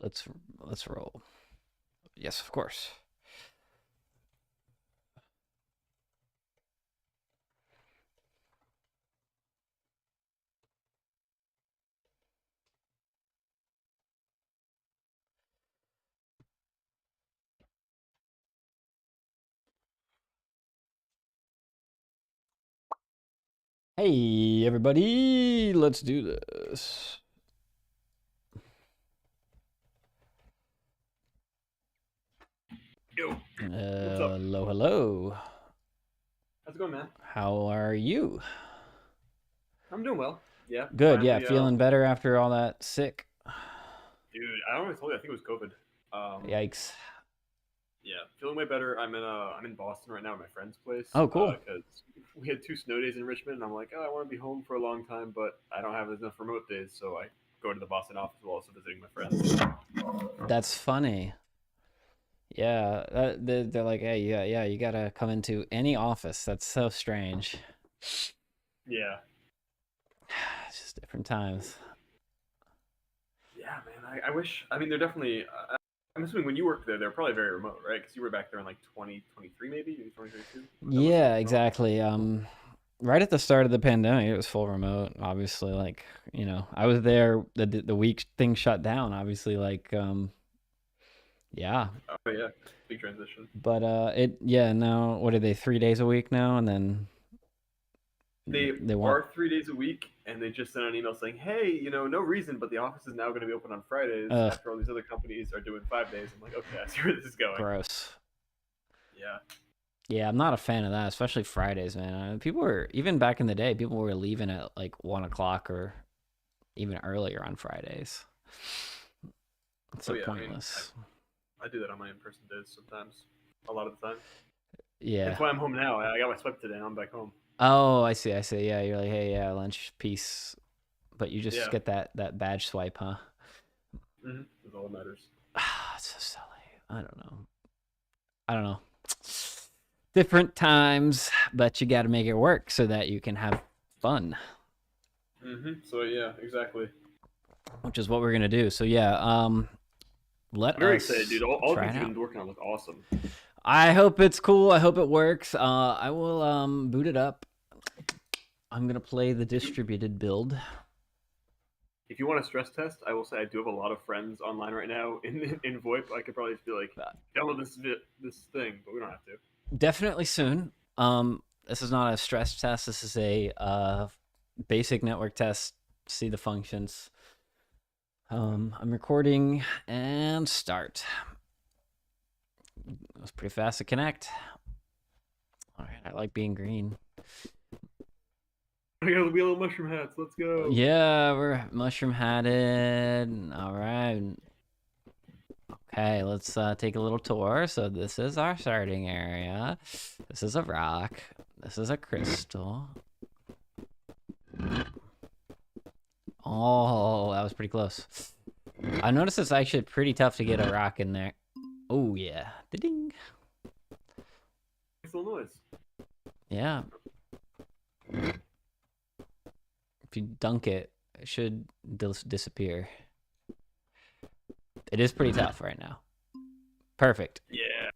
Let's roll. Yes, of course. Hey everybody, let's do this. Yo, what's up? Hello, hello. How's it going, man? How are you? I'm doing well. Yeah, Good, yeah, finally, feeling better after all that sick. dude, I already told you, I think it was COVID. Yikes. Yeah, feeling way better. I'm in Boston right now at my friend's place, Oh, cool. because we had 2 snow days in Richmond, and I'm like, oh, I want to be home for a long time, but I don't have enough remote days, so I go to the Boston office while also visiting my friends. That's funny. Yeah, they're like, hey, yeah, you gotta come into any office. That's so strange. Yeah, It's just different times. yeah, man. I wish. I mean, they're definitely. I'm assuming when you worked there, they're probably very remote, right? Because you were back there in like 2023, maybe 2022. That was Yeah, remote. exactly. Right at the start of the pandemic, it was full remote. Obviously, like I was there the week things shut down. Obviously, like yeah. Oh yeah, big transition. But yeah. Now what are they? 3 days a week now, and then They they want. are 3 days a week, and they just sent an email saying, "Hey, no reason, but the office is now going to be open on Fridays Ugh, after all these other companies are doing 5 days." I'm like, okay, I see where this is going. gross. Yeah, Yeah, I'm not a fan of that, especially Fridays, man. People were even back in the day. People were leaving at like 1 o'clock or even earlier on Fridays. It's oh so yeah. I mean, pointless. I do that on my in-person days sometimes, a lot of the time. Yeah. It's why I'm home now. I got my swipe today, and I'm back home. Oh, I see. I see. Yeah, you're like, hey, yeah, lunch, peace. But you just Yeah, get that badge swipe, huh? that's all that matters. It's so silly. I don't know. Different times, but you got to make it work so that you can have fun, So yeah, exactly. which is what we're gonna do. So yeah, let I'm very excited, us dude. All the try things it you've out. been working on look awesome. I hope it's cool. I hope it works. I will boot it up. I'm gonna play the If you distributed build. if you want a stress test, I will say I do have a lot of friends online right now in VoIP. I could probably just be like, download this thing, but we don't have to. Definitely soon. This is not a stress test. This is a basic network test. See the functions. I'm recording and start. It was pretty fast to connect. All right, I like being green. I got the wheel of mushroom hats. Let's go. Yeah, we're mushroom hatted. All right. Okay, let's take a little tour. So this is our starting area. This is a rock. This is a crystal. Oh, that was pretty close. I noticed it's actually pretty tough to get a rock in there. Oh yeah, ding. Makes a little noise. Yeah. If you dunk it, it should disappear. It is pretty tough right now. Perfect. Yeah.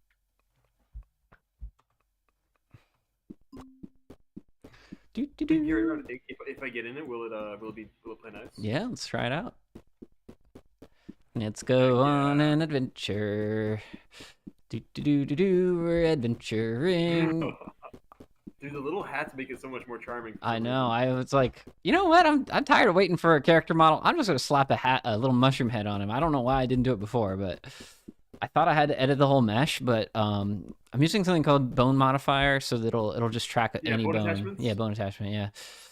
If I get in it, will it play nice? Yeah, let's try it out. Let's go on an adventure. We're adventuring. Dude, the little hats make it so much more charming for I some know. reason. I was like, you know what? I'm tired of waiting for a character model. I'm just gonna slap a little mushroom head on him. I don't know why I didn't do it before, but I thought I had to edit the whole mesh. But I'm using something called bone modifier, so that it'll just track Yeah, any bone bone. Yeah, attachments. bone attachment. Yeah.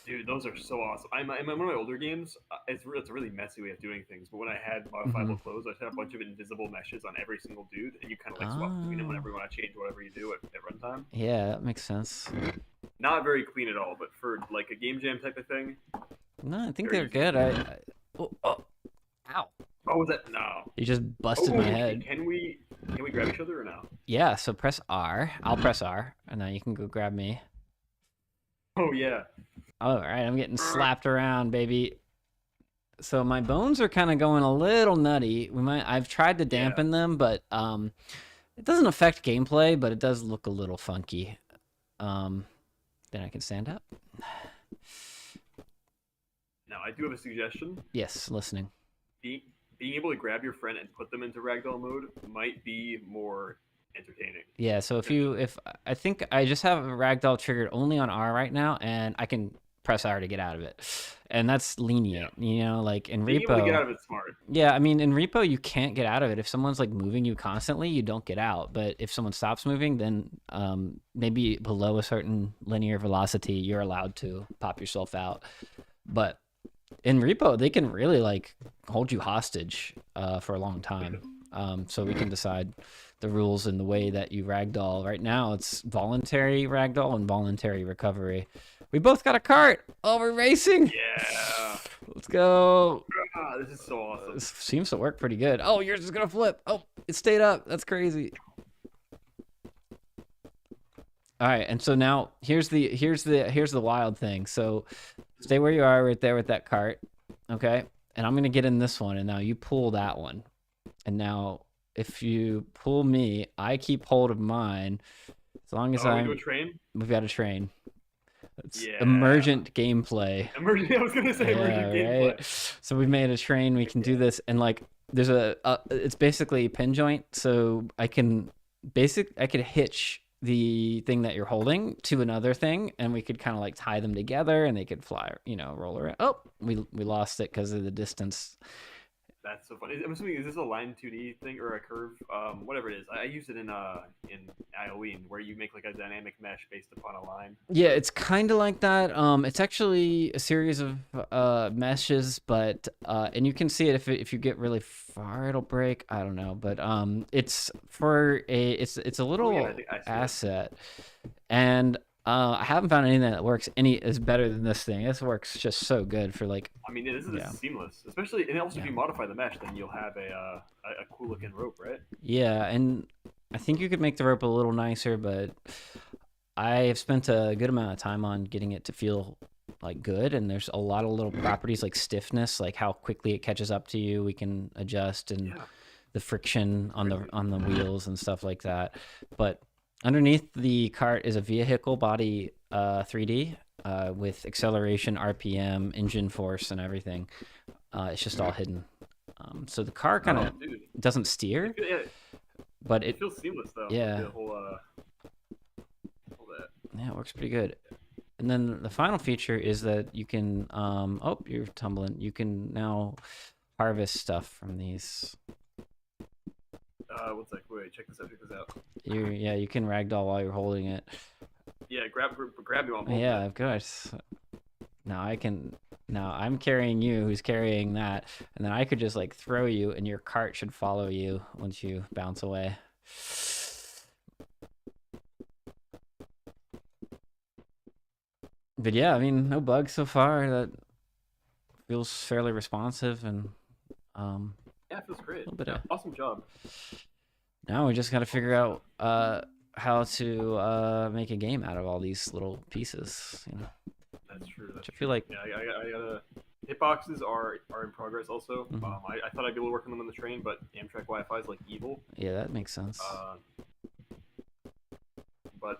Dude, those are so awesome. In one of my older games, it's a really messy way of doing things. But when I had Mm-hmm. modifiable clothes, I just had a bunch of invisible meshes on every single dude, and you kind of like swap between them Oh. whenever you want to change whatever you do at runtime. Yeah, that makes sense. Not very clean at all, but for like a game jam type of thing, No, I think very they're useful. good. Oh, ow! Oh, was that no? You just busted my Oh, head. can we grab each other or no? Yeah. So press R. I'll press R, and then you can go grab me. Oh yeah. All right, I'm getting slapped around, baby. So my bones are kind of going a little nutty. I've tried to Yeah. dampen them, but it doesn't affect gameplay, but it does look a little funky. Um, then I can stand up. Now I do have a suggestion. Yes, listening. Being being able to grab your friend and put them into ragdoll mode might be more entertaining. Yeah, so if I think I just have a ragdoll triggered only on R right now, and I can press R to get out of it, and that's lenient. Yeah. You know, like in Being able to get out repo. of it's smart. Yeah, I mean in repo you can't get out of it. If someone's like moving you constantly, you don't get out. But if someone stops moving, then maybe below a certain linear velocity, you're allowed to pop yourself out. But in repo, they can really like hold you hostage for a long time. So we can decide the rules and the way that you ragdoll. Right now, it's voluntary ragdoll and voluntary recovery. We both got a cart. Oh, we're racing. Yeah. Let's go. Ah, this is so awesome. This seems to work pretty good. Oh, yours is gonna flip. Oh, it stayed up. That's crazy. All right, and so now here's the wild thing. So stay where you are right there with that cart, okay? And I'm gonna get in this one, and now you pull that one. And now if you pull me, I keep hold of mine. As long as we do a train? we've got a train. It's Yeah. emergent gameplay. Emergent. I was gonna say emergent gameplay. So we made a train. We can do this, and like there's it's basically a pin joint. So I could hitch the thing that you're holding to another thing, and we could kind of like tie them together, and they could fly, roll around. Oh, we lost it because of the distance. That's so funny. I'm assuming, is this a line 2D thing or a curve? Whatever it is. I used it in IOE where you make like a dynamic mesh based upon a line. Yeah, it's kind of like that. It's actually a series of meshes, but and you can see it if you get really far, it'll break. I don't know, but it's it's a little I think I see it. asset, and I haven't found anything that works is better than this thing. This works just so good for like. I mean, this is seamless, especially, and also if you modify the mesh, then you'll have a cool looking rope, right? Yeah, and I think you could make the rope a little nicer, but I've spent a good amount of time on getting it to feel like good, and there's a lot of little properties like stiffness, like how quickly it catches up to you. We can adjust, and the friction on the wheels and stuff like that. But underneath the cart is a vehicle body 3D with acceleration, RPM, engine force, and everything. It's just all hidden. So the car kind of doesn't steer, but it feels seamless though. Yeah. The whole, all that. Yeah, it works pretty good. And then the final feature is that you can oh, you're tumbling. You can now harvest stuff from these. What's that? Wait, check this out. You can ragdoll while you're holding it. Yeah, grab me while I'm holding Yeah, it. of course. Now I'm carrying you, who's carrying that, and then I could just like throw you, and your cart should follow you once you bounce away. But yeah, I mean, no bugs so far. That feels fairly responsive, and Yeah, it feels great. little bit of- awesome job. now we just got to figure out how to make a game out of all these little pieces. That's true. Which I feel like Yeah, I gotta. Hitboxes are in progress also. Mhm. I thought I'd be able to work on them on the train, but Amtrak Wi-Fi is like evil. yeah, that makes sense. But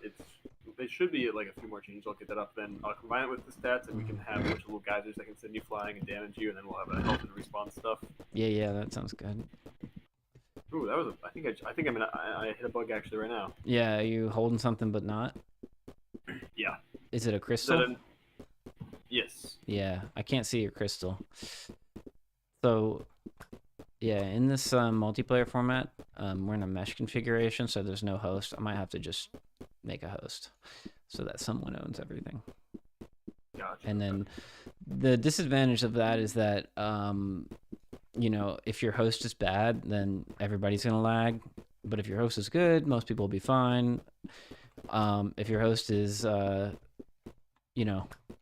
they should be like a few more changes. I'll get that up. Then I'll combine it with the stats, and we can have a bunch of little geysers that can send you flying and damage you, and then we'll have a health and response stuff. Yeah, that sounds good. Ooh, that was. I think I hit a bug actually right now. Yeah, are you holding something but not? Yeah. Is it a Is that crystal? yes. Yeah, I can't see your crystal. So, yeah, in this multiplayer format, we're in a mesh configuration, so there's no host. I might have to just make a host so that someone owns everything. Gotcha. And then the disadvantage of that is that, if your host is bad, then everybody's going to lag. But if your host is good, most people will be fine. If your host is,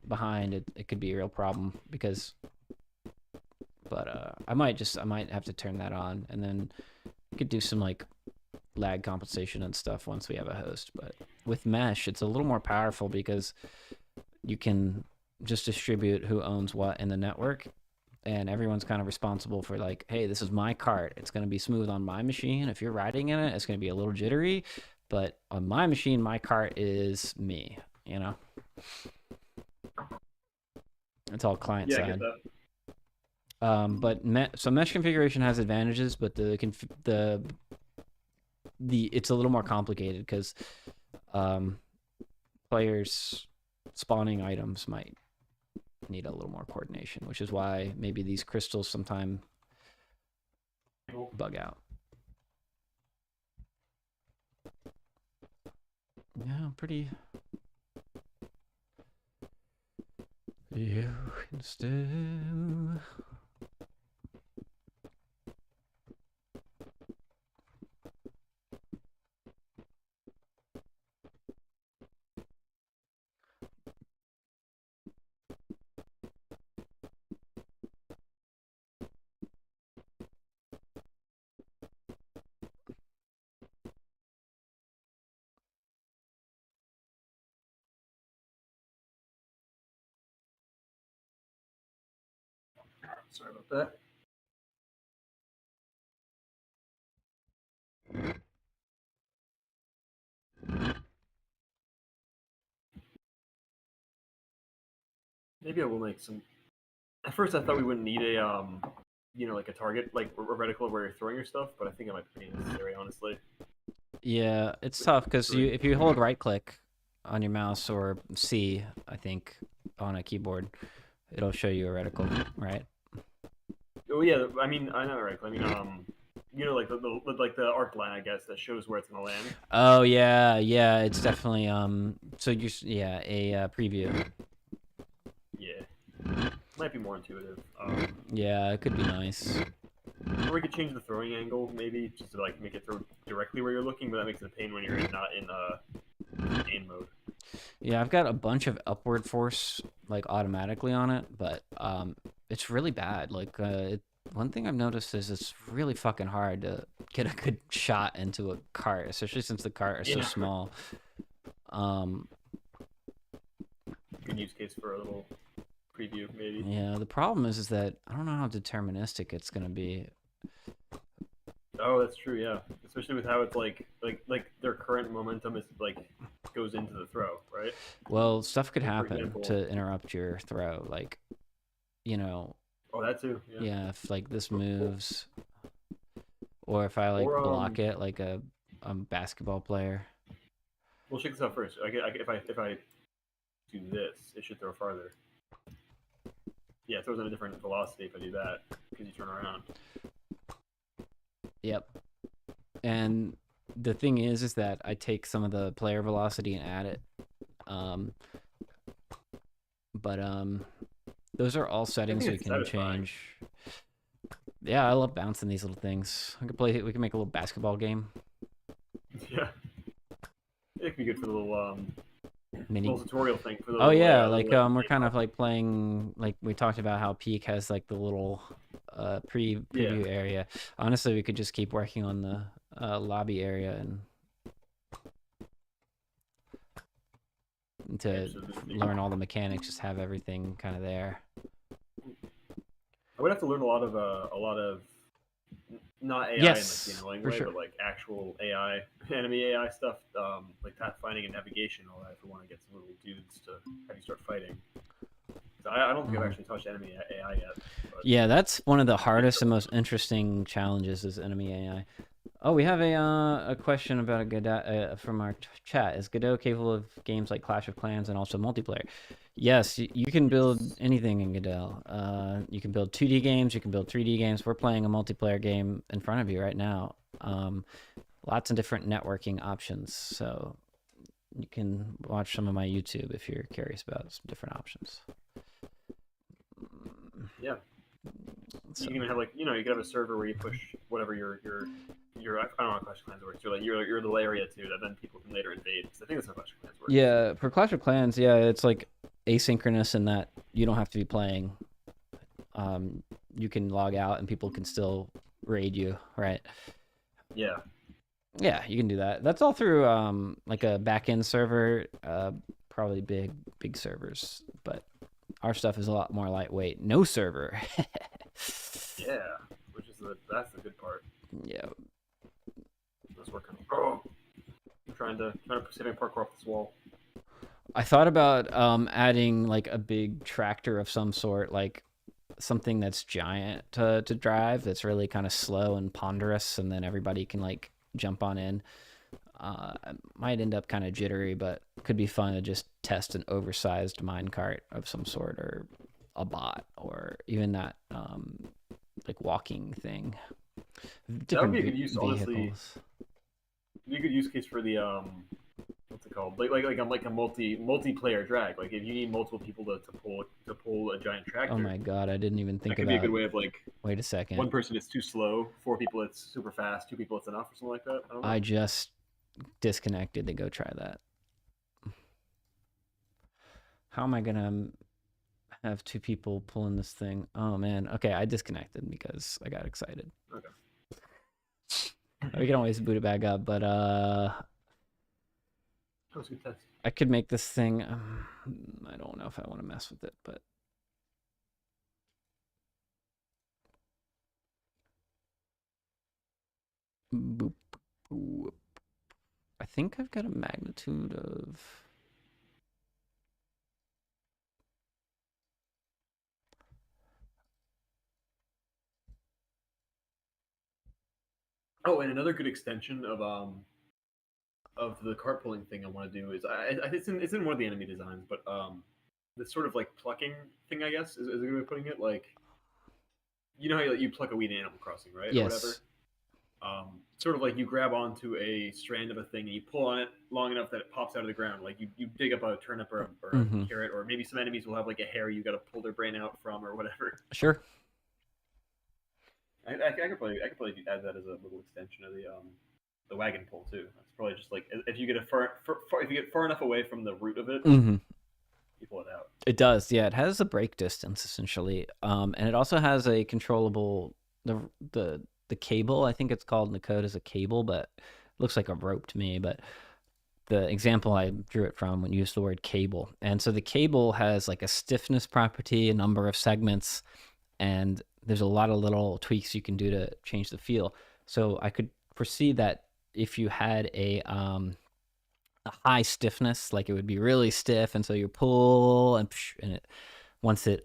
behind, it could be a real problem but I might have to turn that on, and then we could do some like lag compensation and stuff once we have a host. But with mesh, it's a little more powerful because you can just distribute who owns what in the network, and everyone's kind of responsible for like, hey, this is my cart. It's going to be smooth on my machine. If you're riding in it, it's going to be a little jittery, but on my machine, my cart is me. You know, it's all client Yeah, I get side. that. But so mesh configuration has advantages, but the it's a little more complicated because um, players spawning items might need a little more coordination, which is why maybe these crystals sometime bug out. Yeah, pretty. You can still. Sorry about that. Maybe I will make some. At first, I thought we wouldn't need a like a target, like a reticle where you're throwing your stuff, but I think it might be pretty necessary, honestly. Yeah, it's tough because if you hold right click on your mouse or C, I think on a keyboard, it'll show you a reticle, right? Oh yeah, I mean, I know, right? I mean, like the arc line, I guess, that shows where it's gonna land. Oh yeah, yeah, it's definitely So yeah, a preview. Yeah, might be more intuitive. Yeah, it could be nice. Or we could change the throwing angle, maybe, just to like make it throw directly where you're looking, but that makes it a pain when you're not in aim mode. Yeah, I've got a bunch of upward force like automatically on it, but it's really bad. Like one thing I've noticed is it's really fucking hard to get a good shot into a cart, especially since the cart is so Yeah. small. Good use case for a little preview, maybe. Yeah, the problem is that I don't know how deterministic it's gonna be. Oh, that's true. Yeah, especially with how it's like their current momentum is like goes into the throw, right? Well, stuff could Like, for happen example, to interrupt your throw, like you know, oh, that too. Yeah. yeah, if like this moves, or if I like Or block it like a basketball player. we'll check this out first. If I do this, it should throw farther. Yeah, it throws at a different velocity if I do that because you turn around. Yep. And the thing is that I take some of the player velocity and add it. But those are all settings we can change. Yeah, I love bouncing these little things. We can make a little basketball game. Yeah, it could be good for the little Mini. little tutorial thing for the. Oh yeah, like we're kind of like playing. Like we talked about how Peak has like the little preview area. Honestly, we could just keep working on the lobby area and to learn all the mechanics, just have everything kind of there. I would have to learn a lot of not AI yes, in like the annoying for way, sure. but like actual AI, enemy AI stuff, like pathfinding and navigation, all that. If we want to get some little dudes to have you start fighting. I don't think I've actually touched enemy AI yet. But yeah, that's one of the hardest and most interesting challenges is enemy AI. Oh, we have a question about a Godot from our chat. Is Godot capable of games like Clash of Clans and also multiplayer? Yes, you can build anything in Godot. You can build 2D games, you can build 3D games. We're playing a multiplayer game in front of you right now. Lots of different networking options. So you can watch some of my YouTube if you're curious about some different options. Yeah. So. You can have you could have a server where you push whatever your I don't know how Clash of Clans works. You're like your little area to that then people can later invade. Because I think that's how Clash of Clans works. Yeah, for Clash of Clans, yeah, it's like asynchronous in that you don't have to be playing. You can log out and people can still raid you, right? Yeah. Yeah, you can do that. That's all through like a backend server, probably big servers, but our stuff is a lot more lightweight. No server. Yeah, which is that's the good part. Yeah. That's working. Oh, I'm trying to Pacific parkour off this wall. I thought about adding like a big tractor of some sort, like something that's giant to drive, that's really kind of slow and ponderous, and then everybody can like jump on in. Might end up kind of jittery, but could be fun to just test an oversized minecart of some sort, or a bot, or even that like walking thing. That would Different be a good use, honestly. vehicles. Be a good use case for the what's it called? Like a multiplayer drag. Like if you need multiple people to pull a giant Oh tractor, my god, I didn't even that think could be a about. good way of like Wait a second. one person is too slow, four people it's super fast, two people it's enough, or something like that. I don't know. I just disconnected to go try that. How am I gonna have two people pulling this thing? Oh man. Okay, I disconnected because I got excited. Okay. We can always boot it back up, but That was a good test. I could make this thing. I don't know if I want to mess with it, but boop, boop. I think I've got a magnitude of. Oh, and another good extension of the carpooling thing I want to do is it's in one of the enemy designs, but this sort of like plucking thing, I guess, is a good way of putting it. Like, you know how you pluck a weed in Animal Crossing, right, or whatever. Yes. Sort of like you grab onto a strand of a thing and you pull on it long enough that it pops out of the ground. Like you dig up a turnip or Mm-hmm. a carrot, or maybe some enemies will have like a hair you got to pull their brain out from or whatever. Sure. I could probably add that as a little extension of the wagon pull too. That's probably just like if you get if you get far enough away from the root of it, Mm-hmm. you pull it out. It does. Yeah, it has a break distance essentially, and it also has a controllable the cable. I think it's called in the code as a cable, but it looks like a rope to me. But the example I drew it from when you used the word cable, and so the cable has like a stiffness property, a number of segments, and there's a lot of little tweaks you can do to change the feel. So I could foresee that if you had a high stiffness, like it would be really stiff, and so you pull and it once it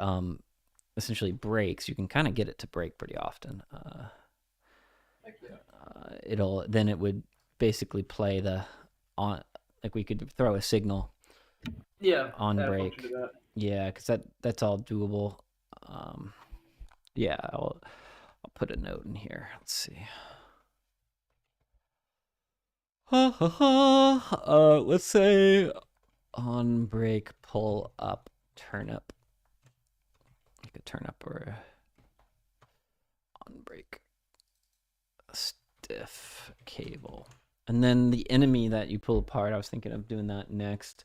essentially breaks, you can kind of get it to break pretty often. It would basically play the on, like we could throw a signal Yeah, on add a break. function to that. Yeah, because that's all doable. Yeah, I'll put a note in here. Let's see. Let's say on break, pull up, turnip. Like a turnip or a on break, stiff cable. And then the enemy that you pull apart, I was thinking of doing that next.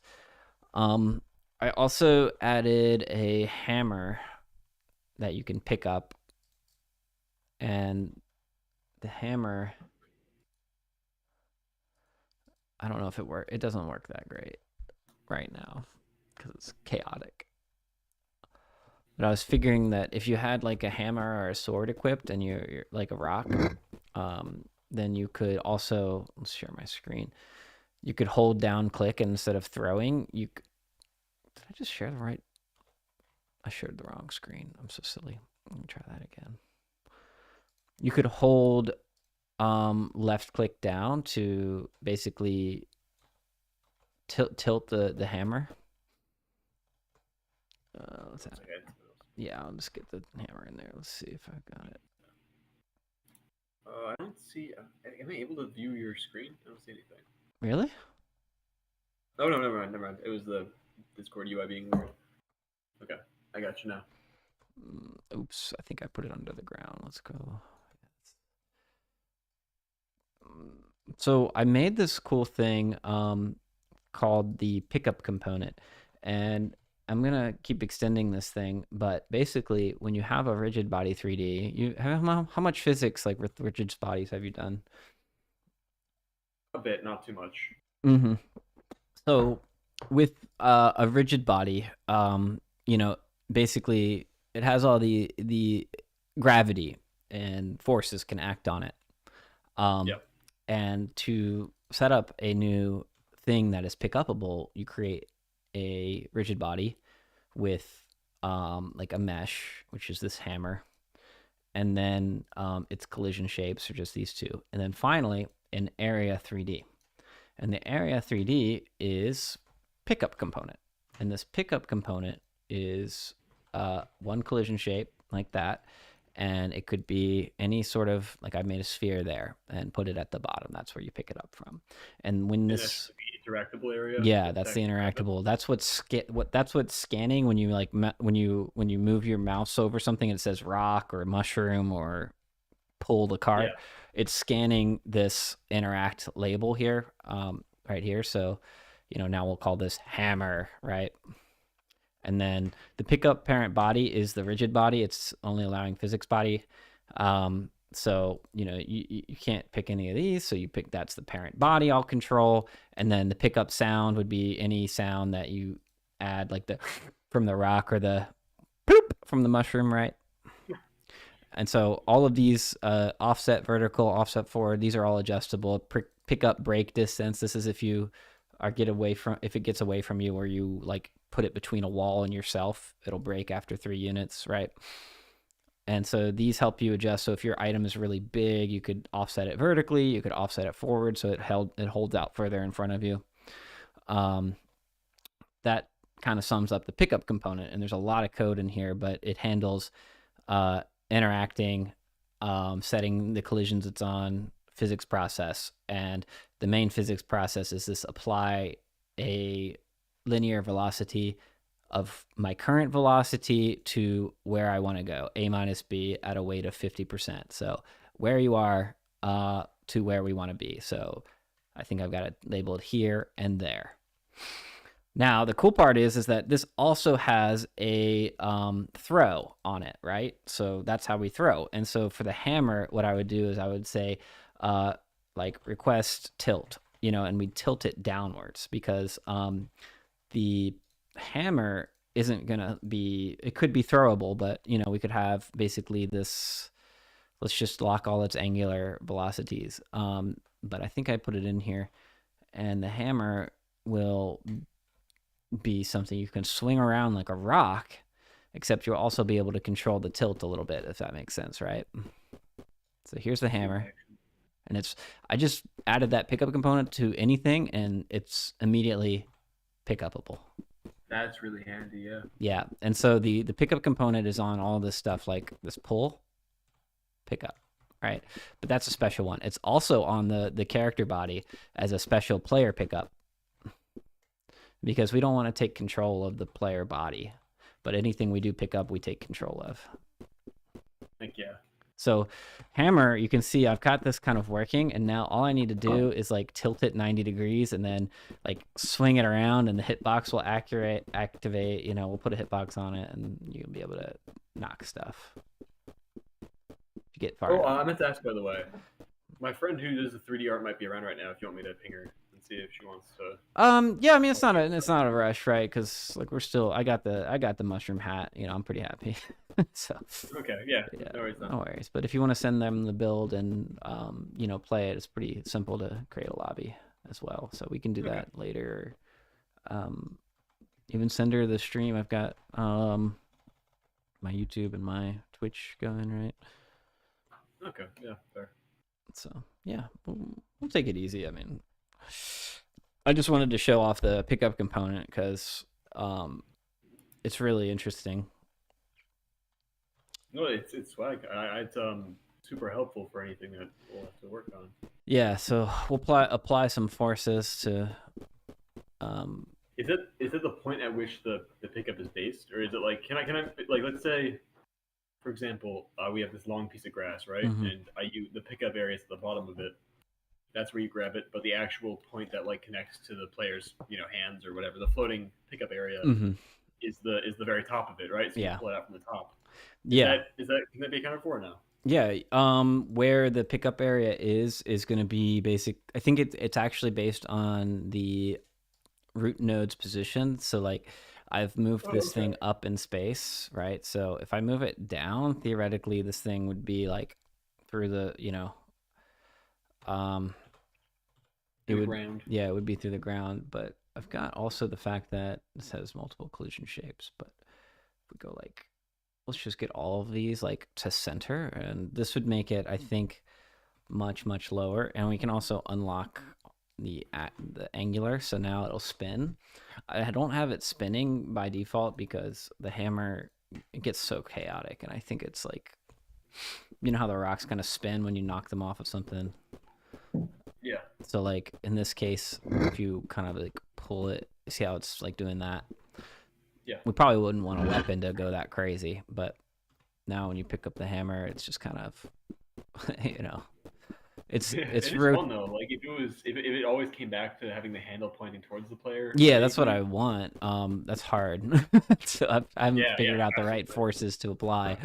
I also added a hammer that you can pick up, and the hammer, I don't know if it doesn't work that great right now because it's chaotic. But I was figuring that if you had like a hammer or a sword equipped and you're like a rock, then you could also, let's share my screen. You could hold down click, and instead of throwing, did I just share the right? I shared the wrong screen. I'm so silly. Let me try that again. You could hold left click down to basically tilt the hammer. Let's have, yeah, I'll just get the hammer in there. Let's see if I've got it. I don't see. Am I able to view your screen? I don't see anything. Really? Oh no, never mind, never mind. It was the Discord UI being weird. Okay, I got you now. Oops, I think I put it under the ground. Let's go. So I made this cool thing called the pickup component, and I'm gonna keep extending this thing. But basically, when you have a rigid body 3D, how much physics like with rigid bodies have you done? A bit, not too much. Mm-hmm. So with a rigid body, basically it has all the gravity and forces can act on it. Um, Yep. and to set up a new thing that is pick upable, you create a rigid body with like a mesh, which is this hammer, and then its collision shapes are just these two, and then finally an area 3D. And the area 3D is pickup component, and this pickup component is one collision shape like that, and it could be any sort of, like I made a sphere there and put it at the bottom. That's where you pick it up from. And when And that's this, the interactable area. yeah, That that's the text grab it. interactable. That's what's scanning when you like when you move your mouse over something and it says rock or mushroom or pull the cart. Yeah. It's scanning this interact label here, right here. So, now we'll call this hammer, right? And then the pickup parent body is the rigid body. It's only allowing physics body. So, you can't pick any of these. So you pick, that's the parent body I'll control. And then the pickup sound would be any sound that you add, like the from the rock or the poop from the mushroom, right? And so all of these offset vertical, offset forward, these are all adjustable. Pick up break distance. This is if you if it gets away from you, or you like put it between a wall and yourself, it'll break after 3 units, right? And so these help you adjust. So if your item is really big, you could offset it vertically, you could offset it forward, so it holds out further in front of you. That kind of sums up the pickup component. And there's a lot of code in here, but it handles interacting, setting the collisions it's on, physics process. And the main physics process is this: apply a linear velocity of my current velocity to where I want to go, a minus b at a weight of 50%. So where you are to where we want to be. So I think I've got it labeled here and there. Now, the cool part is that this also has a throw on it, right? So that's how we throw. And so for the hammer, what I would do is I would say, like, request tilt, and we tilt it downwards, because the hammer isn't going to be, it could be throwable, but, we could have basically this, let's just lock all its angular velocities. But I think I put it in here, and the hammer will be something you can swing around like a rock, except you'll also be able to control the tilt a little bit, if that makes sense, right? So here's the hammer, and I just added that pickup component to anything, and it's immediately pick upable. That's really handy, yeah. Yeah, and so the pickup component is on all this stuff, like this pull, pickup, right? But that's a special one. It's also on the character body as a special player pickup, because we don't want to take control of the player body, but anything we do pick up, we take control of. Like, yeah. So hammer, you can see I've got this kind of working, and now all I need to do is like tilt it 90 degrees and then like swing it around, and the hitbox will activate. We'll put a hitbox on it, and you'll be able to knock stuff. You get far. Oh, I meant to ask, by the way. My friend who does the 3D art might be around right now. If you want me to ping her and see if she wants to. Yeah, I mean, it's not a rush, right? Because like I got the mushroom hat. I'm pretty happy. So Okay, yeah. No worries. But if you want to send them the build and play it, it's pretty simple to create a lobby as well. So we can do that later. Even send her the stream. I've got my YouTube and my Twitch going, right? Okay, yeah, fair. So yeah, we'll take it easy. I mean, I just wanted to show off the pickup component because it's really interesting. No, it's swag. It's super helpful for anything that we'll have to work on. Yeah, so we'll apply some forces to. Is it the point at which the pickup is based, or is it like can I like, let's say, for example, we have this long piece of grass, right? Mm-hmm. And the pickup area is at the bottom of it. That's where you grab it, but the actual point that like connects to the player's hands or whatever, the floating pickup area is the very top of it, right? So you pull it out from the top. Can that be accounted for now? Yeah, where the pickup area is going to be basic. I think it's actually based on the root node's position. So like I've moved Oh, this okay. thing up in space, right? So if I move it down, theoretically, this thing would be like through the, um, it Through the would, ground. yeah, it would be through the ground. But I've got also the fact that this has multiple collision shapes. But if we go like, let's just get all of these like to center, and this would make it, I think, much lower. And we can also unlock the angular, so now it'll spin. I don't have it spinning by default because the hammer, it gets so chaotic, and I think it's like, you know how the rocks kind of spin when you knock them off of something. Yeah. So like in this case, if you kind of like pull it, see how it's like doing that. Yeah. We probably wouldn't want a weapon to go that crazy, but now when you pick up the hammer, it's just kind of, you know, it's Yeah, it's it is ro- fun though. Like if it always came back to having the handle pointing towards the player, Yeah, that's what vaguely. I want. That's hard. So I haven't Yeah, yeah, figured out the right absolutely. forces to apply.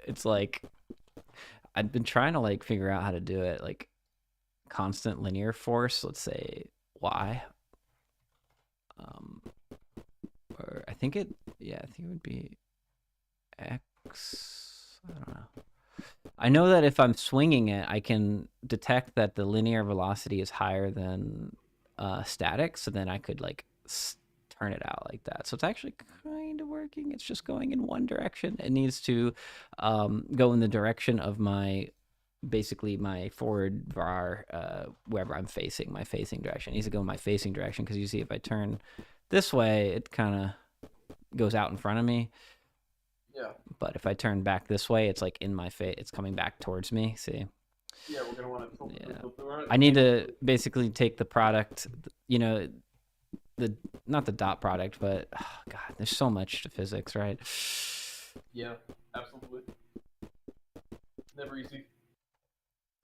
It's like I've been trying to like figure out how to do it, like constant linear force. Let's say Y. Um, or I think it. Yeah, I think it would be X. I don't know. I know that if I'm swinging it, I can detect that the linear velocity is higher than static, so then I could like turn it out like that. So it's actually kind of working. It's just going in one direction. It needs to go in the direction of my, basically my forward var, wherever I'm facing, my facing direction. It needs to go in my facing direction because you see if I turn this way, it kind of goes out in front of me. Yeah. But if I turn back this way, it's like in my face. It's coming back towards me. See? Yeah, we're gonna want to tilt Yeah. the I need handle. to basically take the product, you know, the not the dot product, but oh God, there's so much to physics, right? Yeah, absolutely. Never easy.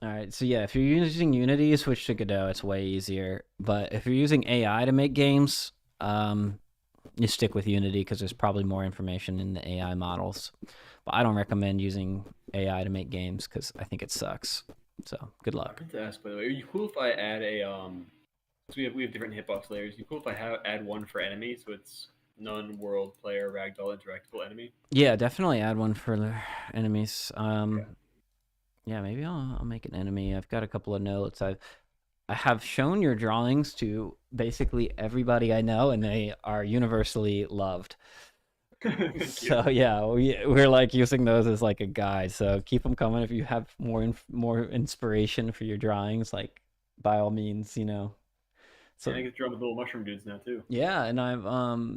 All right, so yeah, if you're using Unity, switch to Godot. It's way easier. But if you're using AI to make games, you stick with Unity because there's probably more information in the AI models. But I don't recommend using AI to make games because I think it sucks. So good I luck. meant to ask by the way, are you cool if I add a So we have different hitbox layers. You cool if I add one for enemy, so it's non-world player ragdoll interactable enemy? Yeah, definitely add one for the enemies. Okay. Yeah, maybe I'll make an enemy. I've got a couple of notes. I have shown your drawings to basically everybody I know, and they are universally loved. Thank you. So yeah, we're like using those as like a guide. So keep them coming if you have more inspiration for your drawings. Like by all means, you know. And So I get to draw with little mushroom dudes now too. yeah, and I've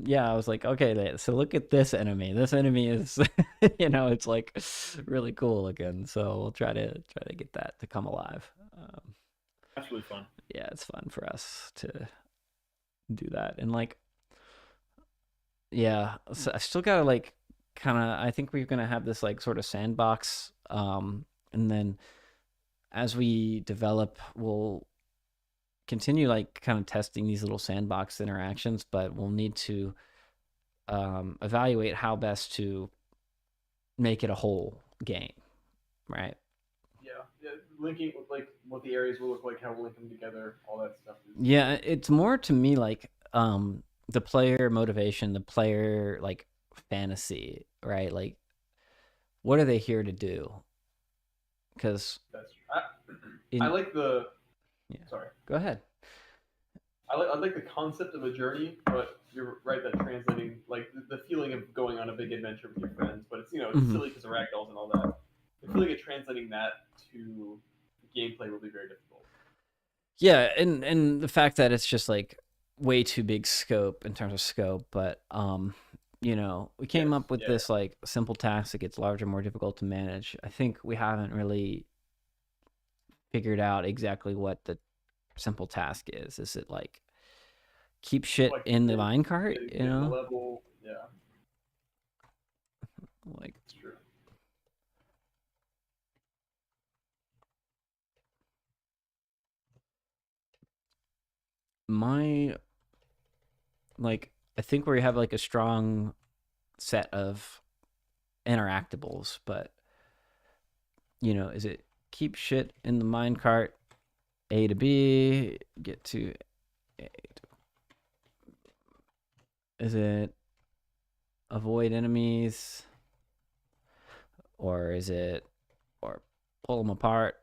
yeah, I was like, okay, so look at this enemy. This enemy is you know, it's like really cool looking. So we'll try to get that to come alive. That's really fun. Yeah, it's fun for us to do that. And like yeah, so I still gotta like kind of, I think we're gonna have this like sort of sandbox, and then as we develop, we'll continue like kind of testing these little sandbox interactions, but we'll need to evaluate how best to make it a whole game, right? Yeah, yeah. Linking like what the areas will look like, how we'll link them together, all that stuff is. Yeah, it's more to me like the player motivation, the player like fantasy, right? Like what are they here to do? Because That's. I in like the. yeah, Sorry. go ahead. I like the concept of a journey, but you're right that translating like the feeling of going on a big adventure with your friends, but it's Hmm. silly because of ragdolls and all that. I feel like translating that to gameplay will be very difficult. Yeah, and the fact that it's just like way too big scope in terms of scope, but you know, we came Yes. up with Yeah. this like simple task that gets larger, more difficult to manage. I think we haven't really figured out exactly what the simple task is. Is it like keep shit Like in the minecart, you getting the know? level. Yeah. Like It's true. my like I think we have like a strong set of interactables, but you know, is it keep shit in the minecart, A to B, get to A to, Is it avoid enemies, or is it or pull them apart?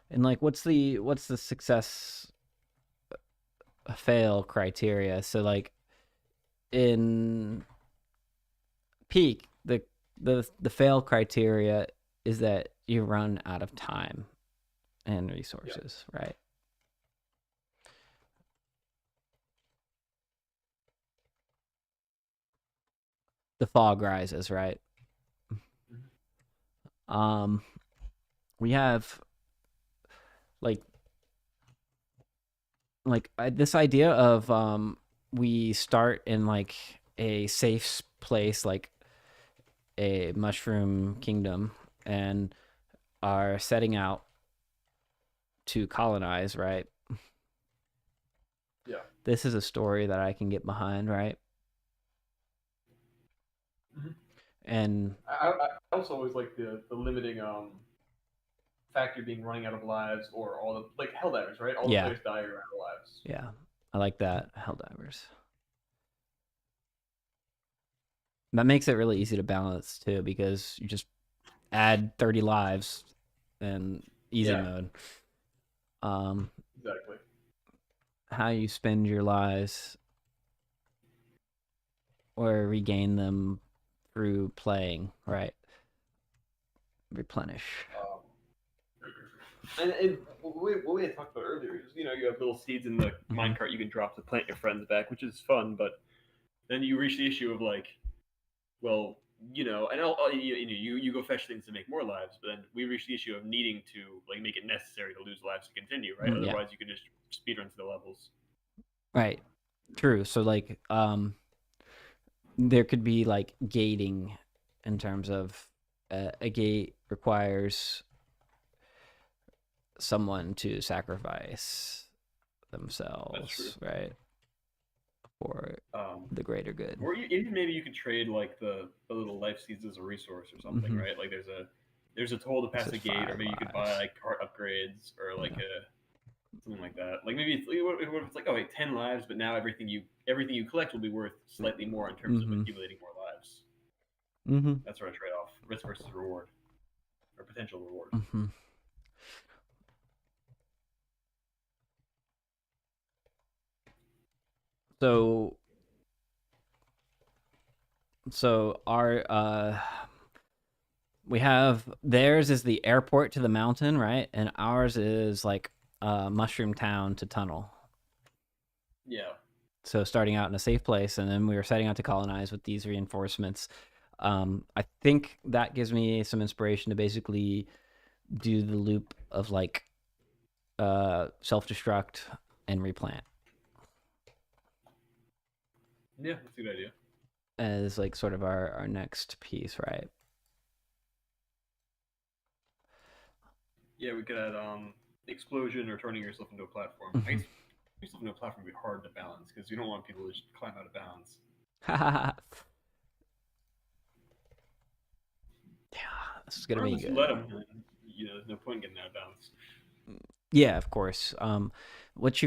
And like, what's the success fail criteria? So like in peak, the fail criteria is that you run out of time and Yeah. resources, right? The fog rises, right? Mhm. Um, we have like this idea of we start in like a safe place, like a mushroom kingdom, and are setting out to colonize, right? Yeah. This is a story that I can get behind, right? Mhm. And I also always like the limiting factor being running out of lives or all the like Helldivers, right? All the yeah, players die or out of lives. yeah, I like that. Helldivers. That makes it really easy to balance too, because you just add 30 lives in easy Yeah, mode. Um, exactly. how you spend your lives or regain them through playing, right? Replenish. Um, and what we had talked about earlier is, you have little seeds in the Hmm. minecart you can drop to plant your friends back, which is fun. But then you reach the issue of like, well, and you go fetch things to make more lives, but then we reach the issue of needing to like make it necessary to lose lives to continue, right? Yeah, Otherwise, you can just speedrun through the levels. right. True. So like, there could be like gating in terms of a gate requires someone to sacrifice That's true. themselves, right, for Um, the greater good. or even maybe you could trade like the little life seeds as a resource or something, Hmm. right? Like there's a toll to This pass is a gate, or five maybe you could buy lives. like cart upgrades or like Yeah. a something like that. Like maybe what if it's like, oh wait, 10 lives, but now everything you collect will be worth slightly more in terms of Mm-hmm. accumulating more lives. Mm-hmm. That sort of trade off, risk versus reward, or potential reward. Mm-hmm. So our we have theirs is the airport to the mountain, right? And ours is like mushroom town to tunnel. Yeah. So starting out in a safe place, and then we were setting out to colonize with these reinforcements. I think that gives me some inspiration to basically do the loop of like self destruct and replant Yeah, that's a good idea. as like sort of our next piece, right? Yeah, we could add explosion or turning yourself into a platform. I Mm-hmm. guess yourself into a platform would be hard to balance because you don't want people to just climb out of bounds. Yeah, this is gonna Or be unless you let good. them, there's no point in getting out of bounds. Yeah, of course. What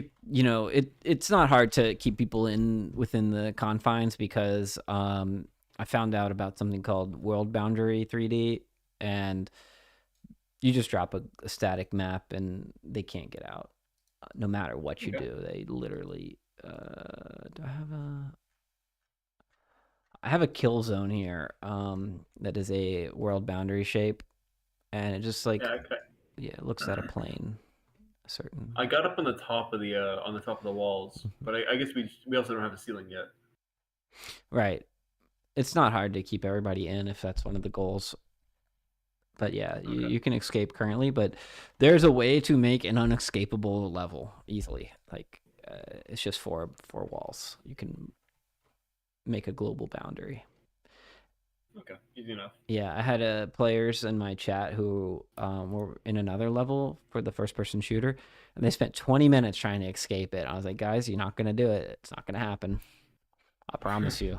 it's not hard to keep people in within the confines, because I found out about something called world boundary 3D, and you just drop a static map and they can't get out, no matter what you Okay. do. They literally. Do I have a kill zone here? That is a world boundary shape, and it just like, Yeah, okay. yeah, it looks at a plane, a certain. I got up on the top of the walls, but I guess we also don't have a ceiling yet. Right. It's not hard to keep everybody in if that's one of the goals. But yeah, Okay. you can escape currently, but there's a way to make an unescapable level easily. Like, it's just four walls. You can make a global boundary. Okay. Easy enough. Yeah, I had players in my chat who were in another level for the first person shooter, and they spent 20 minutes trying to escape it. I was like, guys, you're not gonna do it. It's not gonna happen. I promise you.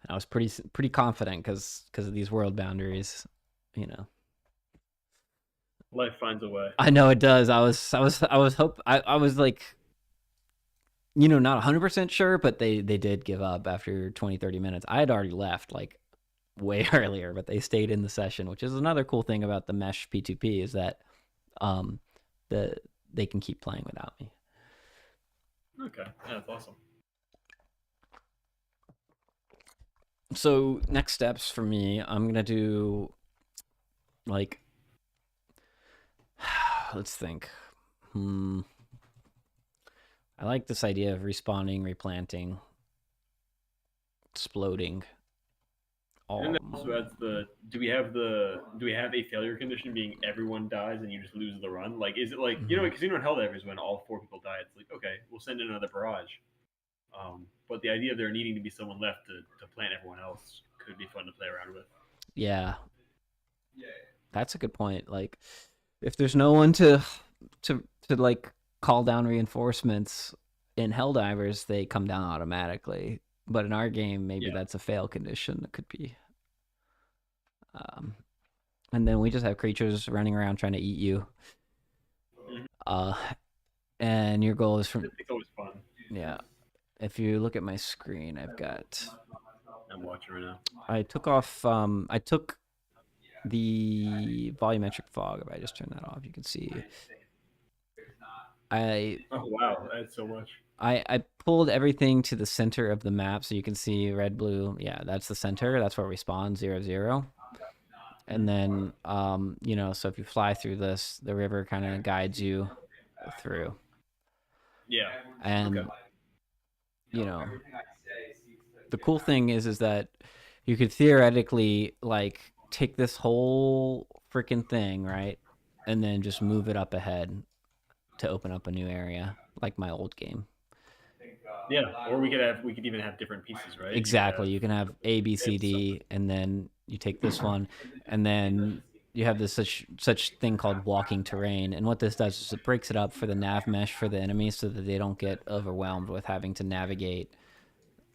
And I was pretty confident because of these world boundaries, you know. Life finds a way. I know it does. I was like, not 100% sure, but they did give up after 20, 30 minutes. I had already left like way earlier, but they stayed in the session, which is another cool thing about the mesh P2P is that um the they can keep playing without me. Okay, yeah, that's awesome. So next steps for me, I'm gonna do like let's think. I like this idea of respawning, replanting, exploding. And then also adds the do we have a failure condition being everyone dies and you just lose the run? Like, is it like because in Helldivers when all four people die, it's like okay, we'll send in another barrage. But the idea of there needing to be someone left to plant everyone else could be fun to play around with. Yeah, that's a good point. Like, if there's no one to like call down reinforcements in Helldivers, they come down automatically. But in our game, maybe that's a fail condition that could be. And then we just have creatures running around trying to eat you. Mm-hmm. And your goal is from. It's always fun. Yeah. If you look at my screen, I've got. I'm watching right now. I took off. I took the volumetric fog. If I just turn that off, you can see. Oh wow, that's so much. I pulled everything to the center of the map, so you can see red, blue. Yeah, that's the center. That's where we spawn 0, 0. And then, so if you fly through this, the river kind of guides you through. Yeah. And, the cool thing is that you could theoretically like take this whole freaking thing, right? And then just move it up ahead to open up a new area, like my old game. Yeah, or we could even have different pieces, right? Exactly. You can have A, B, C, D, and then you take this one, and then you have this such thing called walking terrain. And what this does is it breaks it up for the nav mesh for the enemies so that they don't get overwhelmed with having to navigate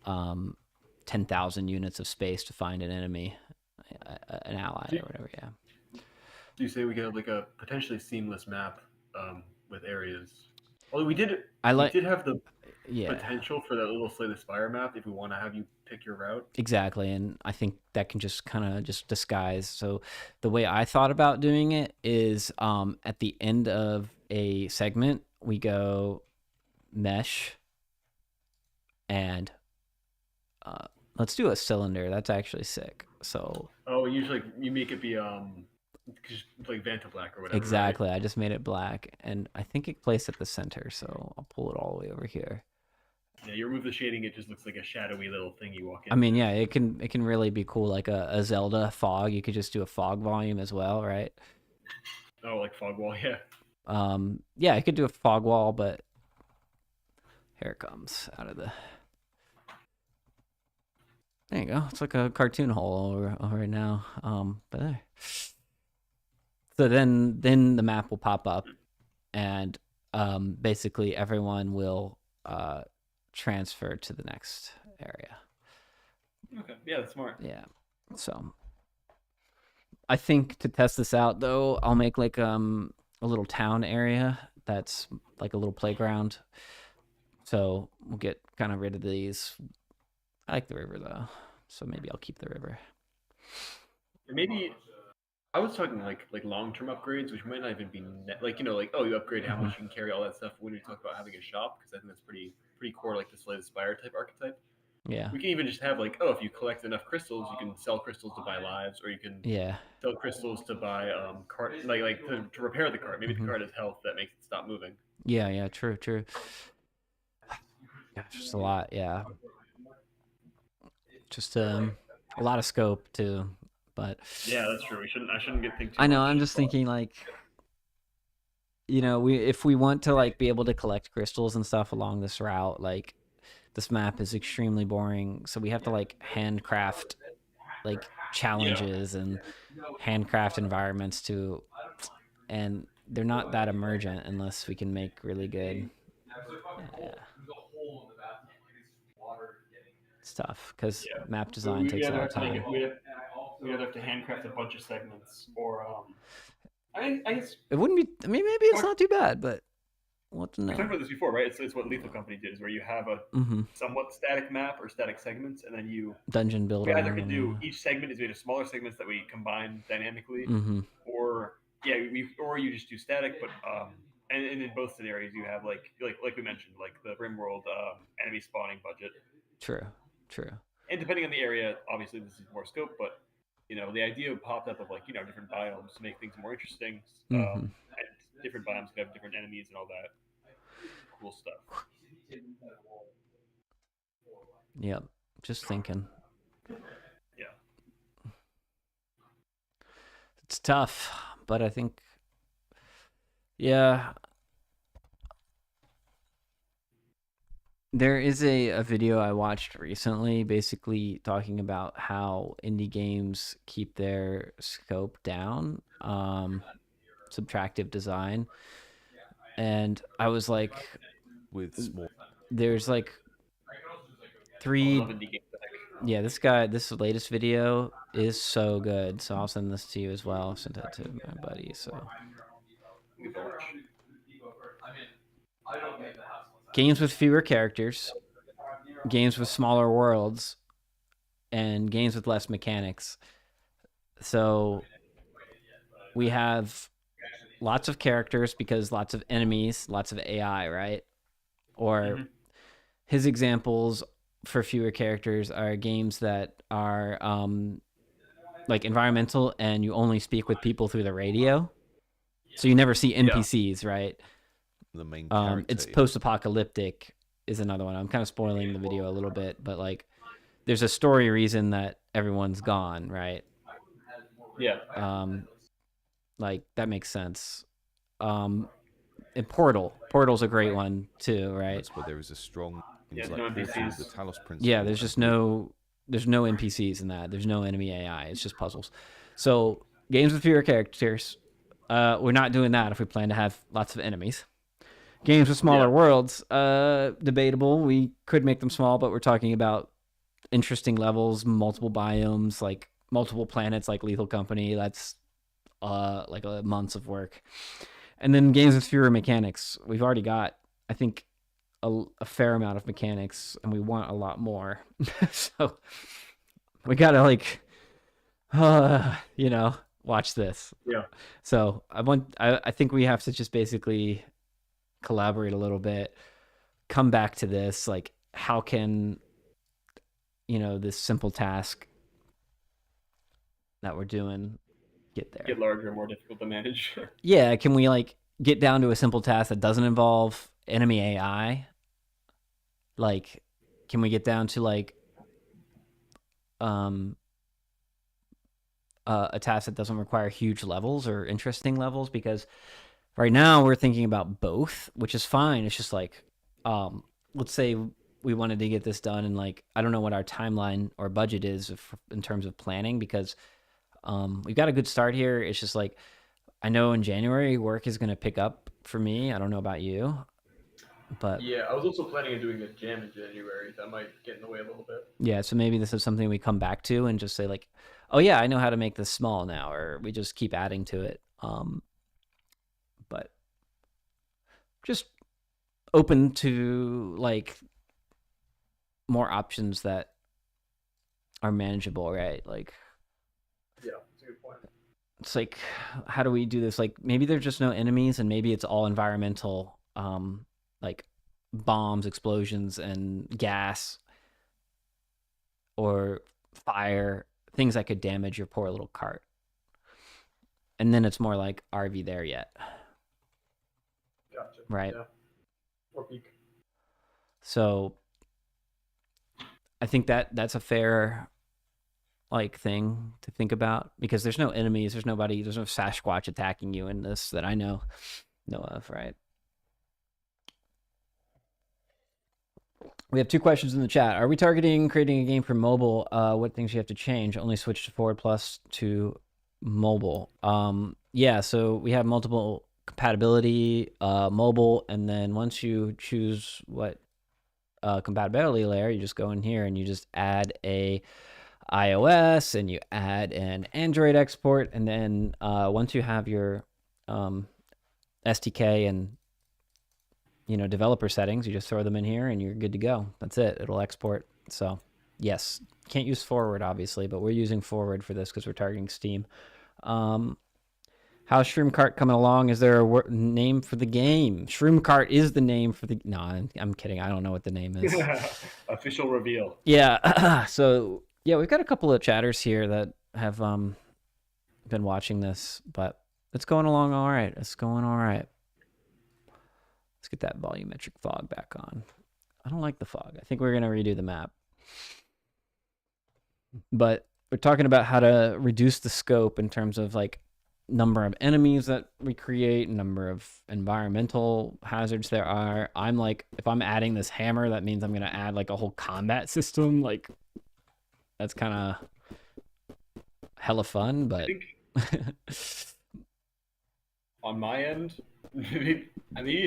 10,000 units of space to find an enemy, an ally or whatever. Yeah. Do you say we get like a potentially seamless map with areas? Although we did have the potential for that little Slay the Spire map if we want to have you pick your route. Exactly, and I think that can just kind of just disguise. So the way I thought about doing it is at the end of a segment, we go mesh and let's do a cylinder. That's actually sick. So usually you make it be just like Vanta Black or whatever. Exactly. Right? I just made it black, and I think it placed at the center. So I'll pull it all the way over here. Yeah, you remove the shading; it just looks like a shadowy little thing you walk in. I mean, yeah, it can really be cool, like a Zelda fog. You could just do a fog volume as well, right? Oh, like fog wall, yeah. Yeah, I could do a fog wall, but here it comes out of the. There you go. It's like a cartoon hole over right now. But there. So then the map will pop up, and basically everyone will transfer to the next area. Okay. Yeah, that's smart. Yeah. So I think to test this out though, I'll make like a little town area that's like a little playground. So we'll get kind of rid of these. I like the river though, so maybe I'll keep the river. Maybe I was talking like long-term upgrades, which might not even be you upgrade how much you can carry, all that stuff. When we talk about having a shop, because I think that's pretty core, like the Slay the Spire type archetype. Yeah. We can even just have like, if you collect enough crystals, you can sell crystals to buy lives, or you can sell crystals to buy cart, to repair the cart. Maybe the cart has health that makes it stop moving. Yeah, true. Yeah, just a lot, yeah. Just a lot of scope too, but yeah, that's true. I shouldn't get thinking. I know. I'm just thinking like, if we want to like be able to collect crystals and stuff along this route, like this map is extremely boring, so we have to like handcraft like challenges and handcraft environments too, and they're not that emergent unless we can make really good. Yeah. It's tough because map design takes a lot of time. We either have to handcraft a bunch of segments, or I guess It wouldn't be. I mean, maybe it's not too bad, but we'll have to we talked know. about this before, right? It's what Lethal Company did, is where you have a Mm-hmm. somewhat static map or static segments, and then Dungeon we builder either on can them. do Yeah. each segment is made of smaller segments that we combine dynamically, Mm-hmm. or yeah, or you just do static, but and in both scenarios you have like we mentioned, like the RimWorld enemy spawning budget, True. True. and depending on the area, obviously this is more scope, but the idea popped up of like different biomes to make things more interesting, Mm-hmm. and different biomes could have different enemies and all that cool stuff. Yep. Just thinking. Yeah, It's tough, but I think, yeah, there is a video I watched recently basically talking about how indie games keep their scope down, subtractive design. And I was like, with small. there's like I love three. indie games. Yeah, this latest video is so good. So I'll send this to you as well. I'll send that to my buddy. So games with fewer characters, games with smaller worlds, and games with less mechanics. So we have lots of characters because lots of enemies, lots of AI, right? Or Mm-hmm. his examples for fewer characters are games that are like environmental and you only speak with people through the radio. So you never see NPCs, right? The main character. It's post-apocalyptic is another one. I'm kind of spoiling the video a little bit, but like there's a story reason that everyone's gone, right? Yeah. Like that makes sense. And Portal's a great one too, right? That's where there is a strong Yeah, like no Portal, NPCs. the Talos principle. Yeah, there's no NPCs in that. There's no enemy AI. It's just puzzles. So games with fewer characters, we're not doing that if we plan to have lots of enemies. Games with smaller worlds, debatable. We could make them small, but we're talking about interesting levels, multiple biomes, like multiple planets, like Lethal Company. That's like months of work. And then games with fewer mechanics. We've already got, I think, a fair amount of mechanics, and we want a lot more. So we gotta like, watch this. Yeah. So I think we have to just basically collaborate a little bit, come back to this, like how can this simple task that we're doing get there? Get larger, more difficult to manage. Yeah, can we like get down to a simple task that doesn't involve enemy AI? Like, can we get down to like a task that doesn't require huge levels or interesting levels? Because right now we're thinking about both, which is fine. It's just like, let's say we wanted to get this done, and like I don't know what our timeline or budget is in terms of planning, because we've got a good start here. It's just like I know in January work is going to pick up for me. I don't know about you, but yeah, I was also planning on doing a jam in January. That might get in the way a little bit. yeah, so maybe this is something we come back to and just say like, oh yeah, I know how to make this small now, or we just keep adding to it. But just open to like more options that are manageable, right? Like, yeah, that's a good point. It's like, how do we do this? Like maybe there's just no enemies, and maybe it's all environmental, like bombs, explosions, and gas, or fire, things that could damage your poor little cart. And then it's more like, are we there yet? Gotcha. Right. Yeah. Or peak. So I think that's a fair like thing to think about, because there's no enemies, there's no Sasquatch attacking you in this that I know of, right? We have 2 questions in the chat. Are we targeting creating a game for mobile? What things you have to change? Only switch to Forward Plus to mobile. Yeah, so we have multiple compatibility, mobile, and then once you choose what compatibility layer, you just go in here and you just add a iOS and you add an Android export, and then once you have your SDK and developer settings. You just throw them in here and you're good to go. That's it. It'll export. So yes, can't use forward obviously, but we're using forward for this because we're targeting Steam. How's Shroom Cart coming along? Is there a name for the game? Shroom Cart is the name for the... No, I'm kidding. I don't know what the name is. Official reveal. Yeah. So, yeah, we've got a couple of chatters here that have been watching this, but it's going along all right. It's going all right. Let's get that volumetric fog back on. I don't like the fog. I think we're going to redo the map. But we're talking about how to reduce the scope in terms of like number of enemies that we create, number of environmental hazards there are. I'm like, if I'm adding this hammer, that means I'm going to add like a whole combat system. Like, that's kind of hella fun, but... On my end, maybe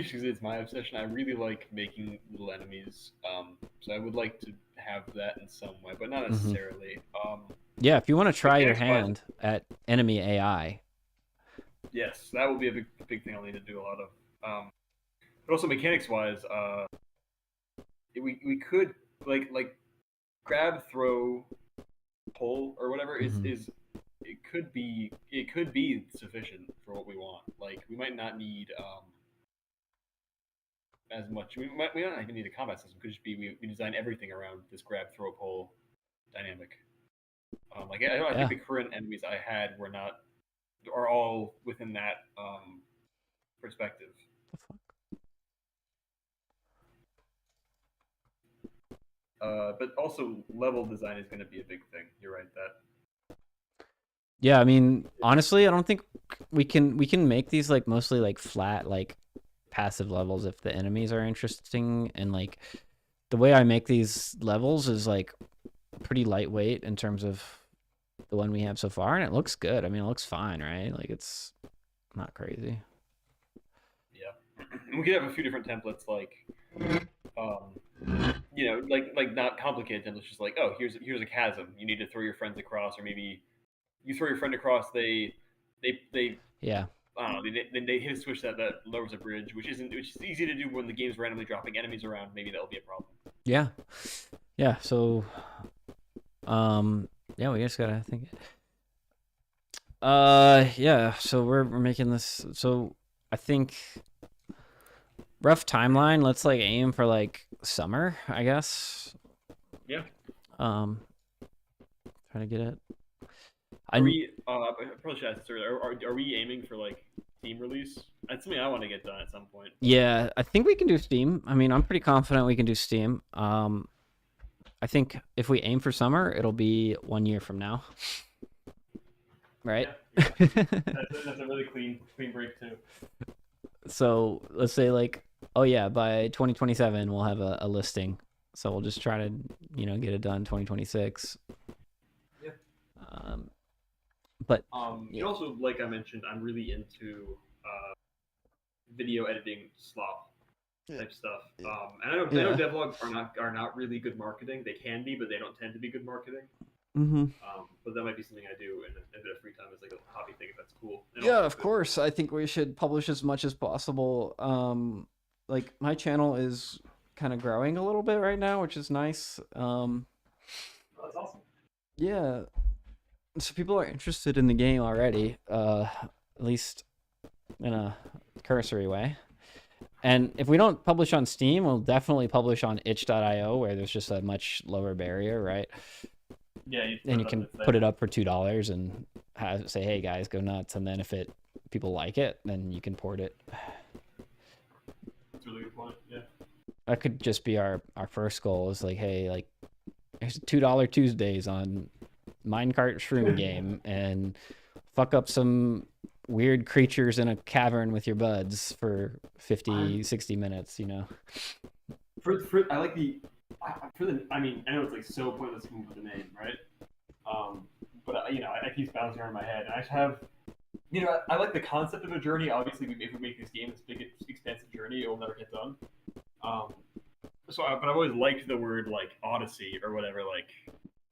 because it's my obsession, I really like making little enemies. So I would like to have that in some way, but not necessarily. Yeah, if you want to try your hand at enemy AI. Yes, that will be a big thing I'll need to do a lot of. But also mechanics-wise, we could like grab, throw, pull, or whatever is it could be sufficient for what we want. Like we might not need as much. We don't even need a combat system. It could just be we design everything around this grab, throw, pull dynamic. I think the current enemies I had are all within that perspective. But also level design is going to be a big thing. You're right that. Yeah, I mean, honestly, I don't think we can make these like mostly like flat like passive levels if the enemies are interesting, and like the way I make these levels is like pretty lightweight in terms of the one we have so far, and it looks good. I mean, it looks fine, right? Like it's not crazy. Yeah, we could have a few different templates, like like not complicated templates, just like, oh, here's a chasm. You need to throw your friends across, or maybe you throw your friend across. They yeah. I don't know. They hit a switch that lowers a bridge, which is easy to do when the game's randomly dropping enemies around. Maybe that'll be a problem. Yeah, yeah. So, yeah, we just gotta think. Yeah. So we're making this. So I think rough timeline. Let's like aim for like summer, I guess. Yeah. Trying to get it. I probably should ask this earlier. Are we aiming for like Steam release? That's something I want to get done at some point. Yeah, I think we can do Steam. I mean, I'm pretty confident we can do Steam. I think if we aim for summer, it'll be 1 year from now. Right? Yeah. That's a really clean break too. So let's say like, oh yeah, by 2027 we'll have a listing. So we'll just try to get it done 2026. Yeah. But yeah. Also, like I mentioned, I'm really into video editing slop type stuff. And I know devlogs are not really good marketing. They can be, but they don't tend to be good marketing. But that might be something I do in a bit of free time as like a hobby thing if that's cool. And yeah, of course. I think we should publish as much as possible. Like my channel is kind of growing a little bit right now, which is nice. That's awesome. Yeah. So people are interested in the game already, at least in a cursory way. And if we don't publish on Steam, we'll definitely publish on itch.io, where there's just a much lower barrier, right? Yeah. And you can put it up for $2 and say, hey guys, go nuts. And then if people like it, then you can port it. That's a really good point. Yeah. That could just be our first goal is like, hey, like there's $2 Tuesdays on Minecart Shroom game and fuck up some weird creatures in a cavern with your buds for 60 minutes, I like I mean, I know it's like so pointless to move with the name, right? But I keep bouncing around in my head, and I just have, I like the concept of a journey. Obviously, if we make this game this big, expansive journey, it will never get done. But I've always liked the word like Odyssey or whatever, like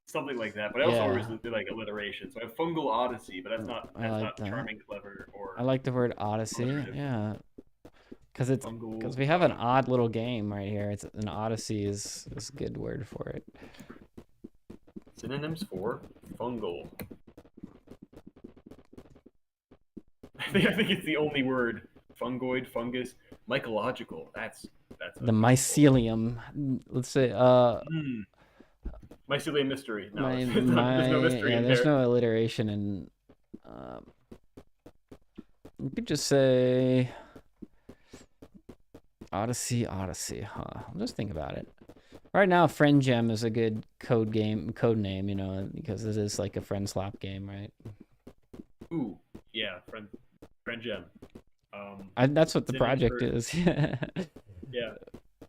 something like that. But I also Yeah. originally did like alliteration, so I have Fungal Odyssey, but that's not I like that. charming, clever, or I like the word Odyssey. alliterative. Yeah. Because Fungal. we have an odd little game right here. It's an Odyssey is a good word for it. Synonyms for fungal. I think it's the only word. Fungoid, fungus, mycological. That's The mycelium. Let's say mycelium mystery. No, my there's no mystery yeah. in There's there. no alliteration, and you could just say Odyssey. Huh? I'll just think about it. Right now, Friend Gem is a good code name, you know, because it is like a friend slap game, right? Ooh, yeah, friend gem. That's what the synonyms project for- is. Yeah,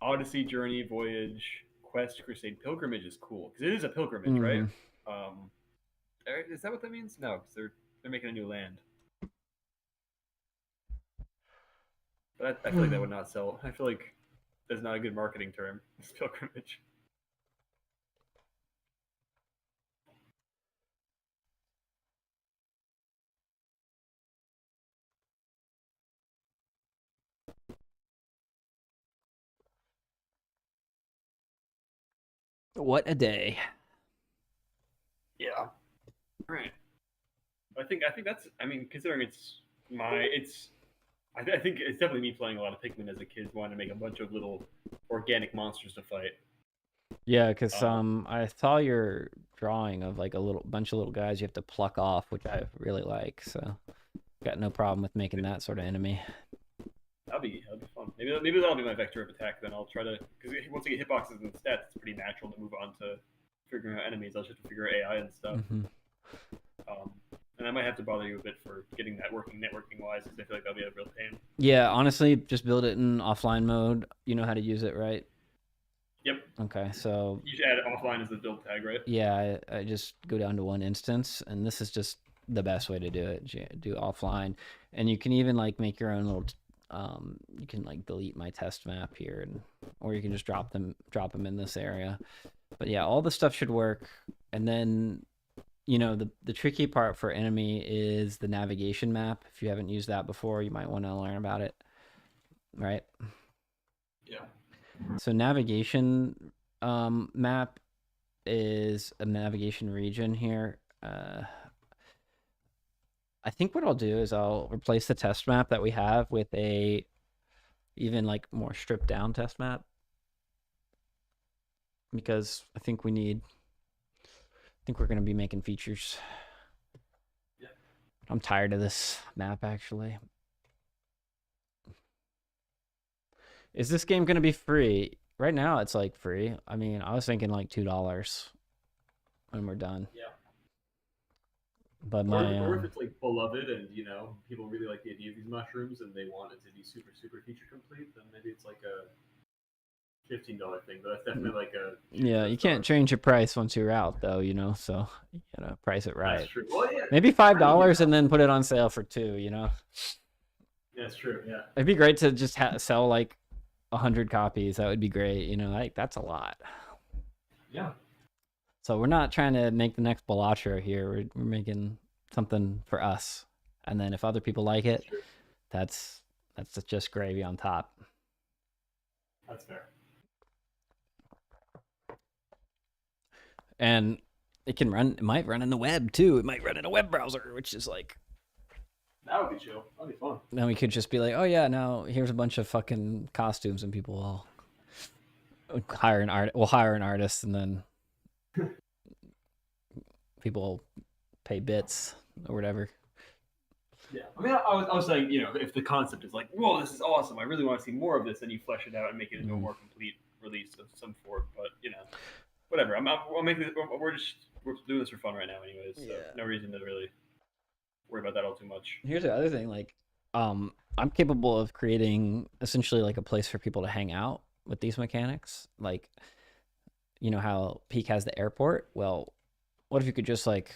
Odyssey, Journey, Voyage, Quest, Crusade, Pilgrimage is cool because it is a pilgrimage, right? Is that what that means? No, because they're making a new land. But I feel like that would not sell. I feel like that's not a good marketing term. It's pilgrimage. What a day. Yeah. Right. I think that's. I mean, considering I think it's definitely me playing a lot of Pikmin as a kid, wanting to make a bunch of little organic monsters to fight. Yeah, because I saw your drawing of like a little bunch of little guys you have to pluck off, which I really like. So got no problem with making that sort of enemy. That'll be fun. Maybe that'll be my vector of attack. Then I'll try to, because once I get hitboxes and stats, it's pretty natural to move on to figuring out enemies. I'll just have to figure out AI and stuff. And I might have to bother you a bit for getting that working networking wise, because I feel like that'll be a real pain. Yeah, honestly, just build it in offline mode. You know how to use it, right? Yep. Okay, so You should add offline as the build tag, right? yeah, I just go down to one instance, and this is just the best way to do it. Do offline, and you can even like make your own little. You can like delete my test map here, or you can just drop them in this area. But yeah, all the stuff should work, and then. You know, the tricky part for enemy is the navigation map. If you haven't used that before, you might want to learn about it, right? Yeah. So navigation map is a navigation region here. I think what I'll do is I'll replace the test map that we have with a even like more stripped down test map, because I think we're going to be making features. Yeah. I'm tired of this map, actually. Is this game going to be free? Right now, it's like free. I mean, I was thinking like $2 when we're done. Yeah. But or if it's like beloved and people really like the idea of these mushrooms and they want it to be super super feature complete, then maybe it's like a $15 thing. But that's definitely like a you can't change your price once you're out, though. So you gotta price it right. That's true. Well, yeah. Maybe $5 and then put it on sale for $2. That's true. Yeah. It'd be great to just sell like 100 copies. That would be great. Like that's a lot. Yeah. So we're not trying to make the next Balatro here. We're making something for us, and then if other people like it, that's just gravy on top. That's fair. And it might run in the web too. It might run in a web browser, which is like, that would be chill. That'd be fun. then we could just be like, oh yeah, now here's a bunch of fucking costumes, and people will hire an artist, and then people will pay bits or whatever. Yeah, I mean, I was saying, if the concept is like, whoa, this is awesome, I really want to see more of this, then you flesh it out and make it into a more complete release of some sort. But whatever. I'll make this. We're doing this for fun right now, anyways. So no reason to really worry about that all too much. Here's the other thing, like, I'm capable of creating essentially like a place for people to hang out with these mechanics. Like, how Peak has the airport? Well, what if you could just like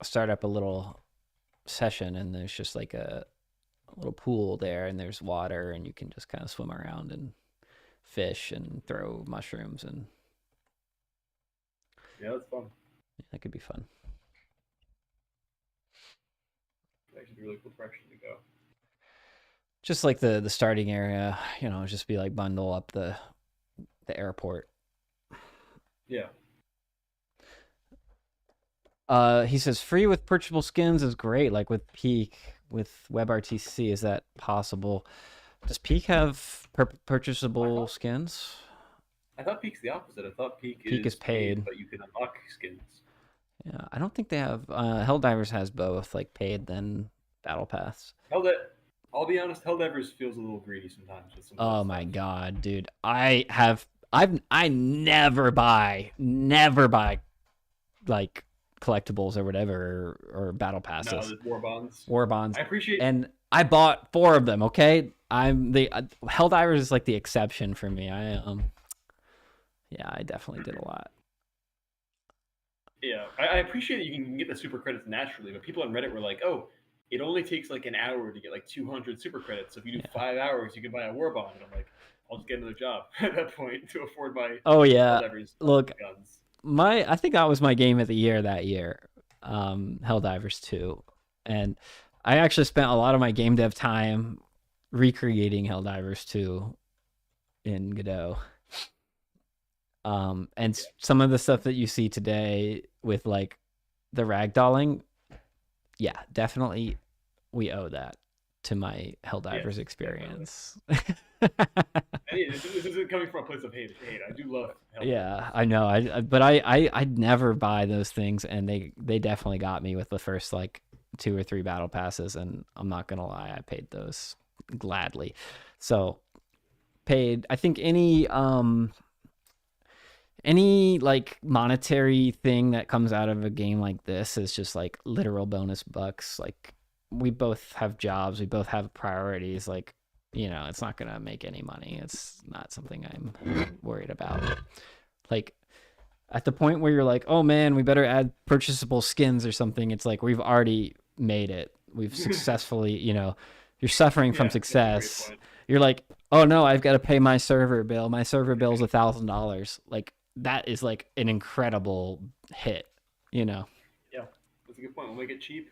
start up a little session and there's just like a little pool there and there's water and you can just kind of swim around and fish and throw mushrooms and yeah, that's fun. That could be fun. That should be a really cool direction to go. Just like the starting area, just be like bundle up the airport. Yeah. He says free with purchasable skins is great. Like with Peak, with WebRTC, is that possible? Does Peak have purchasable skins? I thought Peak's the opposite. I thought Peak is paid, but you can unlock skins. Yeah, I don't think they have. Helldivers has both, like paid then battle pass. I'll be honest, Helldivers feels a little greedy sometimes with some. Oh my god, dude! I never buy like collectibles or whatever or battle passes. No, war bonds. War bonds. I appreciate. And I bought 4 of them. Okay, I'm the Helldivers is like the exception for me. Yeah, I definitely did a lot. Yeah, I appreciate that you can get the super credits naturally, but people on Reddit were like, "Oh, it only takes like an hour to get like 200 super credits. So if you do 5 hours, you can buy a war bond." And I'm like, I'll just get another job at that point to afford my. Oh yeah, look, guns. I think that was my game of the year that year, Helldivers 2, and I actually spent a lot of my game dev time recreating Helldivers 2 in Godot. And some of the stuff that you see today with like the ragdolling, yeah, definitely we owe that to my Helldivers experience. This isn't coming from a place of hate. I do love Helldivers. Yeah, I know. But I'd never buy those things, and they definitely got me with the first like 2 or 3 battle passes, and I'm not gonna lie, I paid those gladly. So paid. I think any like monetary thing that comes out of a game like this is just like literal bonus bucks. Like we both have jobs, we both have priorities. Like, it's not gonna make any money. It's not something I'm worried about. Like at the point where you're like, oh man, we better add purchasable skins or something, it's like we've already made it. We've successfully, you're suffering from success. You're like, oh no, I've got to pay my server bill. My server bill's $1,000. Like that is like an incredible hit, Yeah, that's a good point. We'll make it cheap.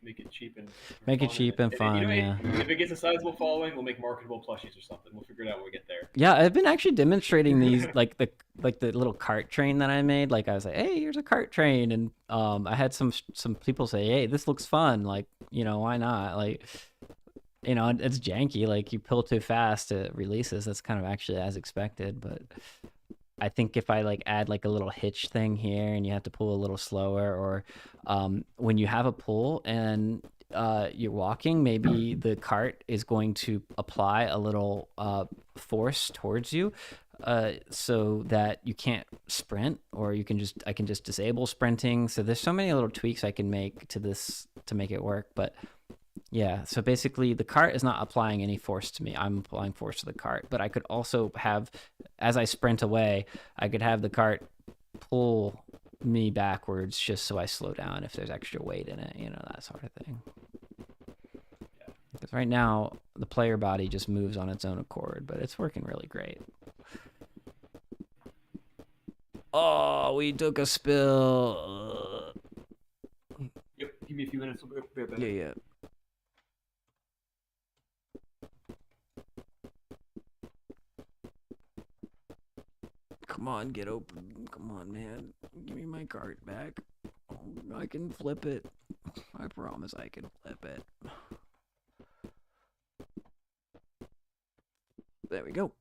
Make it cheap and fun. Yeah. If it gets a sizable following, we'll make marketable plushies or something. We'll figure it out when we get there. Yeah, I've been actually demonstrating these like the little cart train that I made. Like I was like, hey, here's a cart train, and I had some people say, hey, this looks fun. Like, why not? Like, it's janky. Like you pull too fast, it releases. That's kind of actually as expected, but I think if I like add like a little hitch thing here and you have to pull a little slower, or when you have a pull and you're walking, maybe the cart is going to apply a little force towards you so that you can't sprint, or I can just disable sprinting. So there's so many little tweaks I can make to this to make it work. But yeah, so basically the cart is not applying any force to me. I'm applying force to the cart, but I could also have, as I sprint away, I could have the cart pull me backwards just so I slow down if there's extra weight in it, that sort of thing. Because right now, the player body just moves on its own accord, but it's working really great. Oh, we took a spill. Yep, give me a few minutes. We'll be right back. Yeah. Come on, get open. Come on, man. Give me my cart back. Oh, I can flip it. I promise I can flip it. There we go.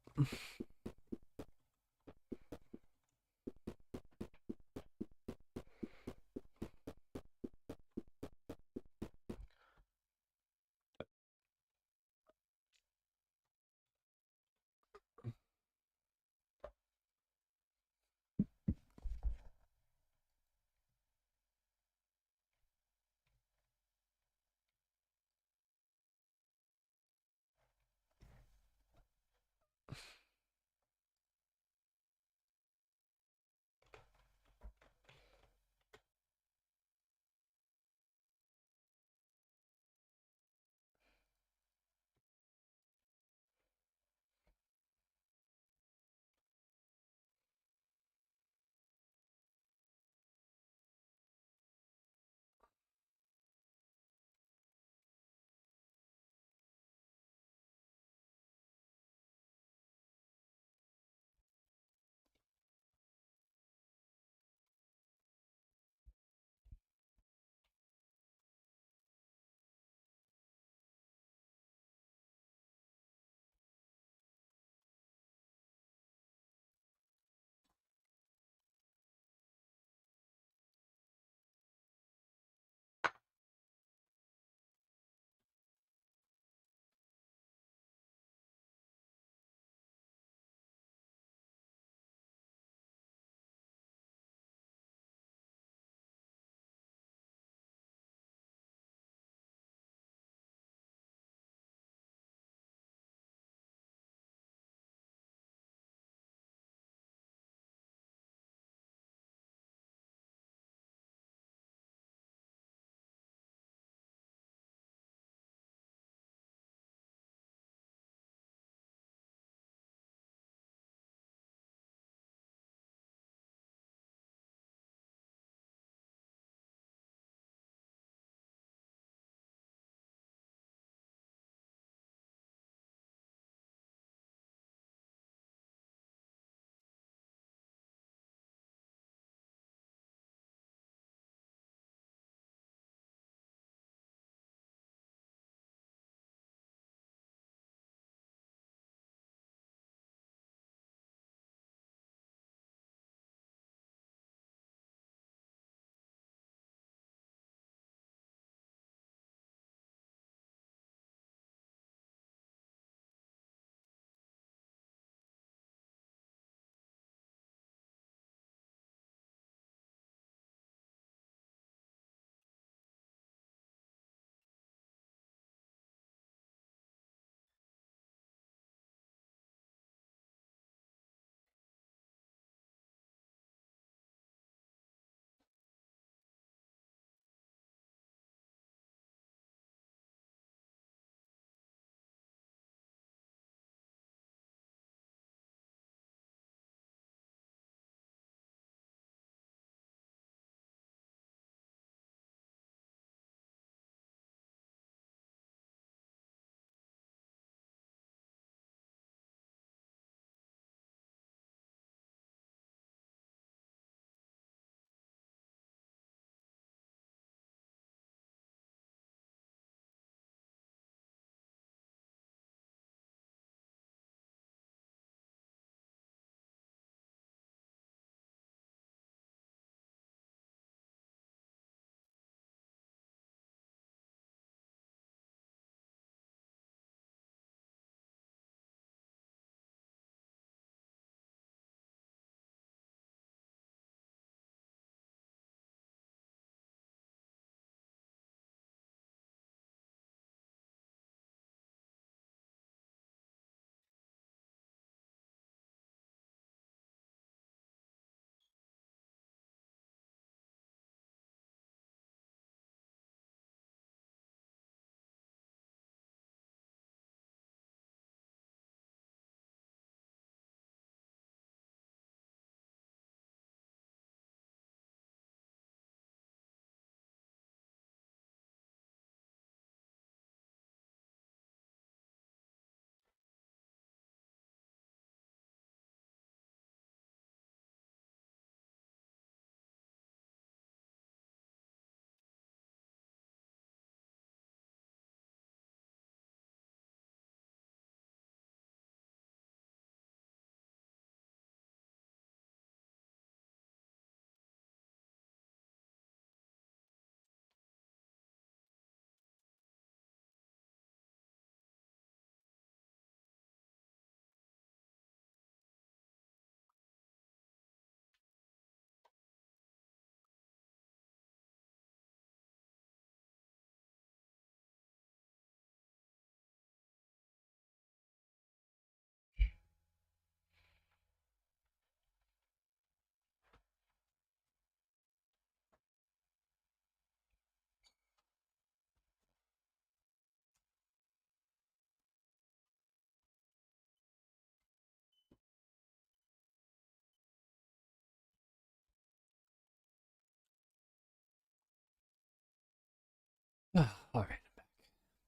All right, I'm back.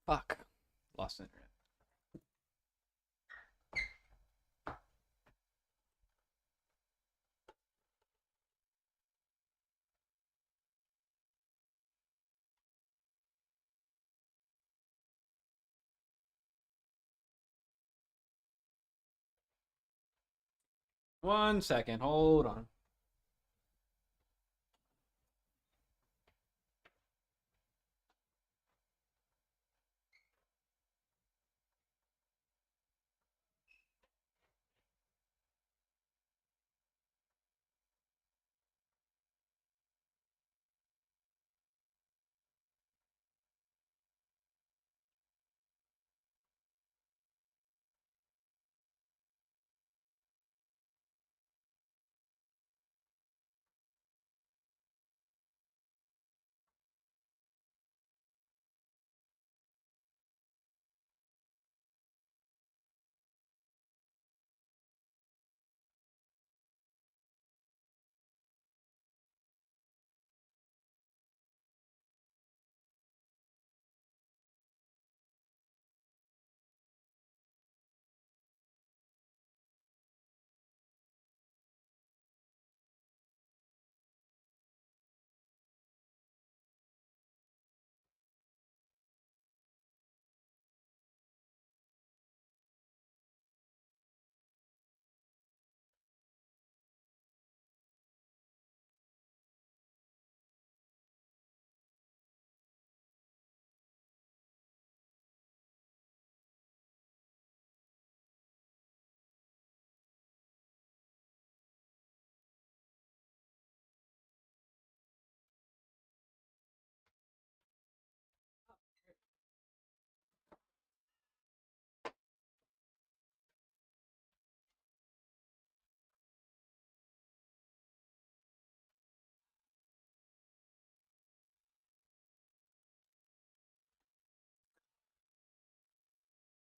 Fuck. Lost internet. One second. Hold on.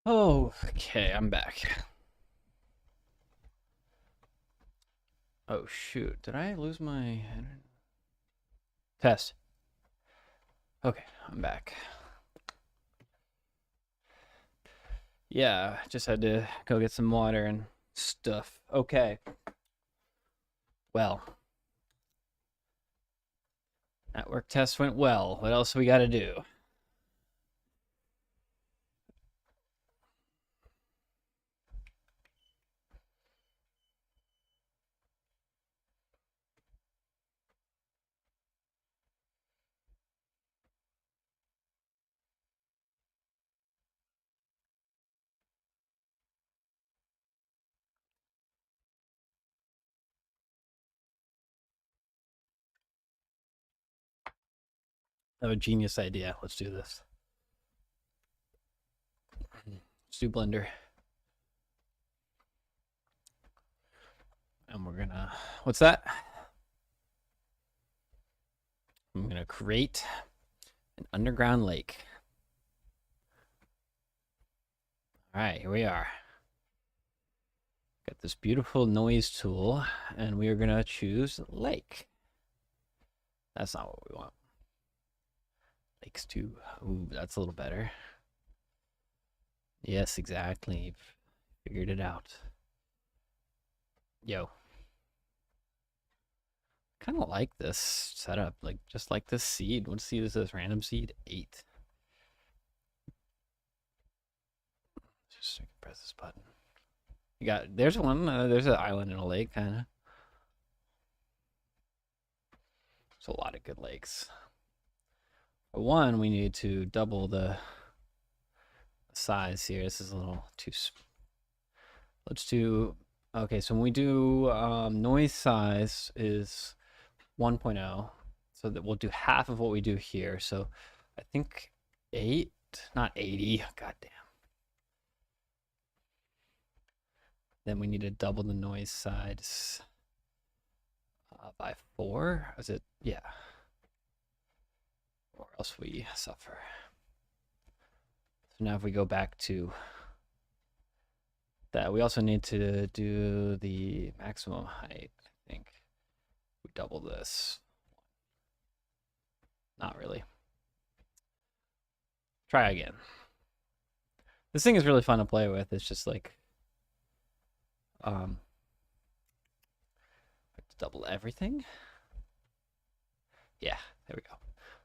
Oh, okay, I'm back. Oh shoot, did I lose my test? Okay, I'm back. Yeah, just had to go get some water and stuff. Okay. Well, network test went well. What else we got to do? I have a genius idea. Let's do this. Let's do Blender. And we're gonna, what's that? I'm gonna create an underground lake. All right, here we are. Got this beautiful noise tool, and we are gonna choose lake. That's not what we want. Lakes too. Ooh, that's a little better. Yes, exactly. Figured it out. Yo. Kind of like this setup, like just like this seed. What seed is this? Random seed 8. Just so I can press this button. You got there's one. There's an island in a lake, kind of. There's a lot of good lakes. For one, we need to double the size here. This is a little too. Let's do. Okay, so when we do noise size is 1.0, so that we'll do half of what we do here. So I think 8, not 80. God damn. Then we need to double the noise size by 4. Is it? Yeah. Or else we suffer. So now if we go back to that, we also need to do the maximum height. I think we double this. Not really. try again. This thing is really fun to play with. It's just like, double everything. Yeah, there we go.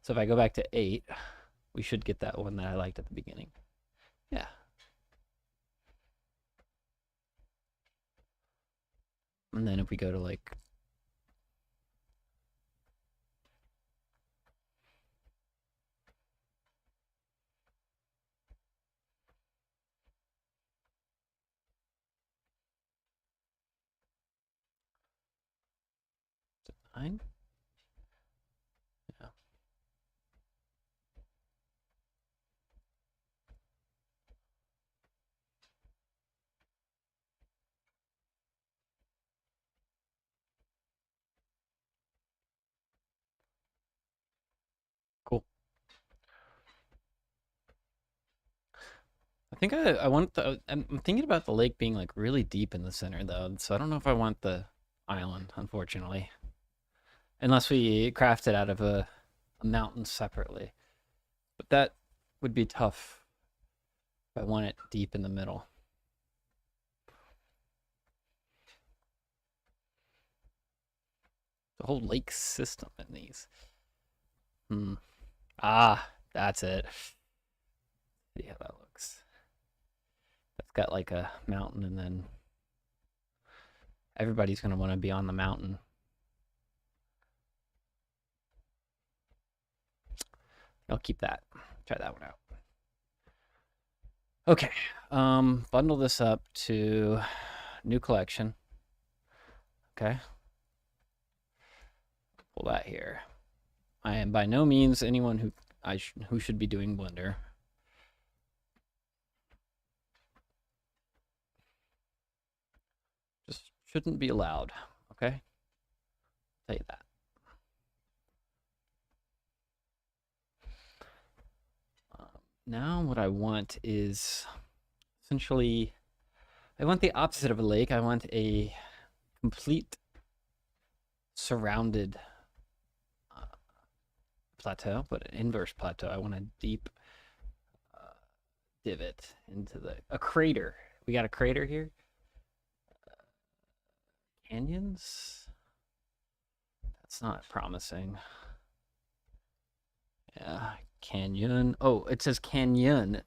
So if I go back to 8, we should get that one that I liked at the beginning. Yeah. And then if we go to like to 9. Yeah. Cool. I think I want the. I'm thinking about the lake being like really deep in the center though, so I don't know if I want the island, unfortunately, unless we craft it out of a mountain separately. But that would be tough if I want it deep in the middle. The whole lake system in these. Ah, that's it. See how that looks. That's got like a mountain, and then everybody's going to want to be on the mountain. I'll keep that. Try that one out. Okay. Bundle this up to new collection. Okay. Pull that here. I am by no means anyone who should be doing Blender. Just shouldn't be allowed. Okay. I'll tell you that. Now what I want is essentially, I want the opposite of a lake. I want a complete surrounded plateau, but an inverse plateau. I want a deep divot into a crater. We got a crater here. Canyons? That's not promising. Yeah, canyon. Oh, it says canyon.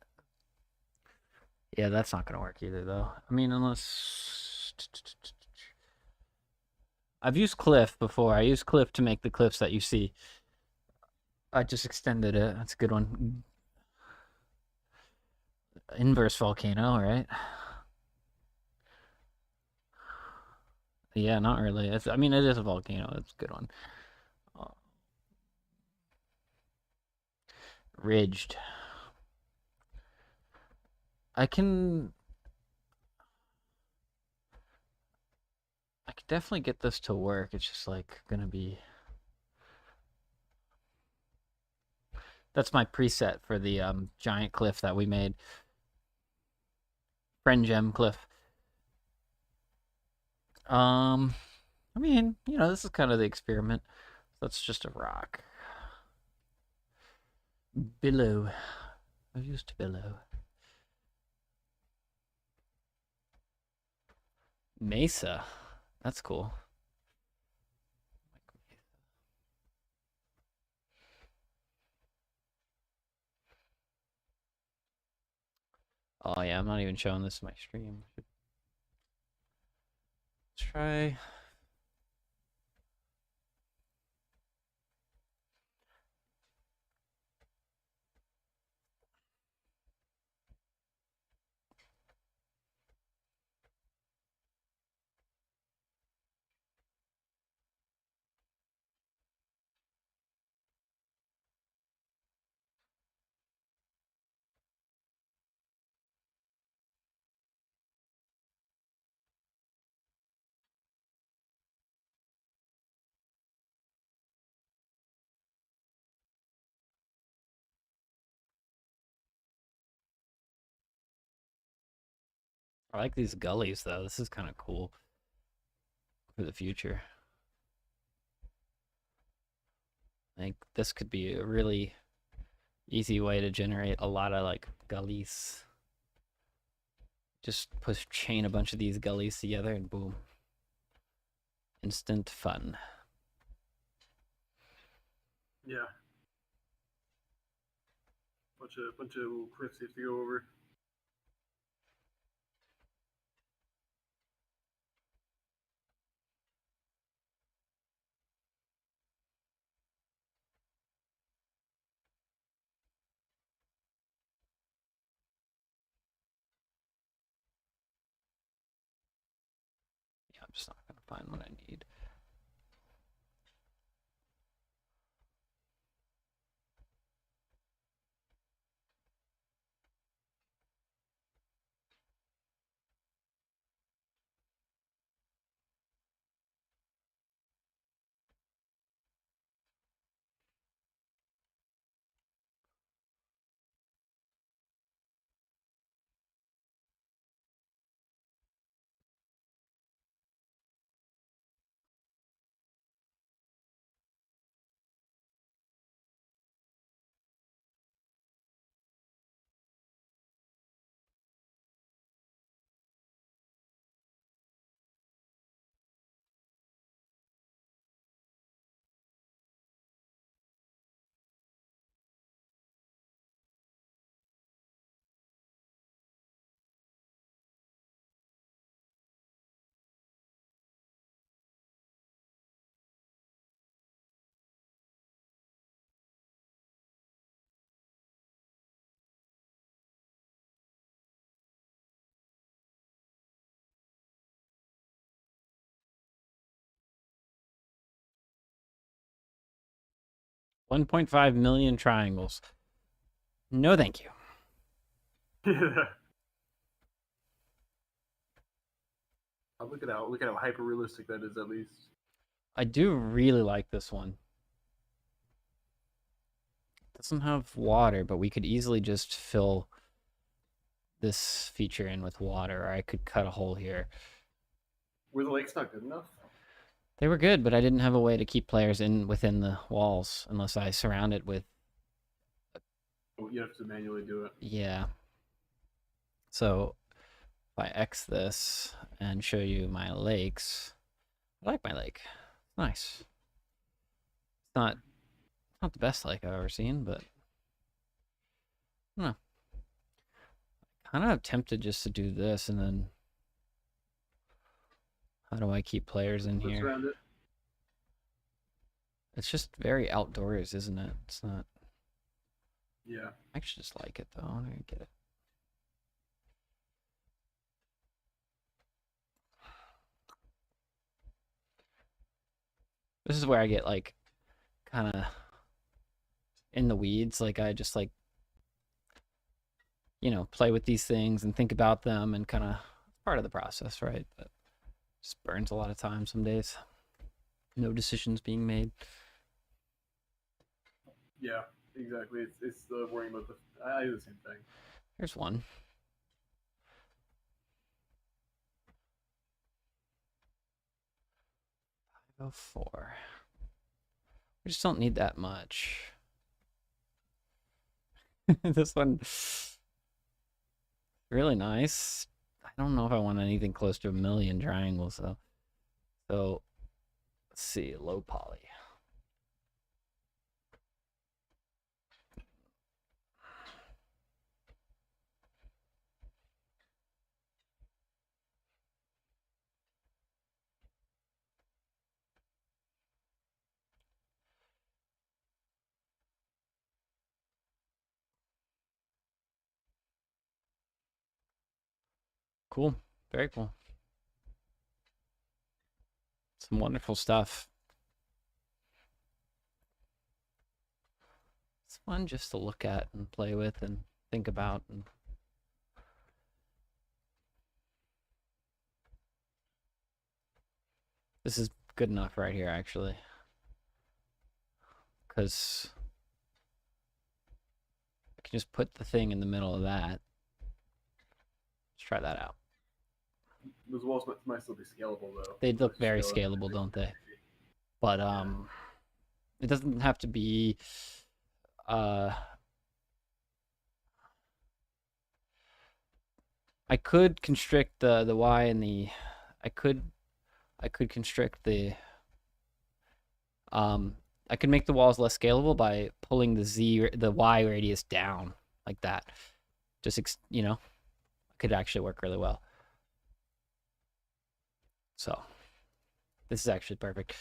Yeah, that's not gonna work either, though. I mean, unless I've used cliff before. I used cliff to make the cliffs that you see. I just extended it. That's a good one. Inverse volcano, right? Yeah, not really. I mean, it is a volcano. It's a good one. Ridged. I could definitely get this to work. It's just like gonna be. That's my preset for the giant cliff that we made. Friend gem cliff. I mean, you know, this is kind of the experiment. That's just a rock. Billow. I used billow. Mesa. That's cool. Oh yeah, I'm not even showing this in my stream. Let's try. I like these gullies though. This is kind of cool for the future. I think this could be a really Easy way to generate a lot of like gullies. Just push chain a bunch of these gullies together and boom. Instant fun. Yeah. Bunch of little cliffs you have to go over. Yeah, I'm just not gonna find what I need. $1.5 million triangles. No, thank you. Look at how hyper realistic that is. At least I do really like this one. Doesn't have water, but we could easily just fill this feature in with water, or I could cut a hole here. were the lakes not good enough? They were good, but I didn't have a way to keep players in within the walls unless I surround it with. Oh, you have to manually do it. Yeah. So if I X this and show you my lakes, I like my lake. Nice. It's not the best lake I've ever seen, but I don't know. Kind of tempted just to do this, and then how do I keep players in here? Around it. It's just very outdoors, isn't it? It's not. Yeah. I actually just like it though. I don't get it. This is where I get like kind of in the weeds. Like I just like, play with these things and think about them, and kind of part of the process, right? But just burns a lot of time some days. No decisions being made. Yeah, exactly. It's the worrying about the. I do the same thing. Here's one. Go 4. We just don't need that much. This one, really nice. I don't know if I want anything close to 1 million triangles though. So let's see, low poly. Cool. Very cool. Some wonderful stuff. It's fun just to look at and play with and think about. And this is good enough right here, actually. Because I can just put the thing in the middle of that. Let's try that out. Those walls might still be scalable though. They look very scalable, don't they? But it doesn't have to be I could constrict the Y and the I could constrict the I could make the walls less scalable by pulling the Y radius down like that. Just you know, could actually work really well. So this is actually perfect.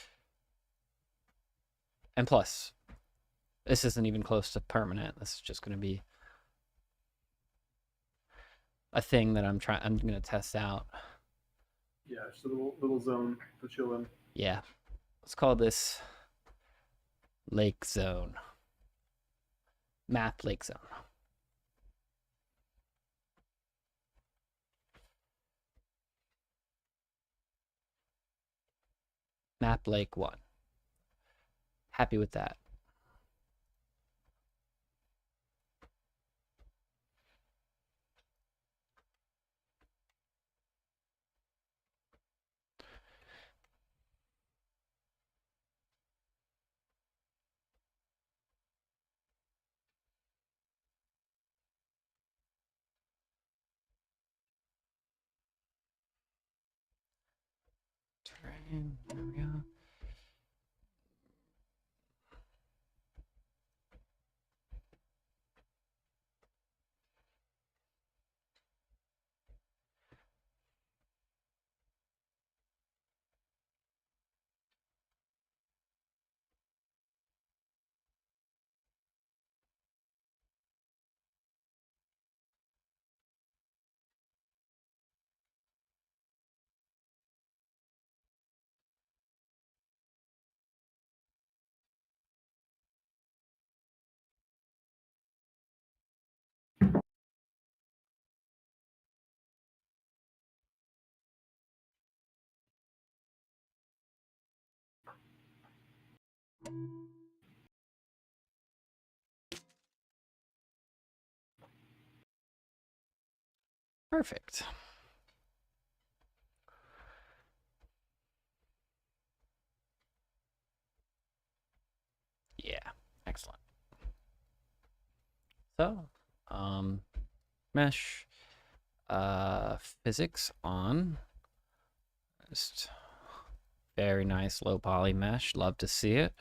And plus, this isn't even close to permanent. This is just going to be a thing that I'm going to test out. Yeah, just a little zone to chill in. Yeah. Let's call this Lake Zone. Map Lake Zone. Map Lake 1. Happy with that. Terrain, there we go. Perfect. Yeah, excellent. So, mesh, physics on. Just very nice low poly mesh. Love to see it.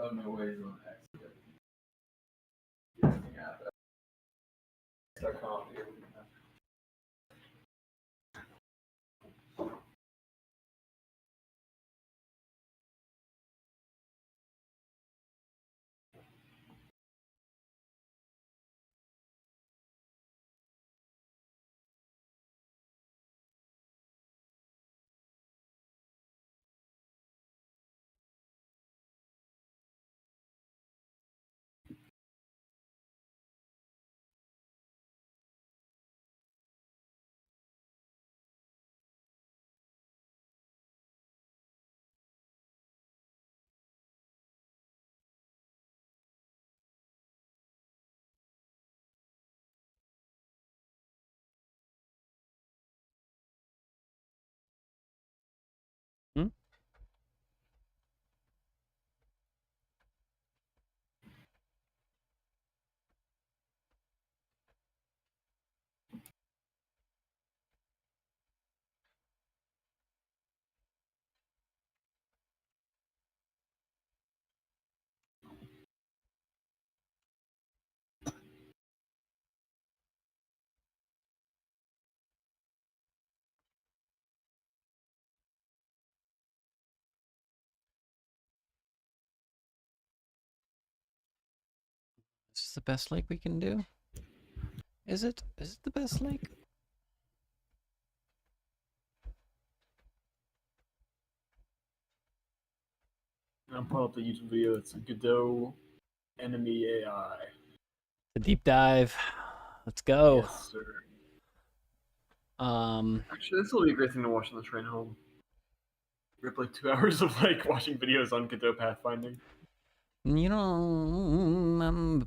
Oh, no way he's on accident. this the best lake we can do? Is it? Is it the best lake? I'm pulling up the YouTube video. It's a Godot enemy AI. The deep dive. Let's go. Yes, sir. Actually, this will be a great thing to watch on the train home. Rip like 2 hours of like watching videos on Godot pathfinding. You know,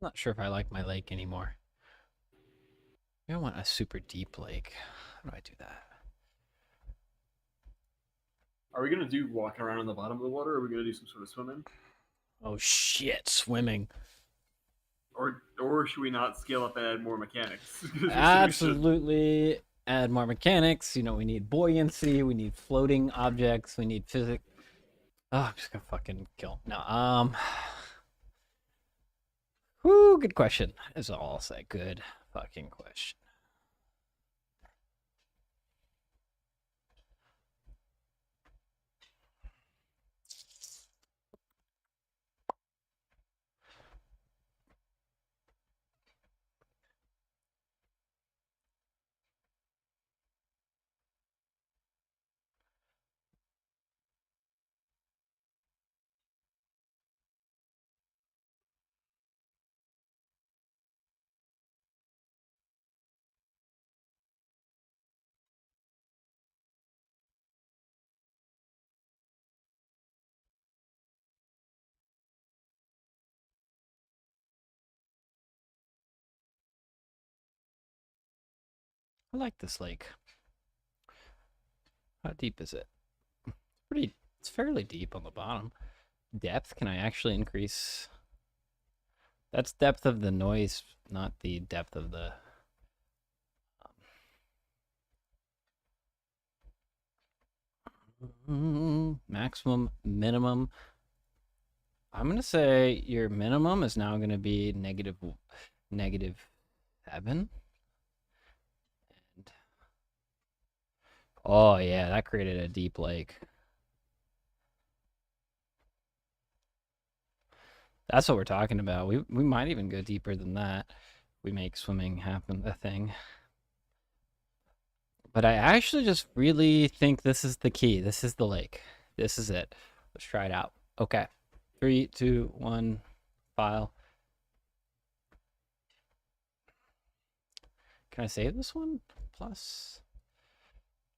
not sure if I like my lake anymore. I want a super deep lake. How do I do that? Are we gonna do walking around on the bottom of the water, or are we gonna do some sort of swimming? Oh shit, swimming. Or should we not scale up and add more mechanics? Absolutely add more mechanics. You know, we need buoyancy, we need floating objects, we need physics. Oh, I'm just gonna fucking kill. No, whoo, good question. Is all I'll say. Good fucking question. I like this lake. How deep is it? It's fairly deep on the bottom. Depth, can I actually increase? That's depth of the noise, not the depth of the... maximum, minimum. I'm going to say your minimum is now going to be -7. And oh yeah, that created a deep lake. That's what we're talking about. We might even go deeper than that. We make swimming happen a thing. But I actually just really think this is the key. This is the lake. This is it. Let's try it out. Okay. 3, 2, 1, file. Can I save this one? Plus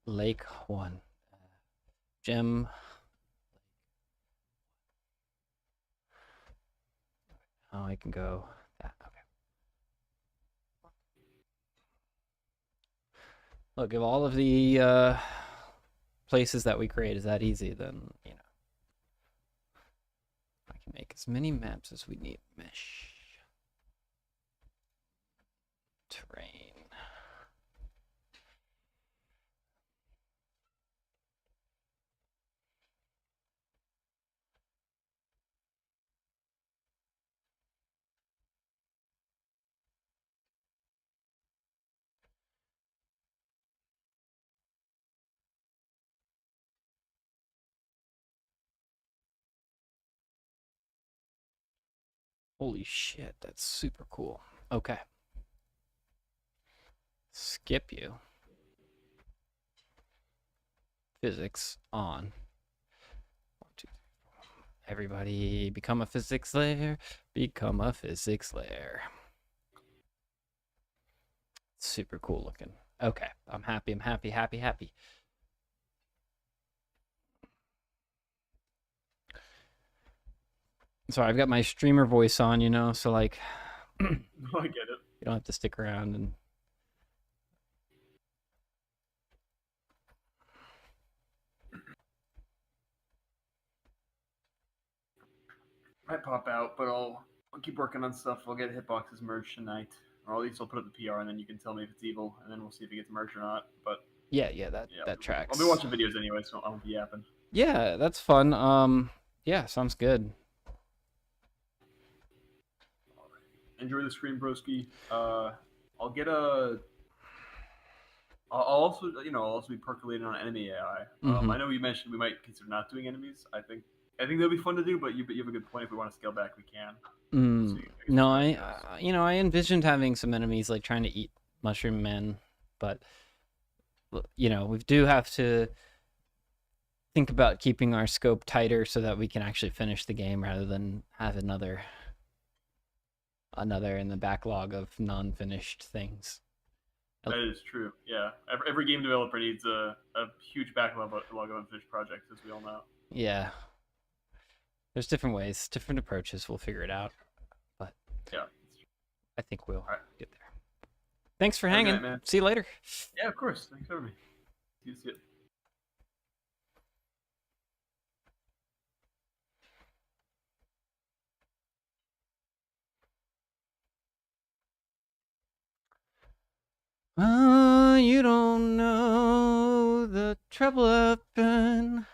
lake 1. Gem. Oh, I can go that. Okay. Look, if all of the places that we create is that easy, then, you know, I can make as many maps as we need. Mesh. Terrain. Holy shit, that's super cool. Okay. Skip you. Physics on. 1, 2, 3, 4. Everybody become a physics layer. Become a physics layer. Super cool looking. Okay, I'm happy. I'm happy, happy, happy. Sorry, I've got my streamer voice on, you know, so like, you No, I get it. don't have to stick around and. Might pop out, but I'll keep working on stuff. I'll get Hitbox's merch tonight, or at least I'll put up the PR, and then you can tell me if it's evil, and then we'll see if it gets merch or not. But Yeah, yeah, that tracks. I'll be watching videos anyway, so I won't be yapping. Yeah, that's fun. Yeah, sounds good. Enjoy the stream, broski. I'll get a. I'll also, I'll also be percolating on enemy AI. I know you mentioned we might consider not doing enemies. I think they'll be fun to do, but you have a good point. If we want to scale back, we can. No, I envisioned having some enemies like trying to eat mushroom men, but we do have to think about keeping our scope tighter so that we can actually finish the game rather than have another in the backlog of non-finished things. That is true. Yeah, every game developer needs a huge backlog of unfinished projects, as we all know. Yeah, there's different ways, different approaches. We'll figure it out, but yeah, I think we'll get there. Thanks for Have a good hanging. night, man. See you later. Yeah, of course. Thanks for having me. See you soon. You don't know the trouble I've been.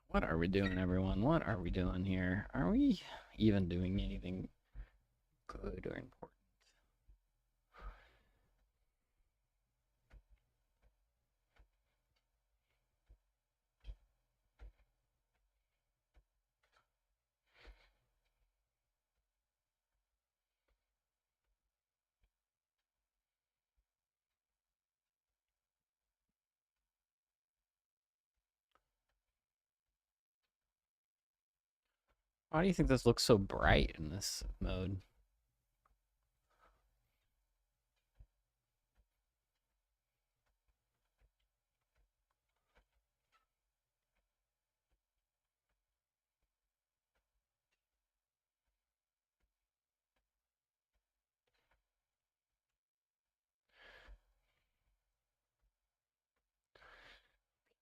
What are we doing, everyone? What are we doing here? Are we even doing anything good or important? Why do you think this looks so bright in this mode?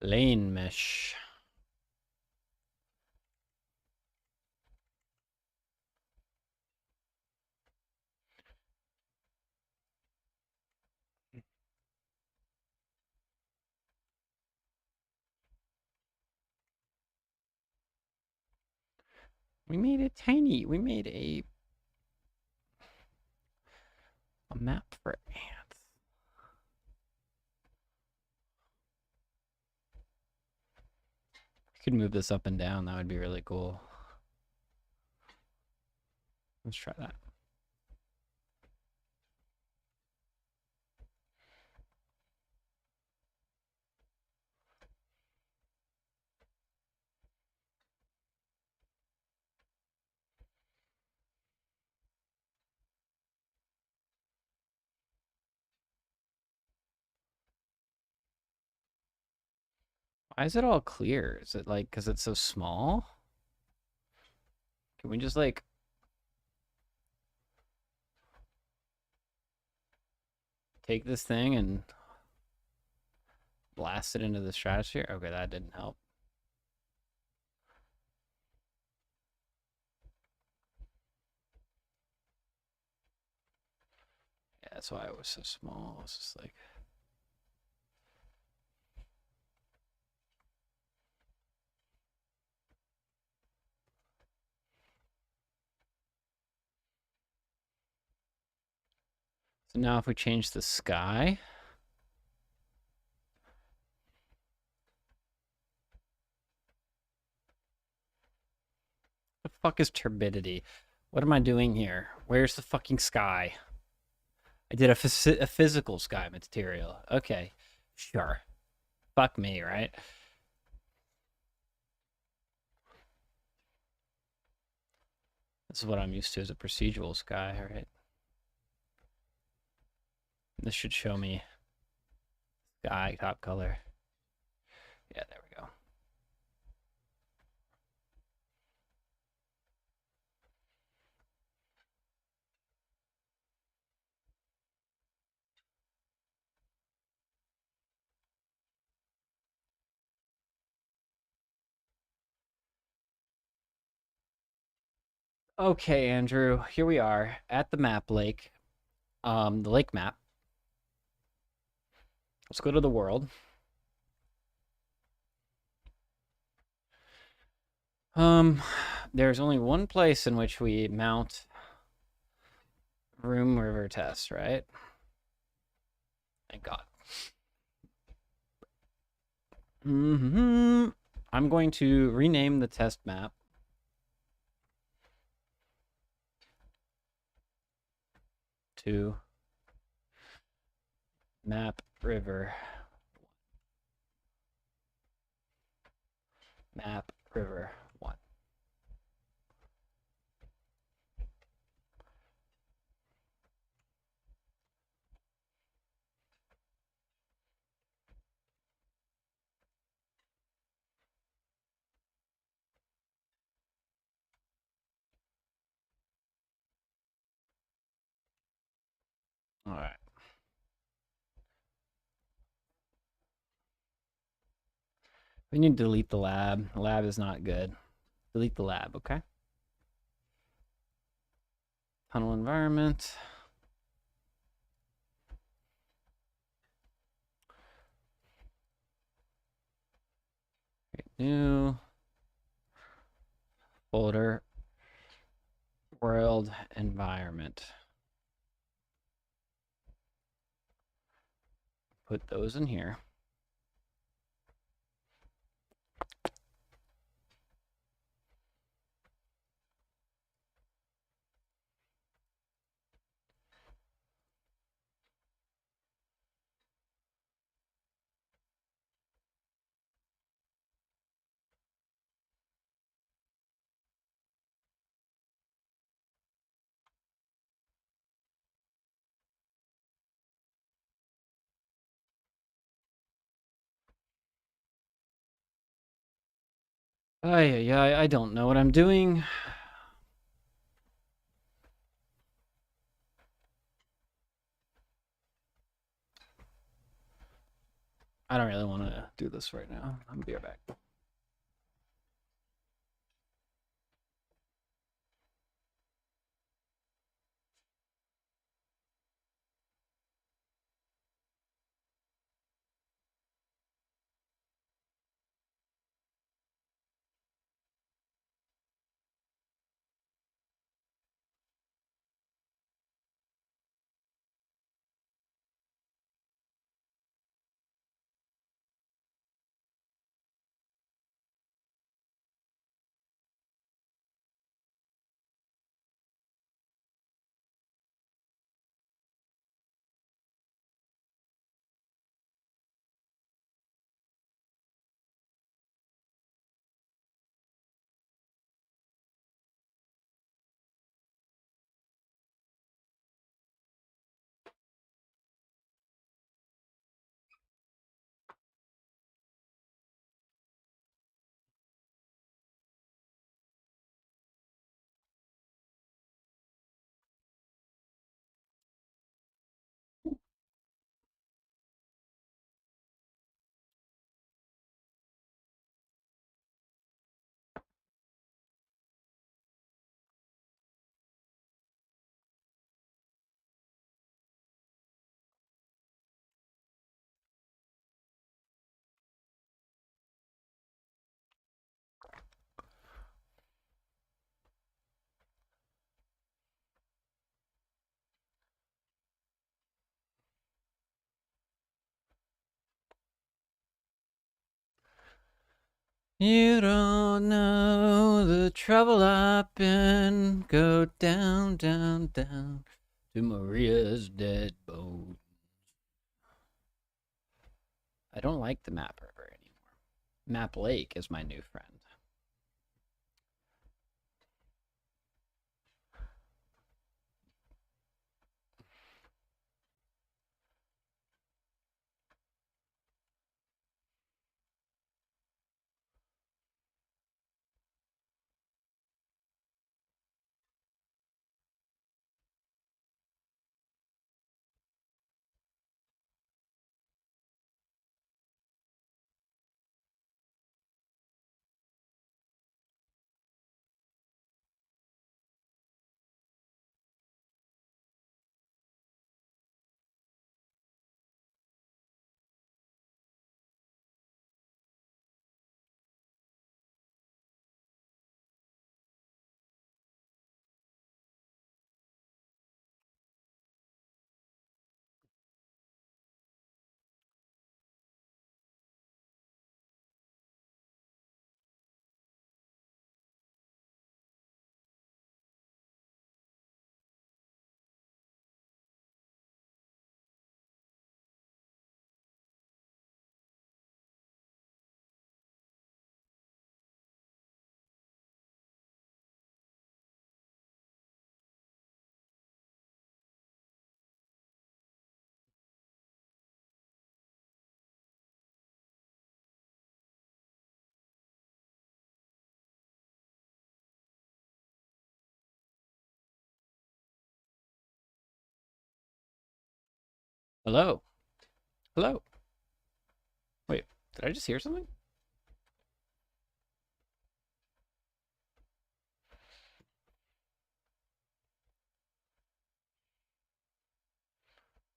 Lane mesh. We made it tiny. We made a map for ants. We could move this up and down. That would be really cool. Let's try that. Why is it all clear? Is it like because it's so small? Can we just like take this thing and blast it into the stratosphere? Okay, that didn't help. Yeah, that's why it was so small. It's just like. So now if we change the sky, fuck is turbidity? What am I doing here? Where's the fucking sky? I did a physical sky material. Okay, sure. Fuck me, right? This is what I'm used to as a procedural sky, right? This should show me sky top color. Yeah, there we go. Okay, Andrew, here we are at the map lake. The lake map. Let's go to the world. There's only one place in which we mount room river test, right? Thank God. I'm going to rename the test map to map river. Map river 1. All right. We need to delete the lab. The lab is not good. Delete the lab, okay? Tunnel environment. Create new folder. World environment. Put those in here. I don't know what I'm doing. I don't really want to do this right now. I'll be right back. You don't know the trouble I've been. Go down, down, down to Maria's dead bones. I don't like the map river anymore. Map Lake is my new friend. Hello? Hello? Wait, did I just hear something?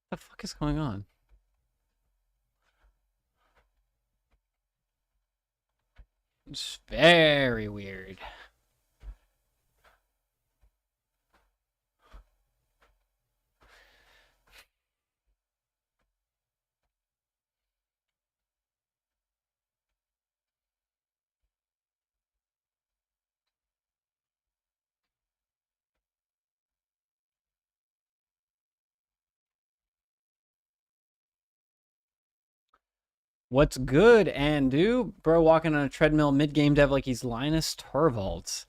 What the fuck is going on? It's very weird. What's good, Andu? Bro walking on a treadmill mid-game dev like he's Linus Torvalds.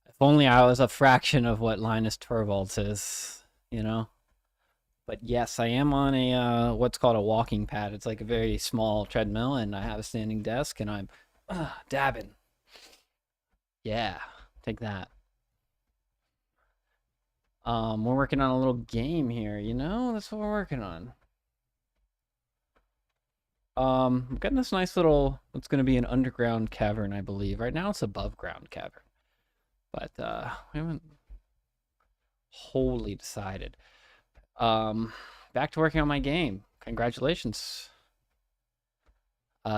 If only I was a fraction of what Linus Torvalds is, you know? But yes, I am on a what's called a walking pad. It's like a very small treadmill, and I have a standing desk, and I'm dabbing. Yeah, take that. We're working on a little game here, you know? That's what we're working on. I'm getting this nice little, what's going to be an underground cavern, I believe. Right now it's above ground cavern. But we haven't wholly decided. Back to working on my game. Congratulations.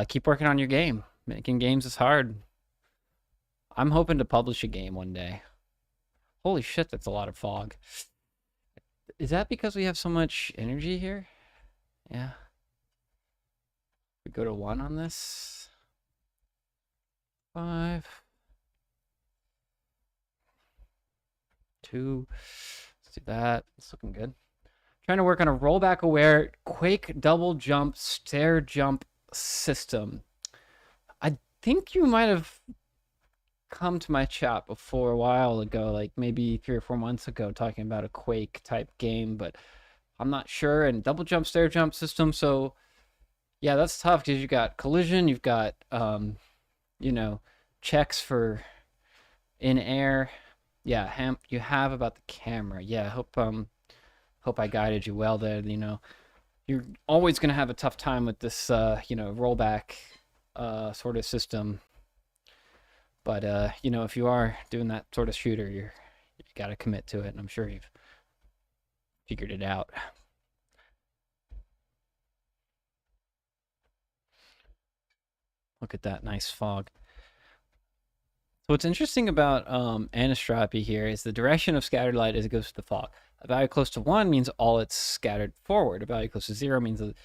Keep working on your game. Making games is hard. I'm hoping to publish a game one day. Holy shit, that's a lot of fog. Is that because we have so much energy here? Yeah. We go to 1 on this. 5. 2. Let's do that. It's looking good. Trying to work on a rollback aware quake double jump stair jump system. I think you might have come to my chat before a while ago, like maybe 3 or 4 months ago, talking about a quake type game, but I'm not sure. And double jump stair jump system, so yeah, that's tough because you've got collision, you've got you know, checks for in air. Yeah, you have about the camera. Yeah, hope I guided you well there. You know, you're always gonna have a tough time with this you know, rollback sort of system. But you know, if you are doing that sort of shooter, you gotta commit to it, and I'm sure you've figured it out. Look at that nice fog. So what's interesting about anisotropy here is the direction of scattered light as it goes to the fog. A value close to 1 means all it's scattered forward. A value close to 0 means that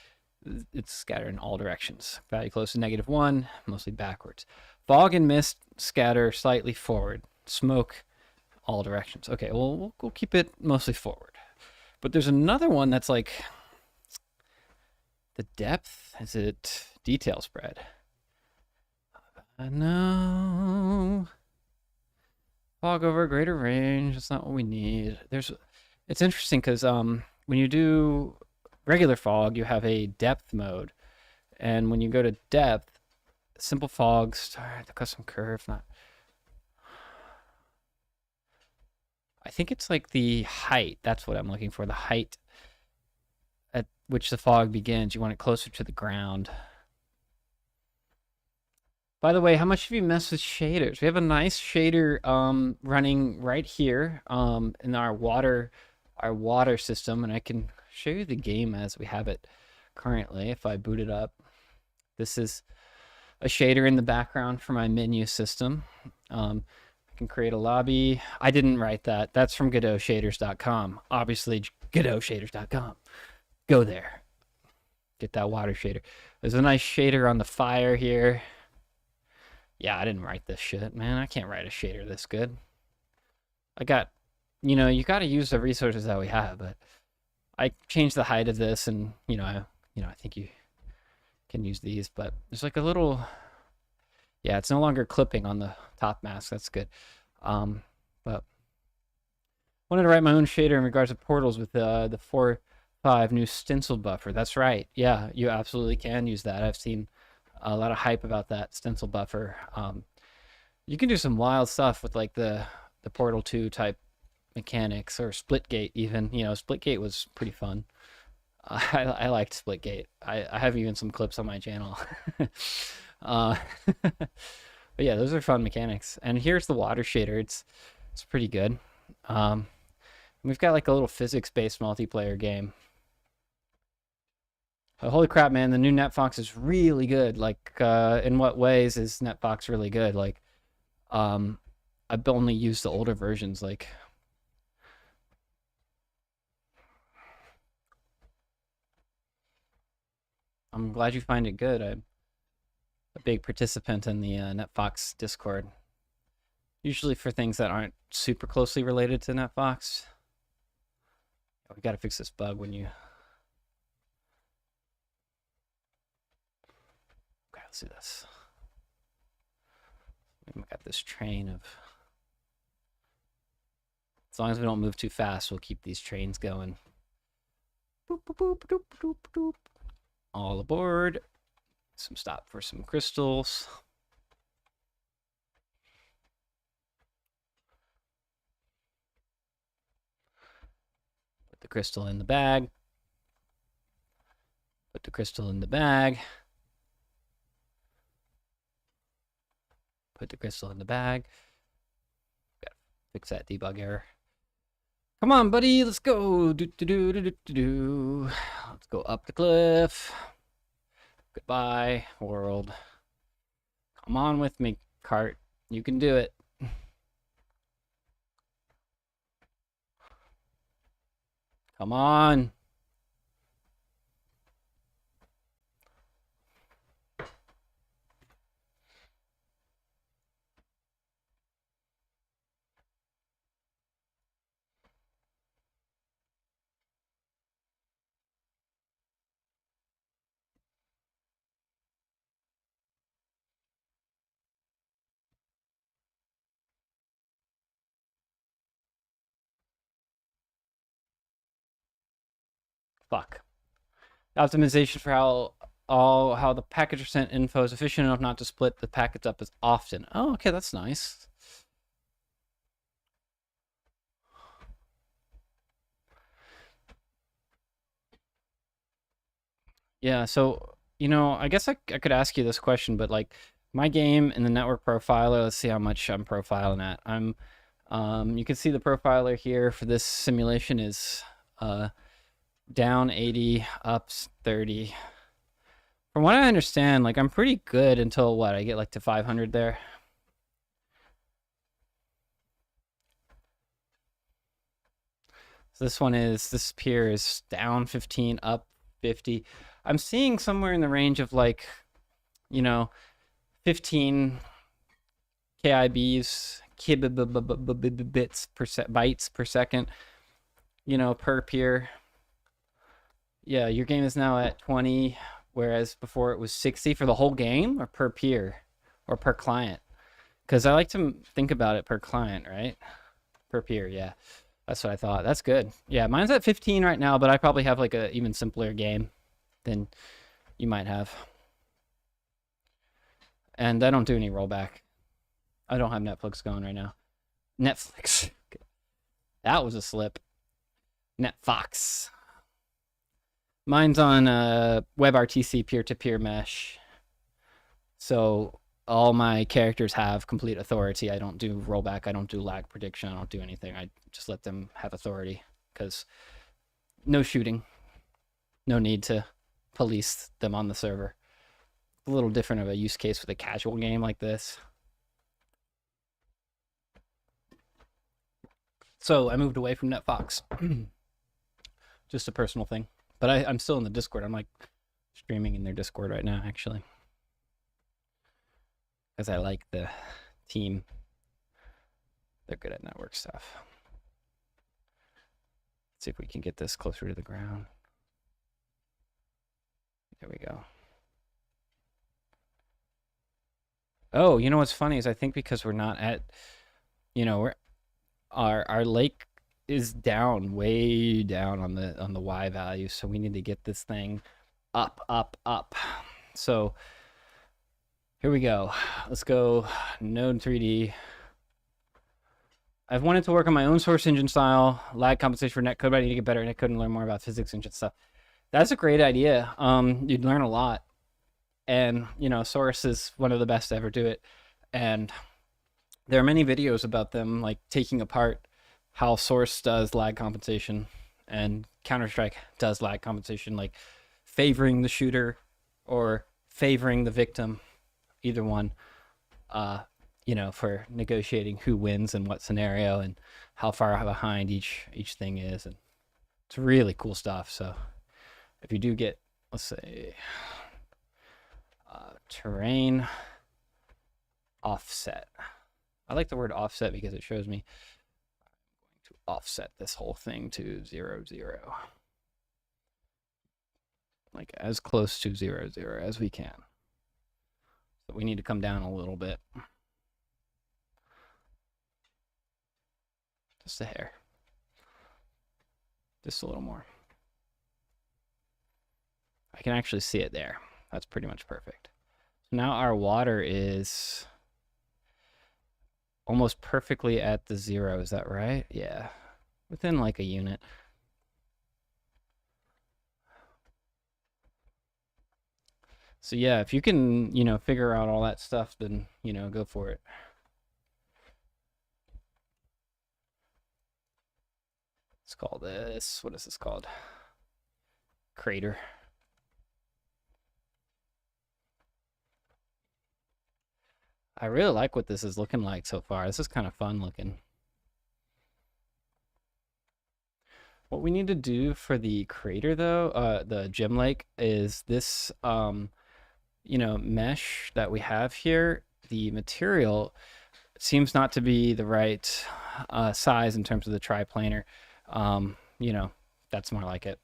it's scattered in all directions. A value close to -1, mostly backwards. Fog and mist scatter slightly forward. Smoke all directions. Okay, well, we'll keep it mostly forward. But there's another one that's like the depth. Is it detail spread? No. Fog over greater range. That's not what we need. It's interesting because when you do regular fog, you have a depth mode, and when you go to depth, simple fog, start the custom curve. Not. I think it's like the height. That's what I'm looking for. The height at which the fog begins. You want it closer to the ground. By the way, how much have you messed with shaders? We have a nice shader running right here in our water system, and I can show you the game as we have it currently if I boot it up. This is a shader in the background for my menu system. I can create a lobby. I didn't write that. That's from GodotShaders.com. Obviously, GodotShaders.com. Go there. Get that water shader. There's a nice shader on the fire here. Yeah, I didn't write this shit, man. I can't write a shader this good. You got to use the resources that we have, but I changed the height of this, and I think you can use these, but there's like a little, yeah, it's no longer clipping on the top mask. That's good. But wanted to write my own shader in regards to portals with the 4.5 new stencil buffer. That's right. Yeah, you absolutely can use that. I've seen a lot of hype about that stencil buffer. You can do some wild stuff with like the Portal 2 type mechanics, or Splitgate even. Splitgate was pretty fun. I liked Splitgate. I have even some clips on my channel. But yeah, those are fun mechanics. And here's the water shader. It's pretty good. We've got like a little physics-based multiplayer game. Holy crap, man, the new NetFox is really good. Like, in what ways is NetFox really good? Like, I've only used the older versions, like... I'm glad you find it good. I'm a big participant in the NetFox Discord. Usually for things that aren't super closely related to NetFox. We gotta fix this bug when you... Okay, let's do this. We got this train of... As long as we don't move too fast, we'll keep these trains going. Boop, boop, boop, boop, boop, boop. All aboard. Some stop for some crystals. Put the crystal in the bag. Put the crystal in the bag. Put the crystal in the bag. Gotta fix that debug error. Come on, buddy, let's go. Let's go up the cliff. Goodbye, world. Come on with me, cart. You can do it. Come on. Fuck. Optimization for how the package are sent info is efficient enough not to split the packets up as often. Oh, okay, that's nice. Yeah, so, I guess I could ask you this question, but like my game in the network profiler, let's see how much I'm profiling at. You can see the profiler here for this simulation is down 80, ups 30. From what I understand, like I'm pretty good until what? I get like to 500 there. So this pier is down 15, up 50. I'm seeing somewhere in the range of like, 15 KIBs, bits per bytes per second, you know, per peer. Yeah, your game is now at 20, whereas before it was 60 for the whole game, or per peer, or per client. Because I like to think about it per client, right? Per peer, yeah. That's what I thought. That's good. Yeah, mine's at 15 right now, but I probably have like a even simpler game than you might have. And I don't do any rollback. I don't have Netflix going right now. Netflix. That was a slip. Netfox. Mine's on WebRTC peer-to-peer mesh. So all my characters have complete authority. I don't do rollback. I don't do lag prediction. I don't do anything. I just let them have authority because no shooting. No need to police them on the server. A little different of a use case with a casual game like this. So I moved away from Netfox. Just a personal thing. But I'm still in the Discord. I'm like streaming in their Discord right now, actually. Because I like the team. They're good at network stuff. Let's see if we can get this closer to the ground. There we go. Oh, you know what's funny is I think because we're not at, you know, our lake is down, way down on the Y value, so we need to get this thing up, up, up. So here we go. Let's go Node 3D. I've wanted to work on my own source engine style, lag compensation for netcode, but I need to get better at netcode and learn more about physics engine stuff. That's a great idea. You'd learn a lot. And, you know, Source is one of the best to ever do it. And there are many videos about them, like, taking apart how Source does lag compensation and Counter-Strike does lag compensation, like favoring the shooter or favoring the victim, either one, you know, for negotiating who wins in what scenario and how far behind each thing is. And it's really cool stuff. So if you do get, let's say, terrain offset. I like the word offset because it shows me I'm going to offset this whole thing to 0, 0. Like as close to 0, 0 as we can. So we need to come down a little bit. Just a hair. Just a little more. I can actually see it there. That's pretty much perfect. So now our water is almost perfectly at the 0. Is that right? Yeah. Within like a unit. So yeah, if you can, you know, figure out all that stuff, then, you know, go for it. Let's call this, what is this called? Crater. I really like what this is looking like so far. This is kind of fun looking. What we need to do for the crater though, the gem lake, is this, you know, mesh that we have here. The material seems not to be the right size in terms of the triplanar. You know, that's more like it.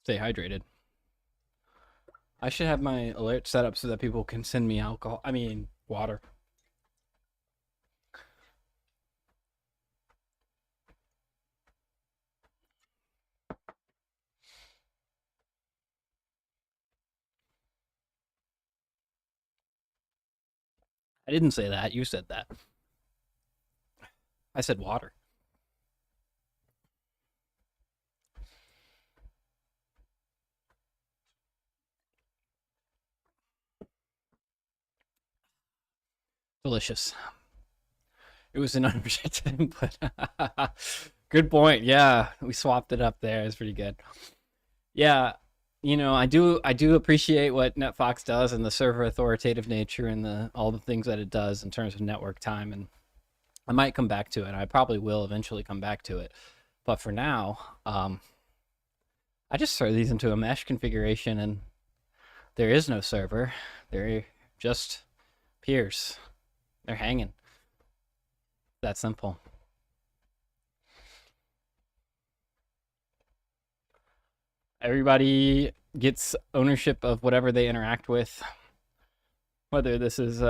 Stay hydrated. I should have my alert set up so that people can send me alcohol. I mean, water. I didn't say that. You said that. I said water. Delicious. It was an unprotected input. Good point. Yeah, we swapped it up there. It's pretty good. Yeah, you know, I do appreciate what NetFox does and the server authoritative nature and all the things that it does in terms of network time, and I might come back to it. I probably will eventually come back to it, but for now, I just throw these into a mesh configuration, and there is no server. They're just peers. They're hanging. That simple. Everybody gets ownership of whatever they interact with, whether this is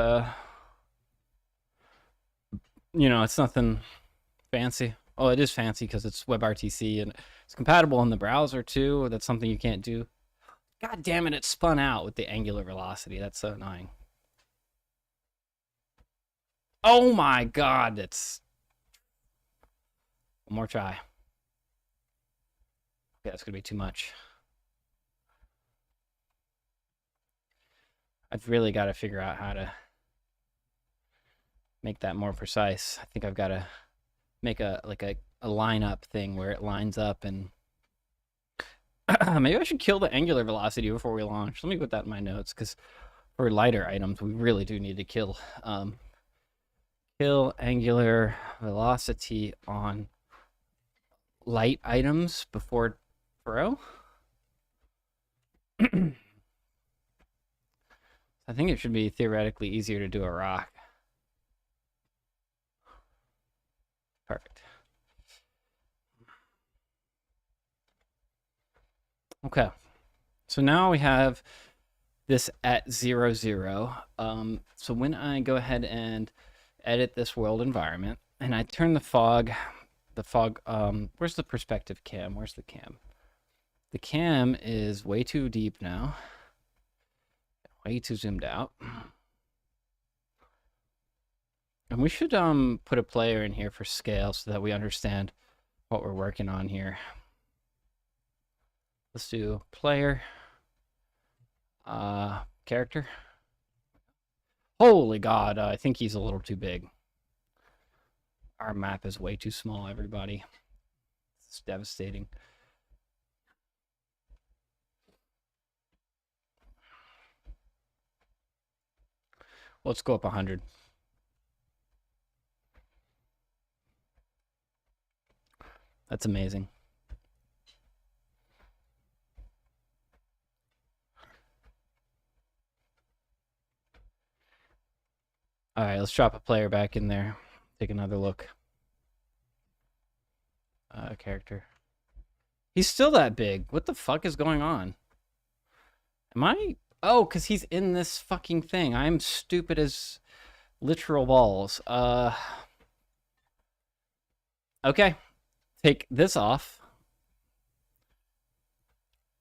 you know, it's nothing fancy. Oh, it is fancy because it's WebRTC and it's compatible in the browser too. That's something you can't do. God damn it, it spun out with the angular velocity. That's so annoying. Oh my god, that's... One more try. Yeah, that's gonna be too much. I've really got to figure out how to make that more precise. I think I've got to make a lineup thing where it lines up, and maybe I should kill the angular velocity before we launch. Let me put that in my notes, because for lighter items, we really do need to kill angular velocity on light items before throw. I think it should be theoretically easier to do a rock. Perfect. Okay. So now we have this at 0, 0. So when I go ahead and edit this world environment and I turn the fog, where's the perspective cam? Where's the cam? The cam is way too deep now. Way too zoomed out. And we should put a player in here for scale so that we understand what we're working on here. Let's do player, character. Holy God, I think he's a little too big. Our map is way too small, everybody. It's devastating. Let's go up 100. That's amazing. All right, let's drop a player back in there. Take another look. Character. He's still that big. What the fuck is going on? Am I... Oh, because he's in this fucking thing. I'm stupid as literal balls. Okay. Take this off.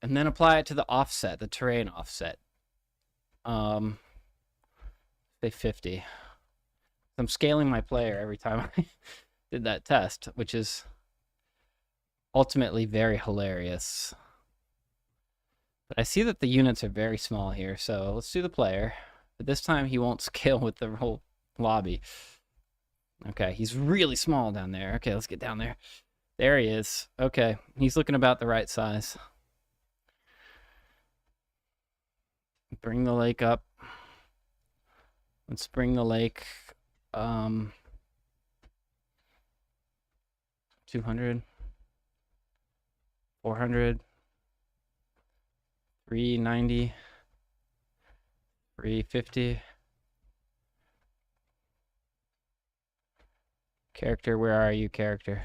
And then apply it to the offset, the terrain offset. Say 50. I'm scaling my player every time I did that test, which is ultimately very hilarious. But I see that the units are very small here, so let's do the player. But this time he won't scale with the whole lobby. Okay, he's really small down there. Okay, let's get down there. There he is. Okay, he's looking about the right size. Bring the lake up. Let's bring the lake 200, 400, 390, 350. Character, where are you, character?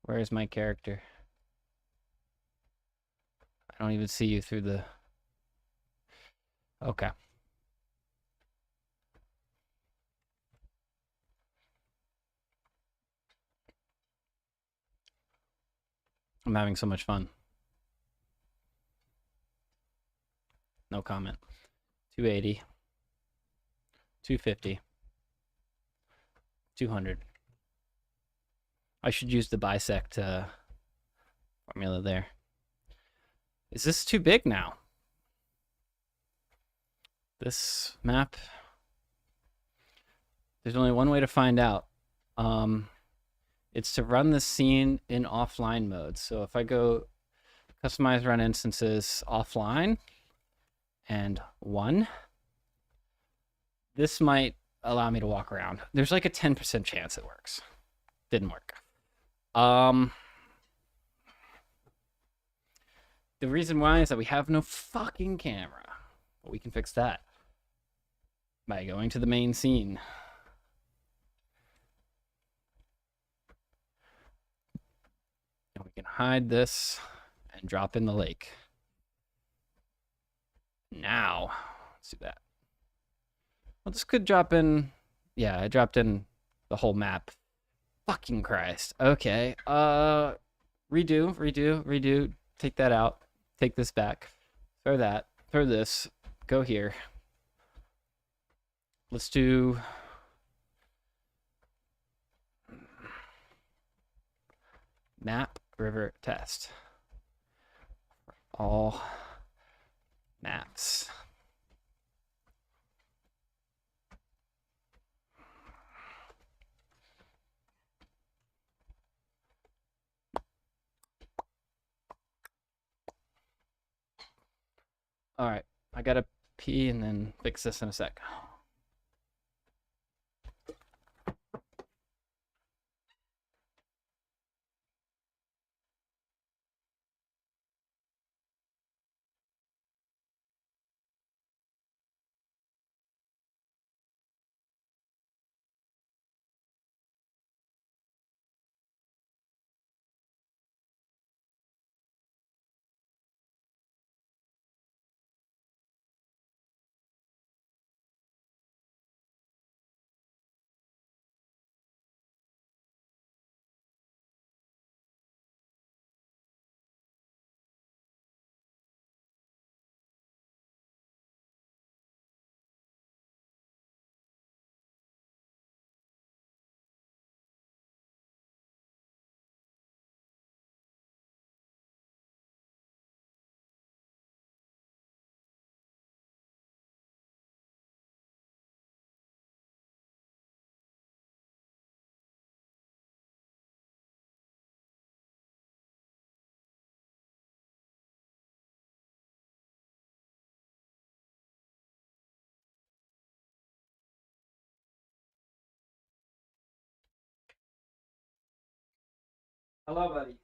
Where is my character? I don't even see you through the... Okay. I'm having so much fun. No comment. 280. 250. 200. I should use the bisect formula there. Is this too big now? This map... There's only one way to find out. It's to run the scene in offline mode. So if I go Customize run instances offline. And 1. This might allow me to walk around. There's like a 10% chance it works. Didn't work. The reason why is that we have no fucking camera. But we can fix that by going to the main scene. And we can hide this and drop in the lake. Now, let's do that. Well, this could drop in. Yeah, I dropped in the whole map. Fucking Christ. Okay. Redo. Take that out. Take this back. Throw that. Throw this. Go here. Let's do. Map river test. All maps. All right, I gotta pee and then fix this in a sec. Hello, buddy.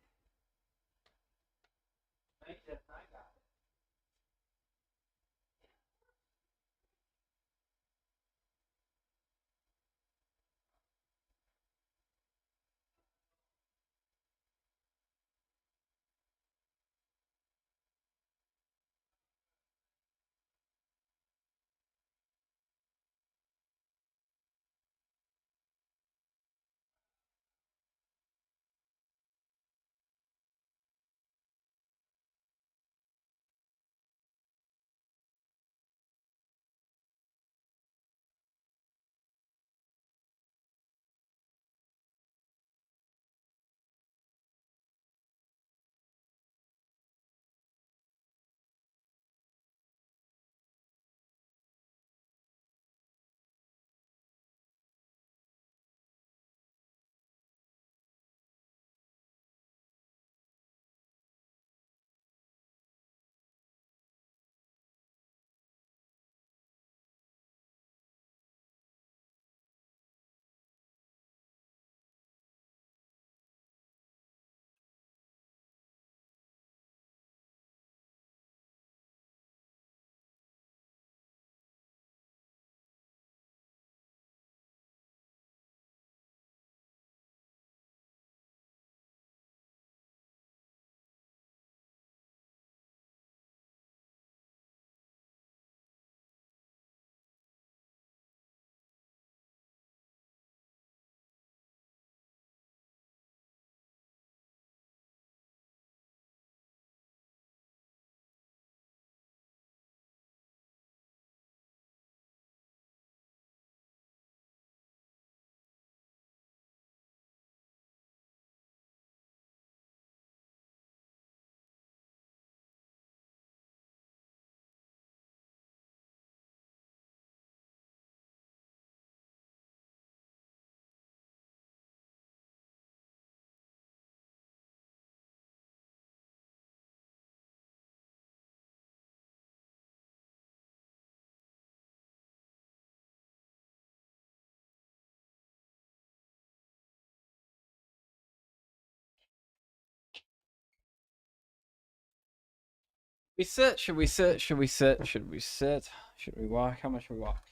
We sit? Should we sit? Should we sit? Should we sit? Should we walk? How much should we walk?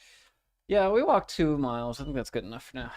Yeah, we walked 2 miles. I think that's good enough for now.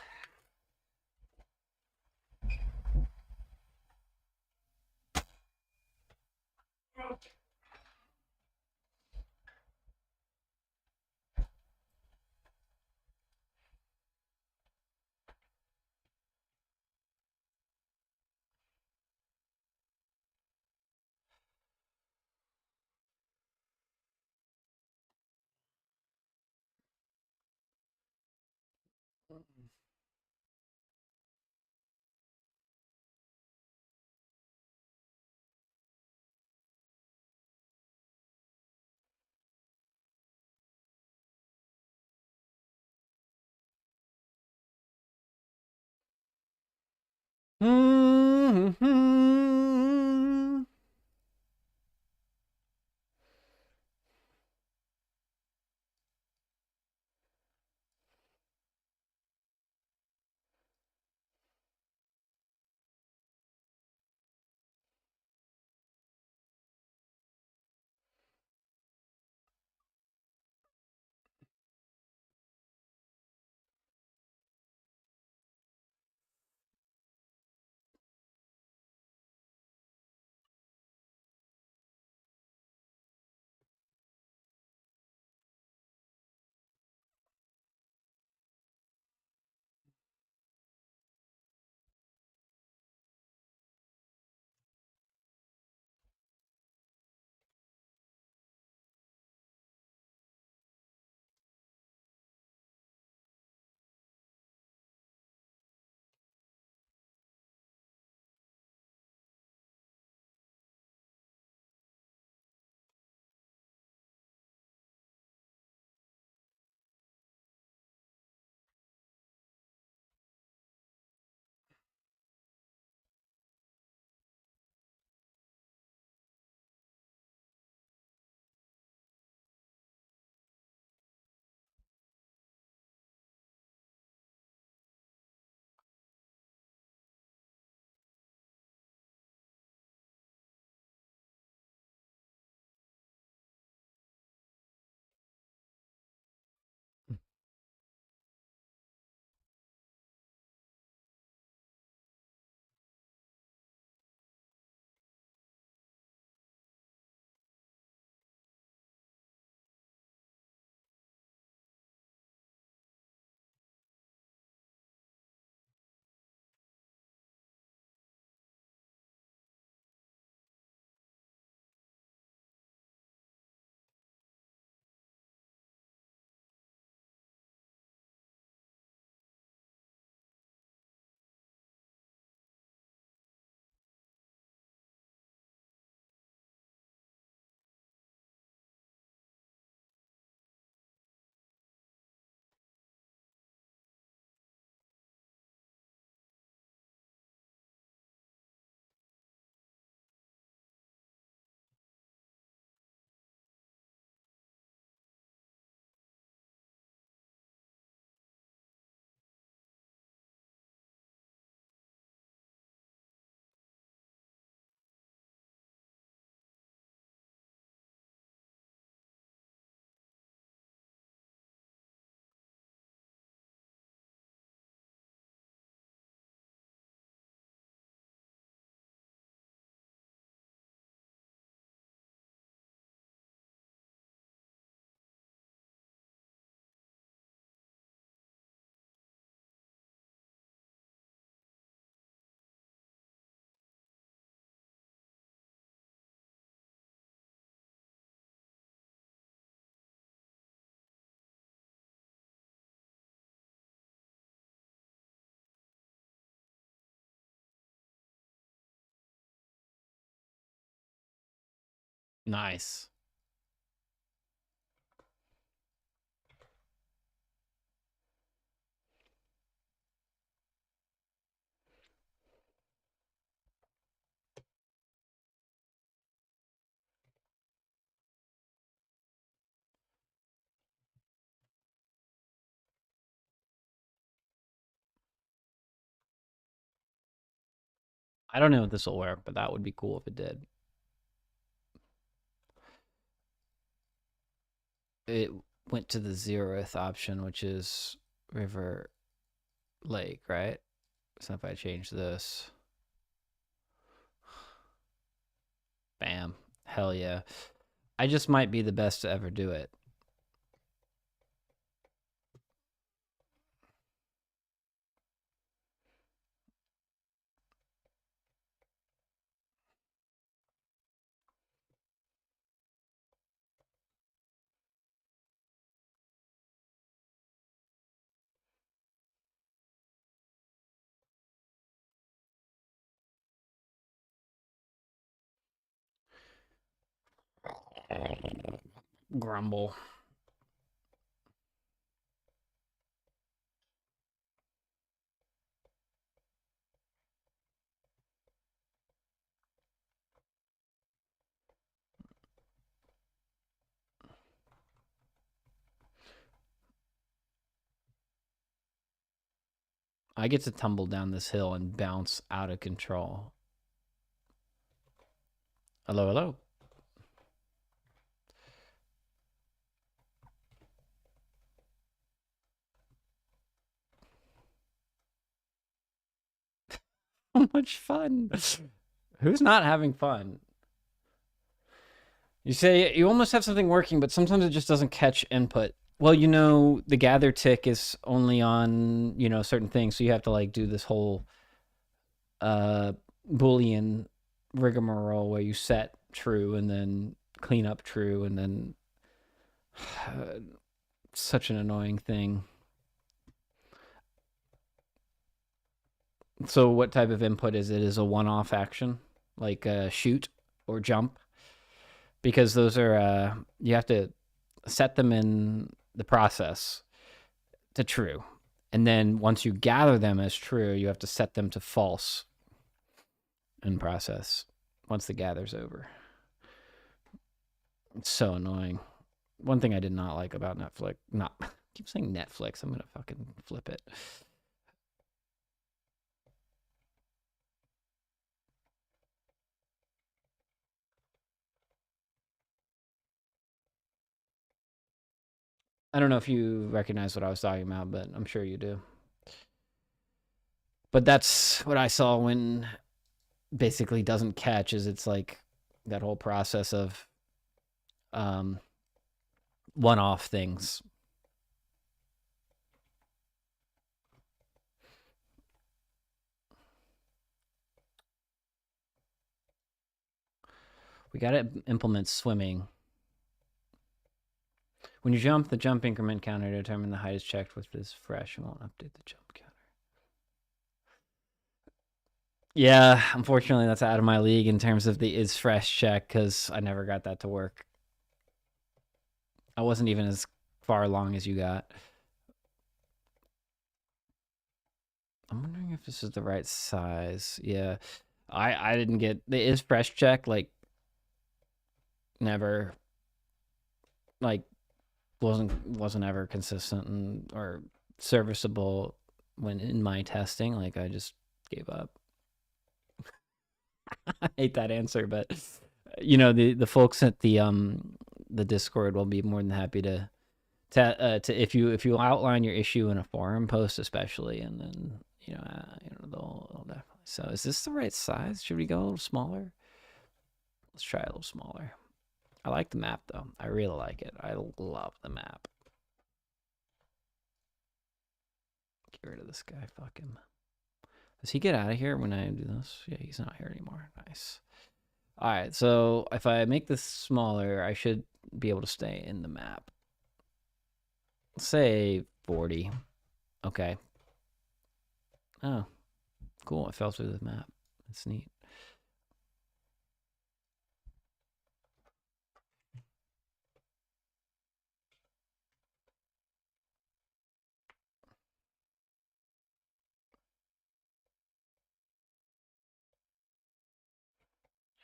Nice. I don't know if this will work, but that would be cool if it did. it went to the 0th option, which is river, lake, right? So if I change this, bam, hell yeah. I just might be the best to ever do it. Grumble. I get to tumble down this hill and bounce out of control. Hello, hello. So much fun. Who's not having fun? You say you almost have something working, but sometimes it just doesn't catch input. Well, you know, the gather tick is only on, you know, certain things, so you have to like do this whole Boolean rigmarole where you set true and then clean up true and then such an annoying thing. So what type of input is it? Is a one-off action like shoot or jump? Because those are you have to set them in the process to true. And then once you gather them as true, you have to set them to false in process once the gather's over. It's so annoying. One thing I did not like about Netflix, I keep saying Netflix, I'm going to fucking flip it. I don't know if you recognize what I was talking about, but I'm sure you do. But that's what I saw when basically doesn't catch, is it's like that whole process of one-off things. We got to implement swimming. When you jump, the jump increment counter to determine the height is checked with this fresh and won't update the jump counter. Yeah, unfortunately, that's out of my league in terms of the is fresh check, because I never got that to work. I wasn't even as far along as you got. I'm wondering if this is the right size. Yeah, I didn't get the is fresh check, like never, like wasn't ever consistent and or serviceable when in my testing. Like I just gave up. I hate that answer, but you know, the folks at the Discord will be more than happy to if you outline your issue in a forum post, especially, and then you know they'll definitely. So is this the right size? Should we go a little smaller? Let's try a little smaller. I like the map though. I really like it. I love the map. Get rid of this guy. Fuck him. Does he get out of here when I do this? Yeah, he's not here anymore. Nice. All right, so if I make this smaller, I should be able to stay in the map. Let's say 40. Okay. Oh, cool. I fell through the map. That's neat.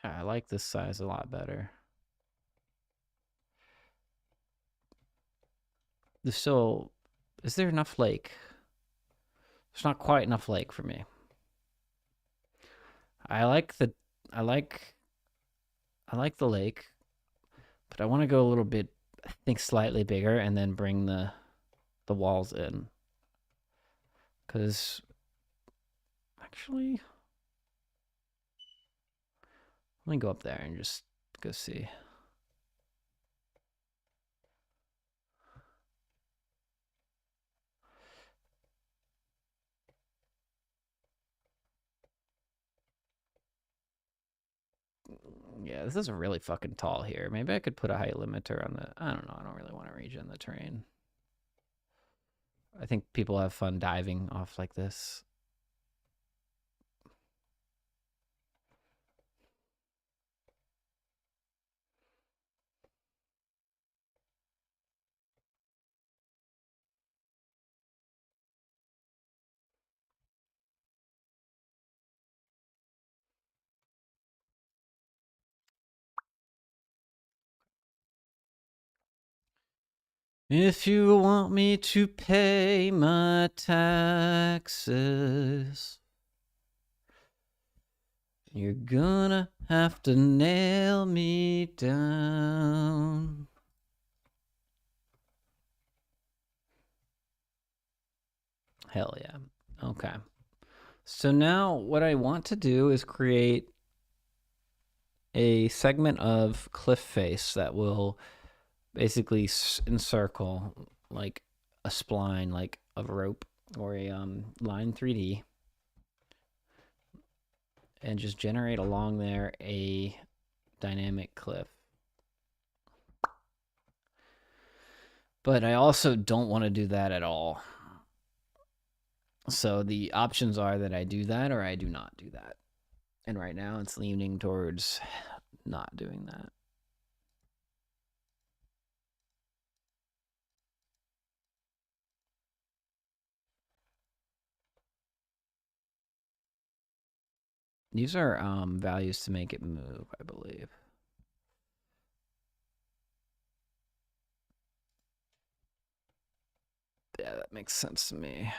Yeah, I like this size a lot better. There's still, is there enough lake? There's not quite enough lake for me. I like the lake, but I want to go a little bit I think slightly bigger, and then bring the walls in. Because actually, let me go up there and just go see. Yeah, this is really fucking tall here. Maybe I could put a height limiter on the... I don't know. I don't really want to regen the terrain. I think people have fun diving off like this. If you want me to pay my taxes, you're gonna have to nail me down. Hell yeah. Okay. So now what I want to do is create a segment of cliff face that will basically encircle like a spline, like of a rope or a line 3D, and just generate along there a dynamic cliff. But I also don't want to do that at all. So the options are that I do that or I do not do that. And right now it's leaning towards not doing that. These are values to make it move, I believe. Yeah, that makes sense to me.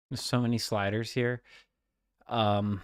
There's so many sliders here. Um,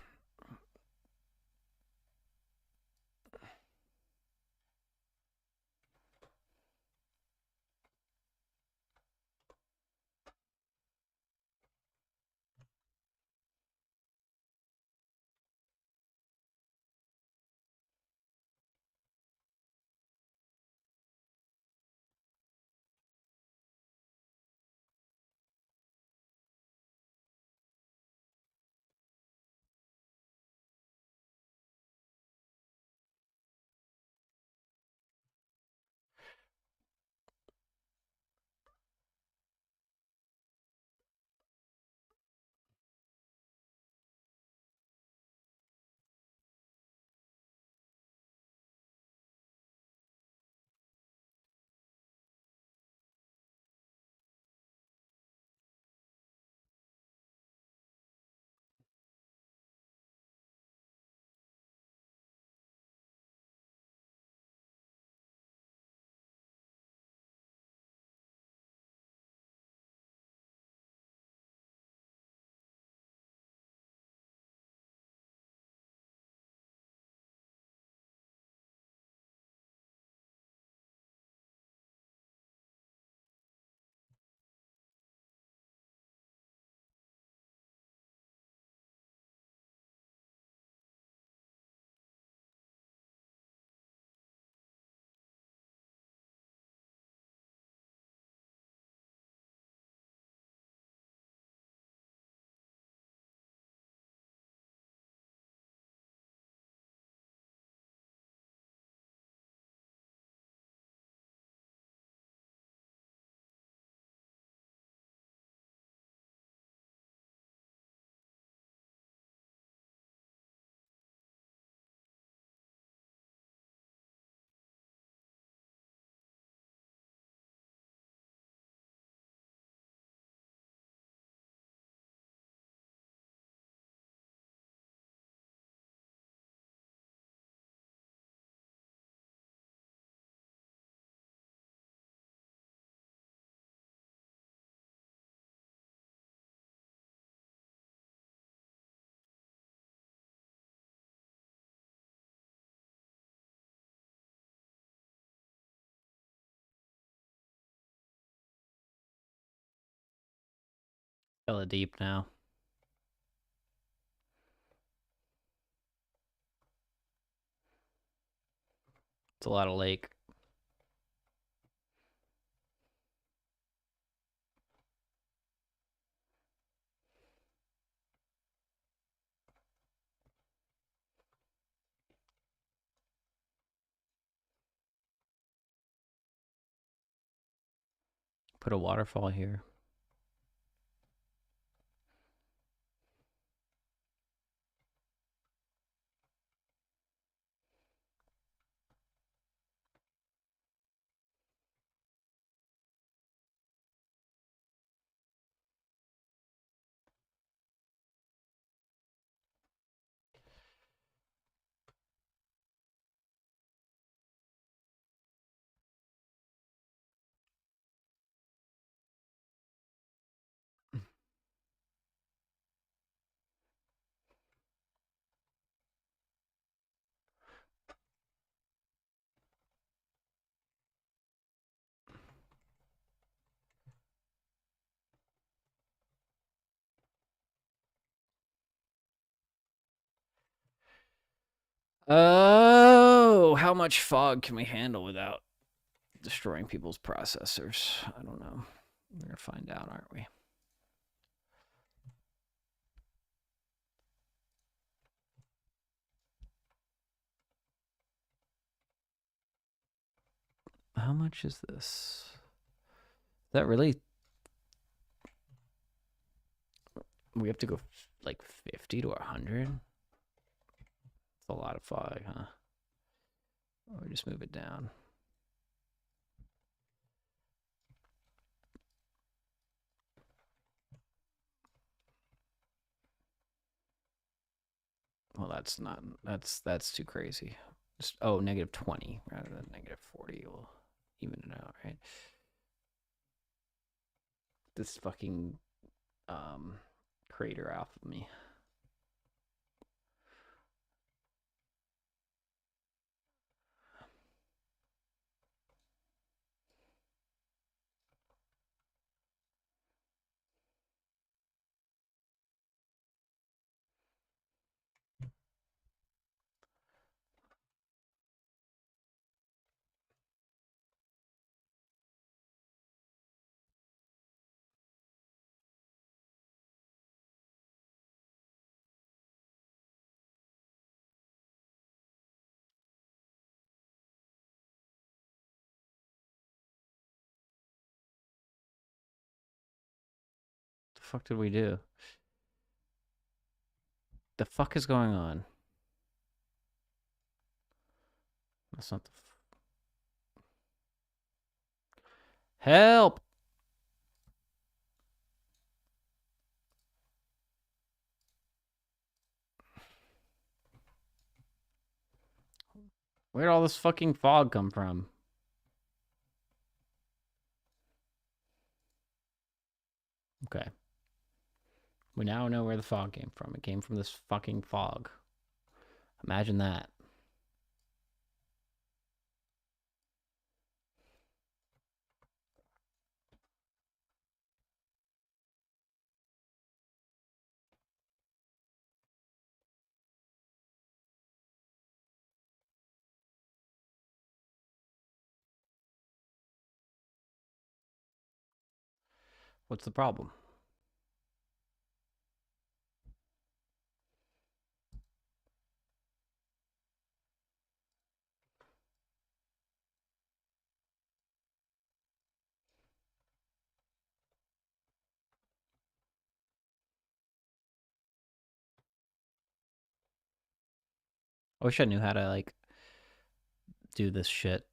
hella deep now. It's a lot of lake. Put a waterfall here. Oh, how much fog can we handle without destroying people's processors? I don't know. We're gonna find out, aren't we? How much is this? Is that really? We have to go like 50 to 100? It's a lot of fog, huh? Or just move it down. Well, that's too crazy. Just, oh, -20 rather than -40 will even it out, right? This fucking crater off of me. The fuck did we do? The fuck is going on? That's not the help. Where'd all this fucking fog come from? Okay. We now know where the fog came from. It came from this fucking fog. Imagine that. What's the problem? I wish I knew how to, like, do this shit.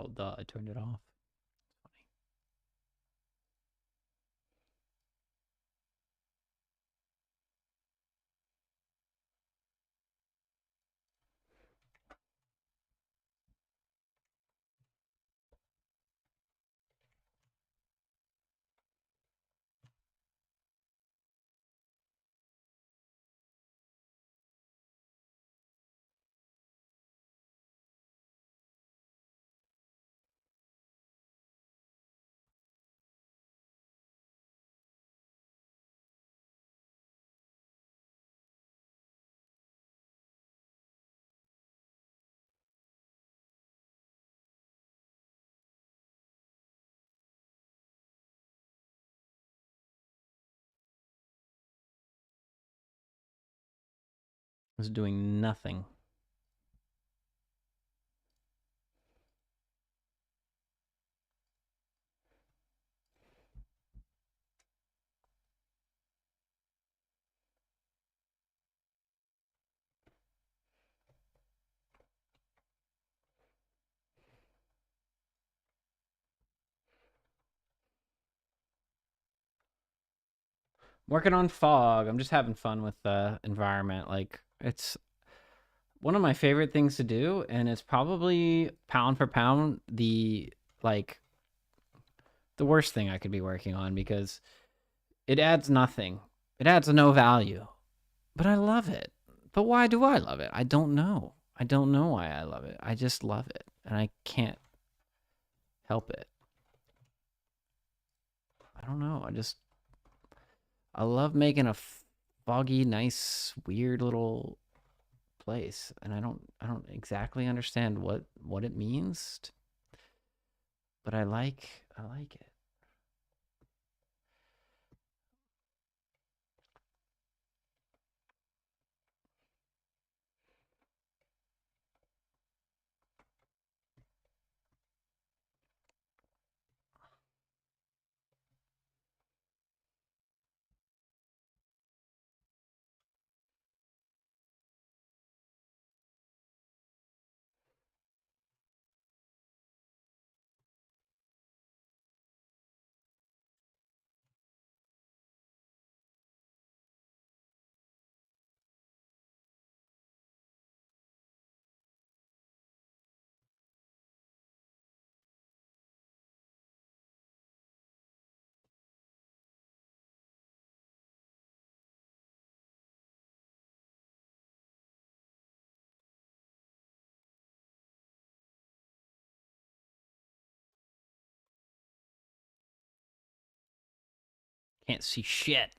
Oh, duh, I turned it off. Funny. Was doing nothing. Working on fog. I'm just having fun with the environment. Like, it's one of my favorite things to do, and it's probably pound for pound like the worst thing I could be working on, because it adds nothing. It adds no value. But I love it. But why do I love it? I don't know. I don't know why I love it. I just love it, and I can't help it. I don't know. I love making a foggy, nice, weird little place, and I don't exactly understand what it means, but I like it. Can't see shit.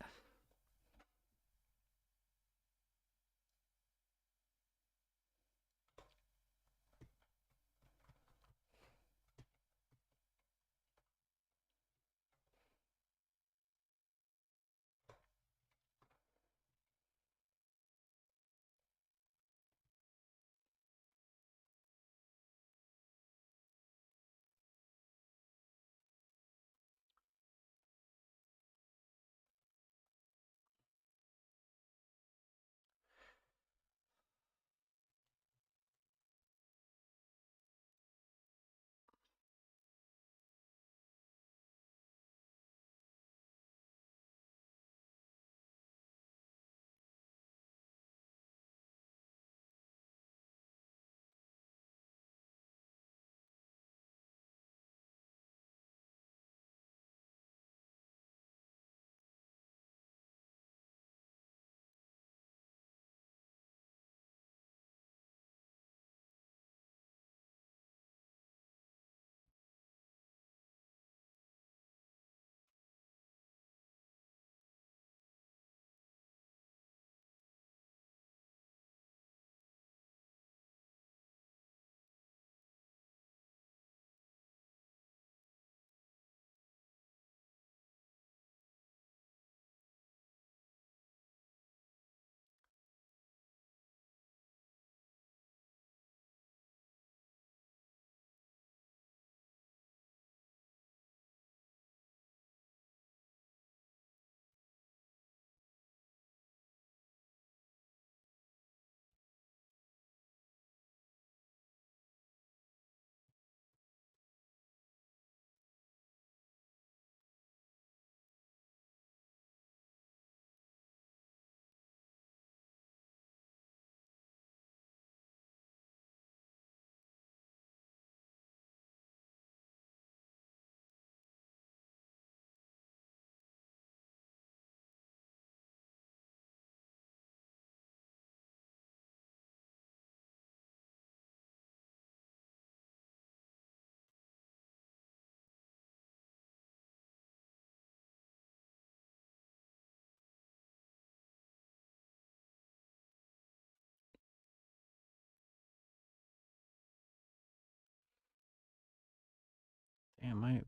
Damn,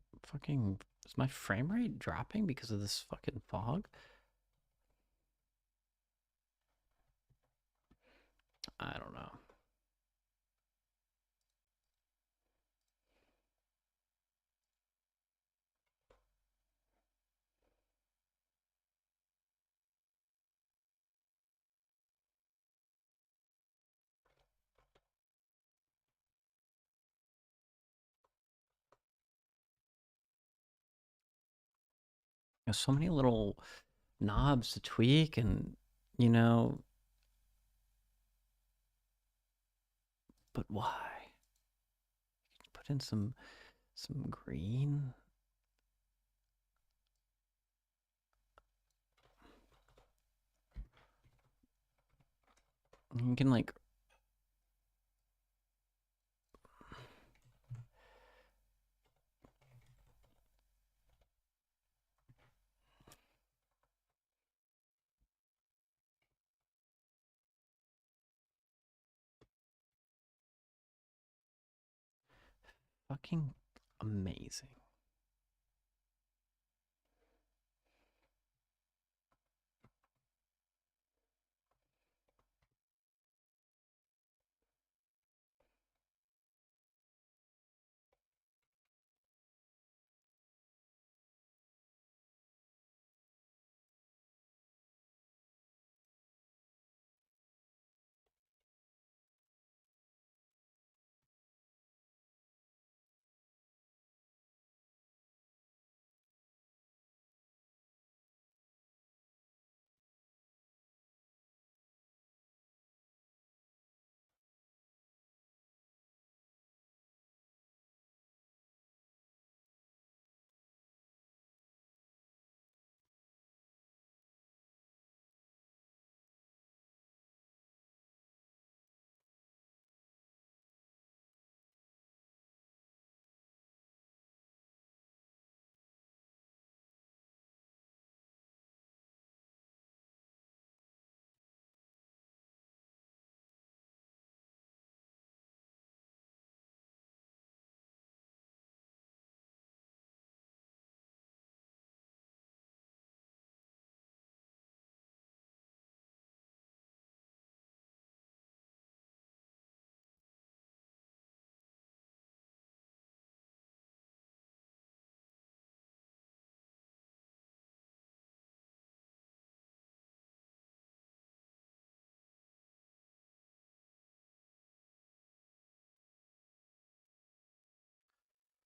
is my frame rate dropping because of this fucking fog? I don't know. There's so many little knobs to tweak, and you know, but why? Put in some green. You can like fucking amazing.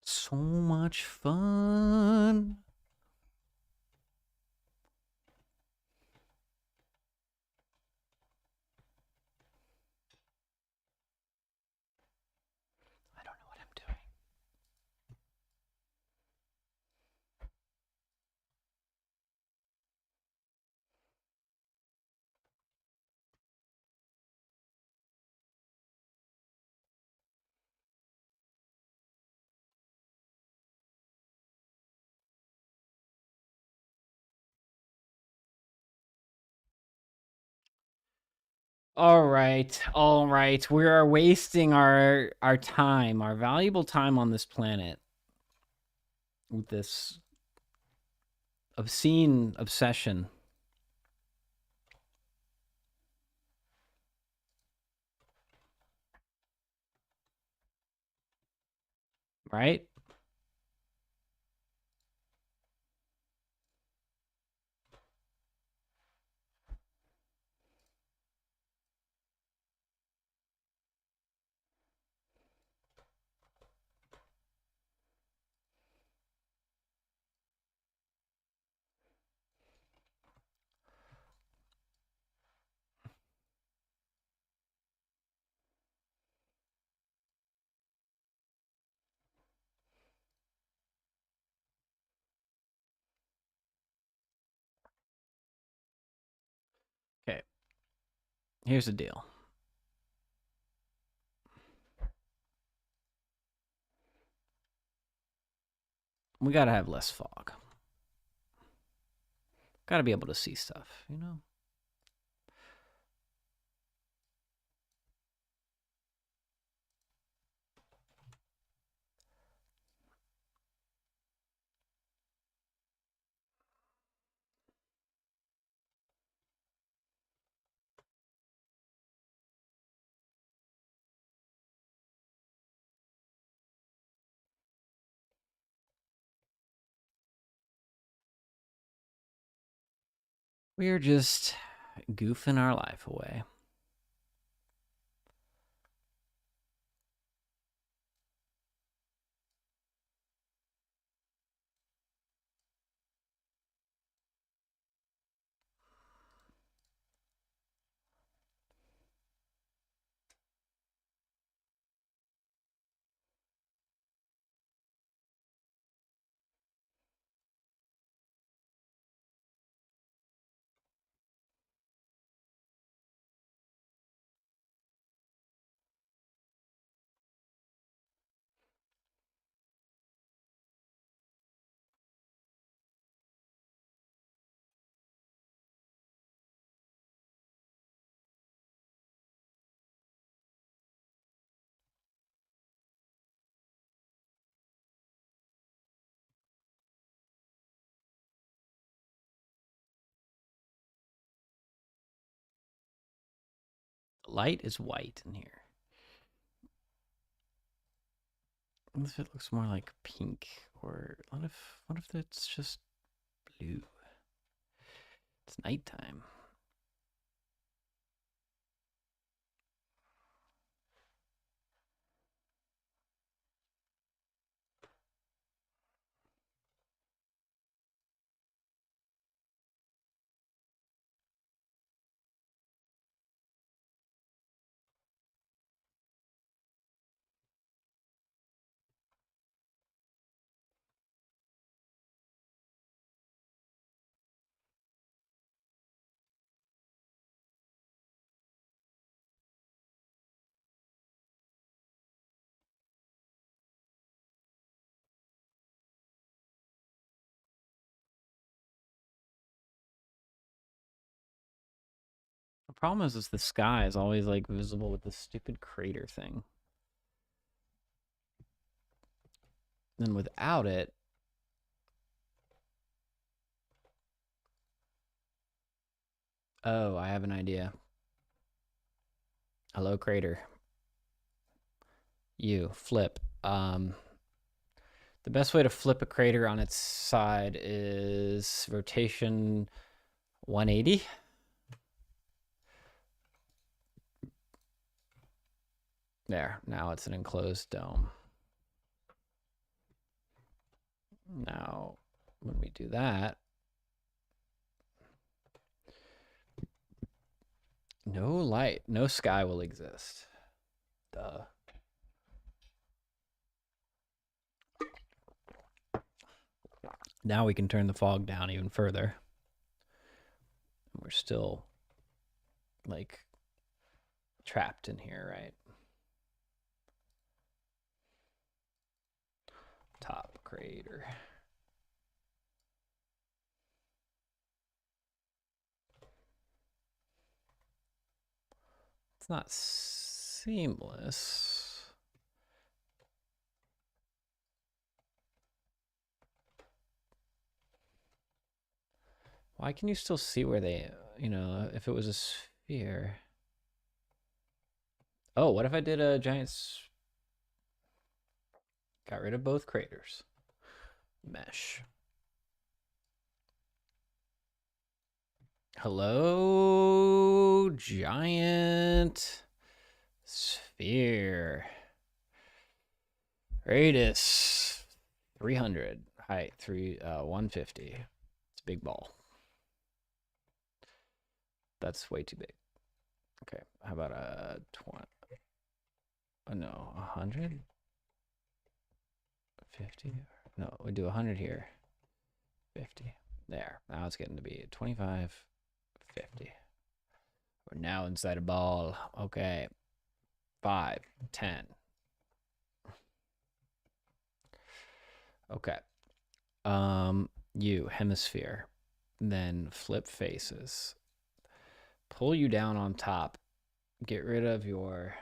So much fun. I don't know what I'm doing. All right. We are wasting our time, our valuable time on this planet with this obscene obsession. Right? Okay. Here's the deal. We gotta have less fog. Gotta be able to see stuff, you know? We're just goofing our life away. Light is white in here. What if it looks more like pink? Or what if it's just blue? It's nighttime. The problem is the sky is always like visible with this stupid crater thing. Then without it, oh, I have an idea. Hello, crater. You flip. The best way to flip a crater on its side is rotation 180. There, now it's an enclosed dome. Now, when we do that, no light, no sky will exist. Duh. Now we can turn the fog down even further. We're still like trapped in here, right? Top crater. It's not seamless. Why can you still see where they, you know, if it was a sphere? Oh, what if I did a giant... Got rid of both craters. Mesh. Hello, giant sphere. Radius 300. Height 150. It's a big ball. That's way too big. Okay, how about a 20? Oh no, 100? 50? No, we do 100 here. 50. There. Now it's getting to be 25, 50. We're now inside a ball. Okay. 5, 10. Okay. You, hemisphere. Then flip faces. Pull you down on top. Get rid of your...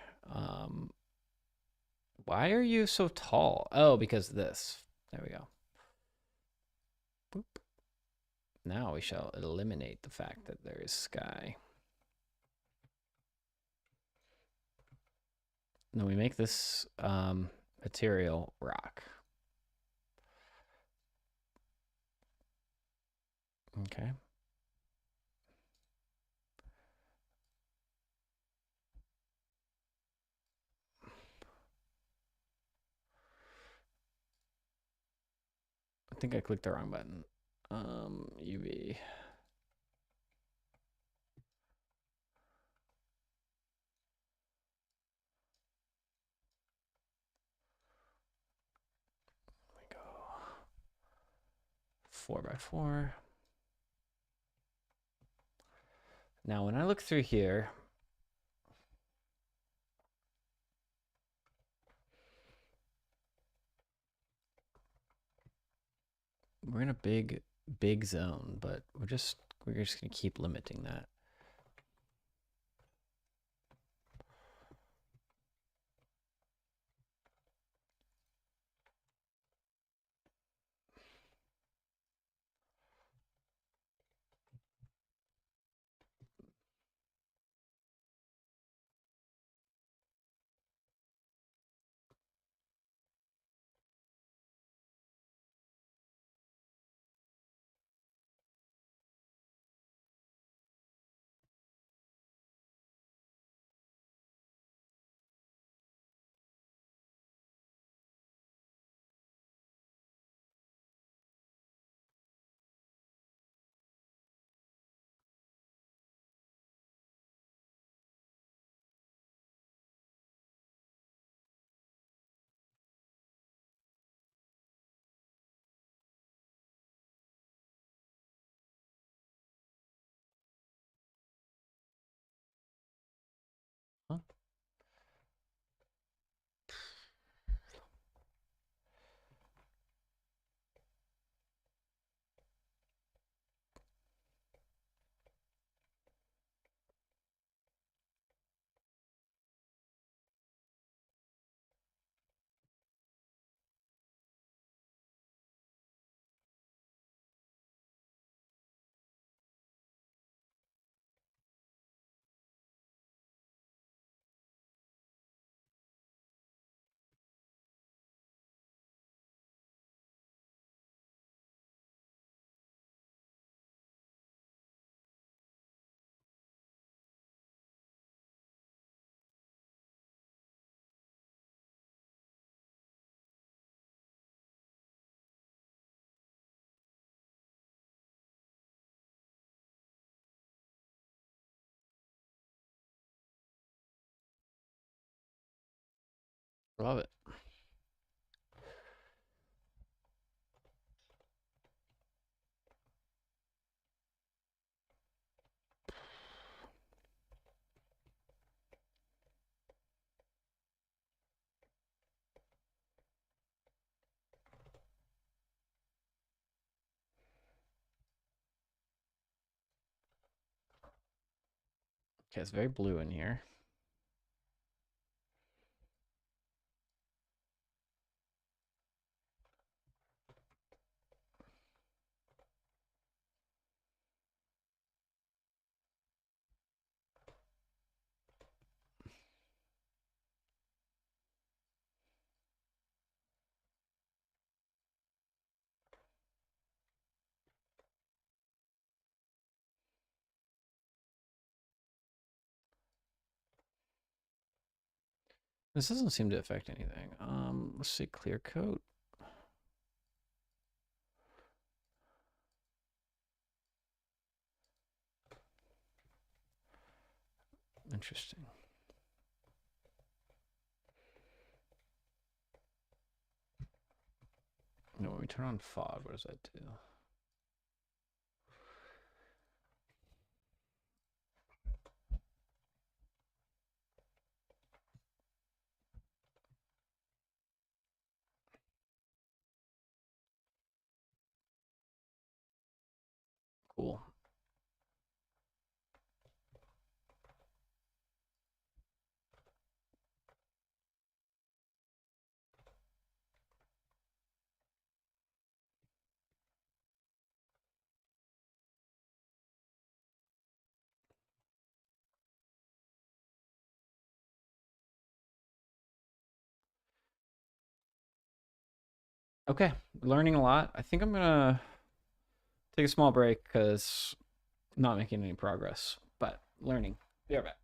Why are you so tall? Oh, because this. There we go. Boop. Now we shall eliminate the fact that there is sky. Then we make this material rock. Okay. think I clicked the wrong button. UV. There we go. 4x4. Now, when I look through here, we're in a big zone, but we're just gonna keep limiting that. Huh? Love it. Okay, it's very blue in here. This doesn't seem to affect anything. Let's see, clear coat. Interesting. No, when we turn on fog, what does that do? Cool. Okay, learning a lot. I think I'm gonna take a small break because I'm not making any progress, but learning. Be right back.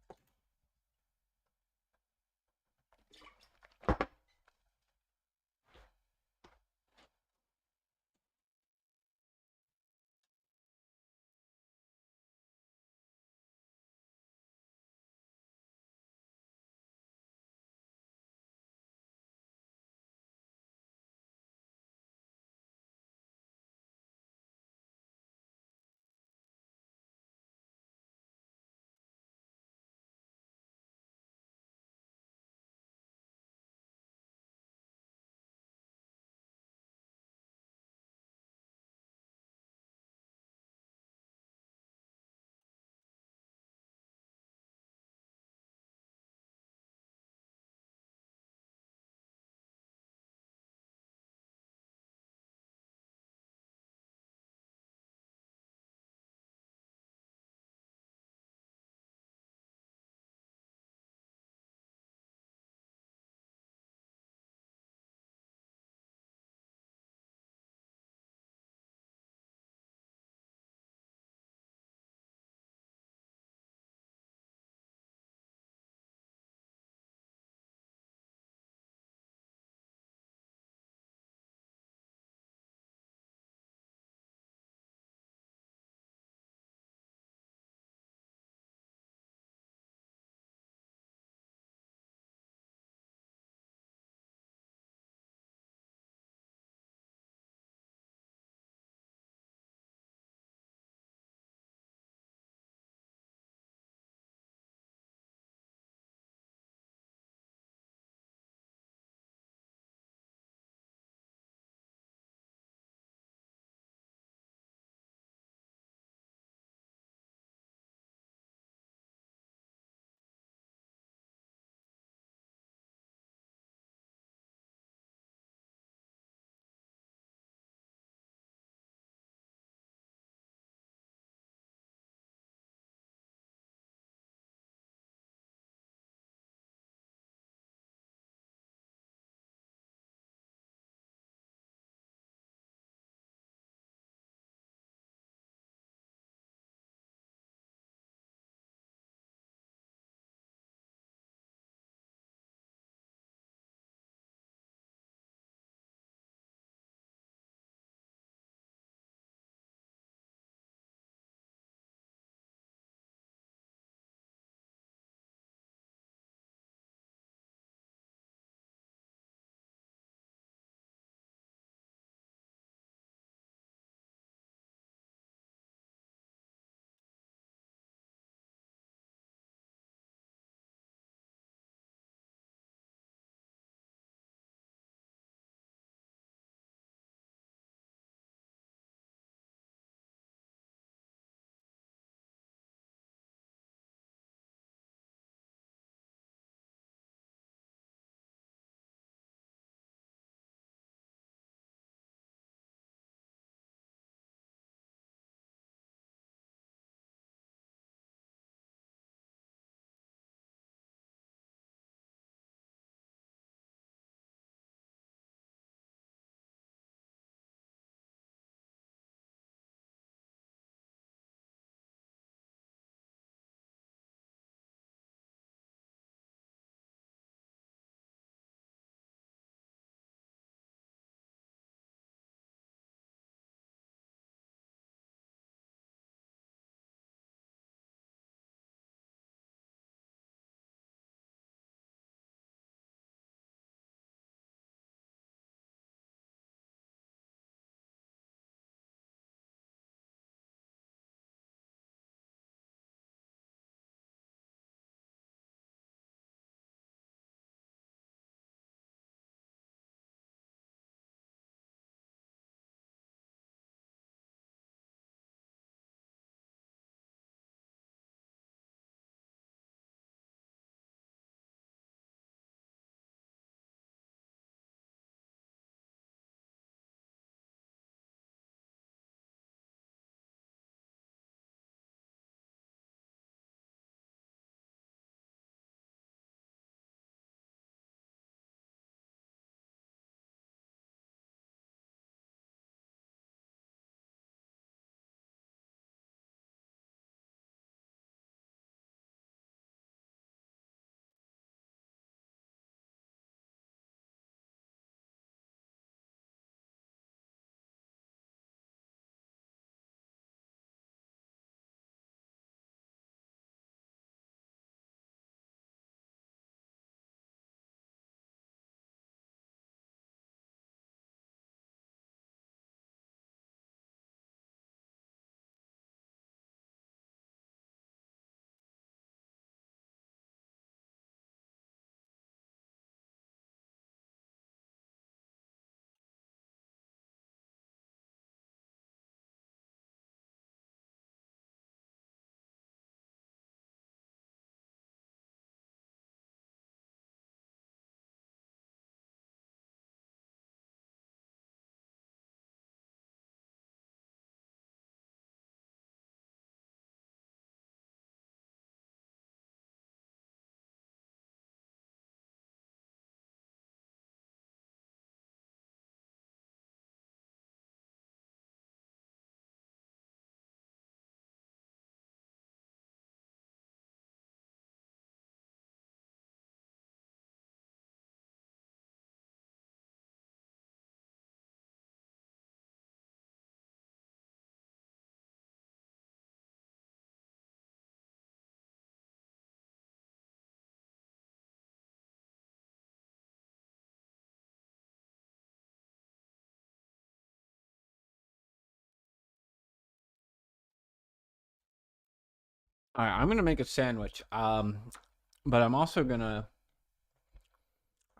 All right, I'm gonna make a sandwich. But I'm also gonna.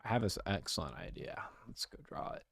I have this excellent idea. Let's go draw it.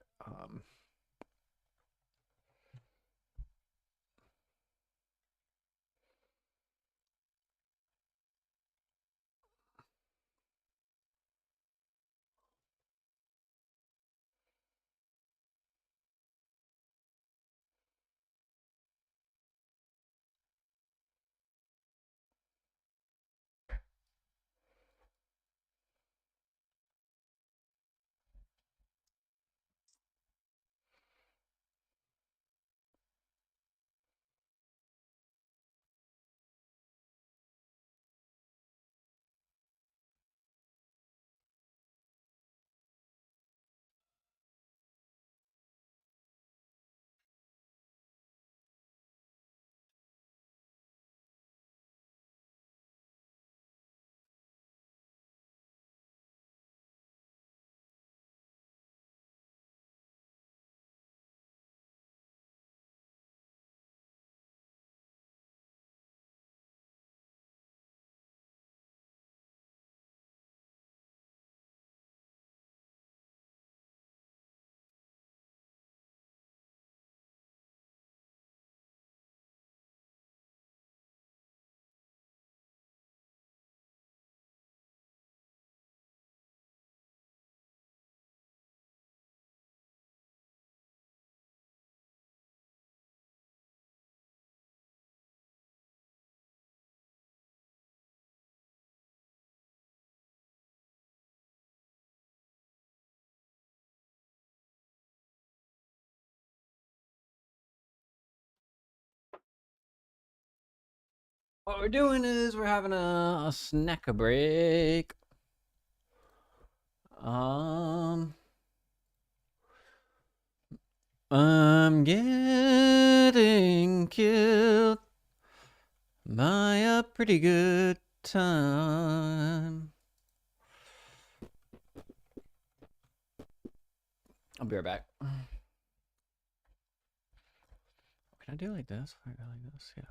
What we're doing is we're having a snack break. I'm getting killed by a pretty good time. I'll be right back. Can I do it like this? Can I go like this? Yeah.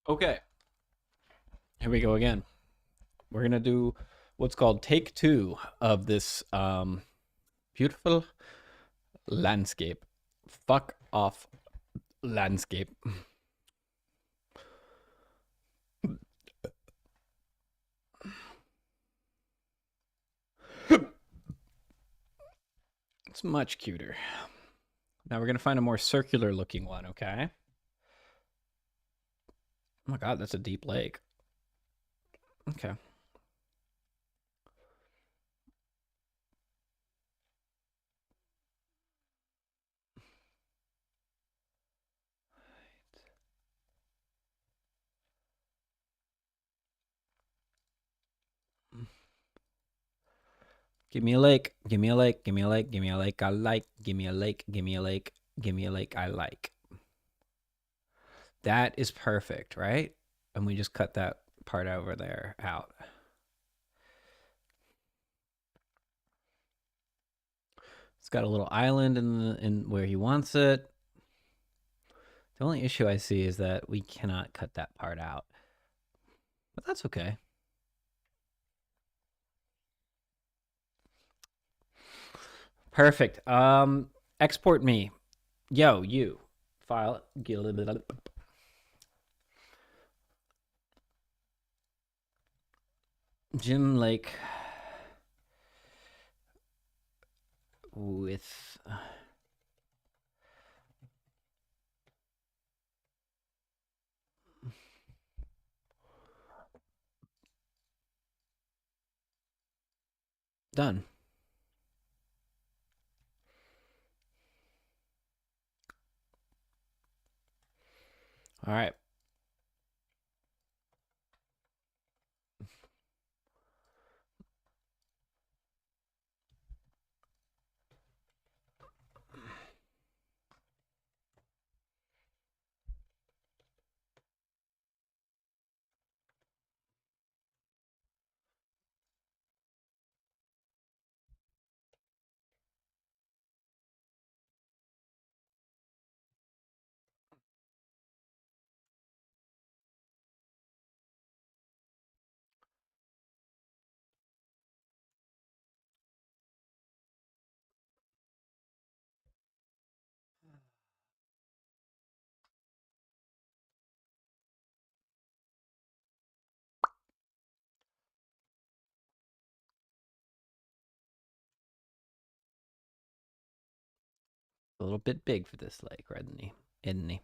Okay, here we go again. We're gonna do what's called take 2 of this beautiful landscape. Fuck off landscape. It's much cuter. Now we're gonna find a more circular looking one, okay? Oh my god, that's a deep lake. Okay. Give me a lake. Give me a lake. Give me a lake. Give me a lake I like. Give me a lake. Give me a lake. Give me a lake I like. That is perfect, right? And we just cut that part over there out. It's got a little island in where he wants it. The only issue I see is that we cannot cut that part out. But that's okay. Perfect. Export me. Yo, you. File. Get a little bit of Jim Lake with done. All right. A little bit big for this lake, right? Isn't he?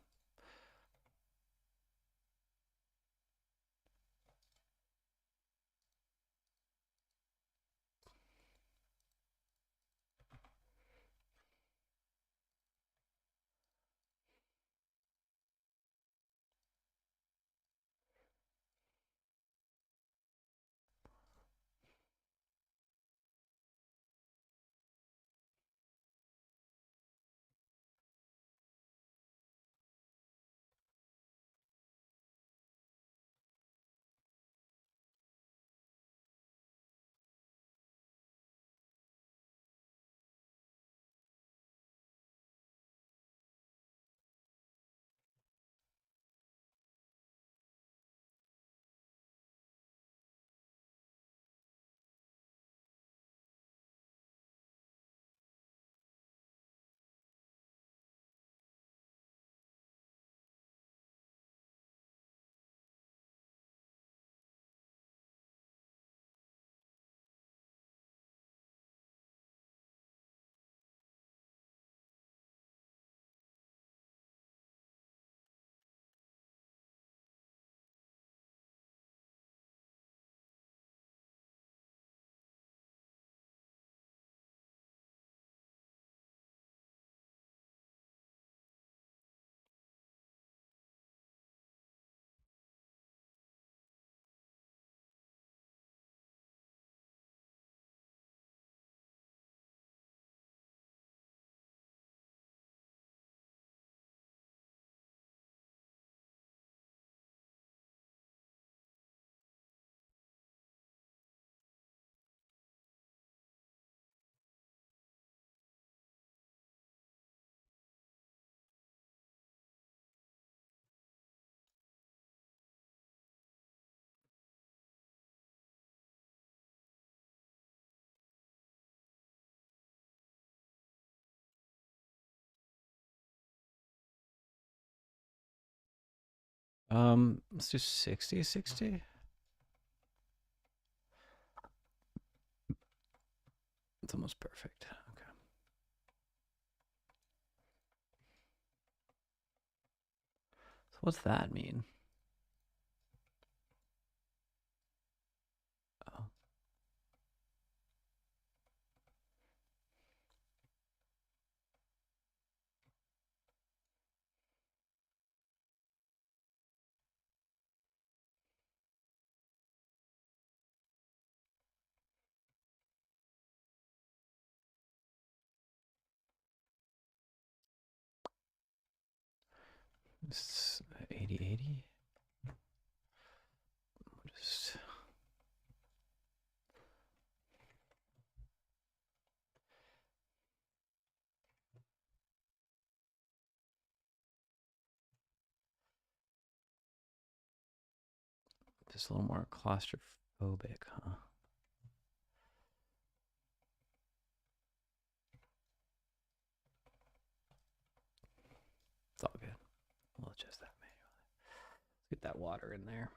Let's do 60, 60. It's almost perfect. Okay. So what's that mean? Oh. It's 80, 80. Just a little more claustrophobic, huh? It's all good. We'll adjust that manually. Let's get that water in there.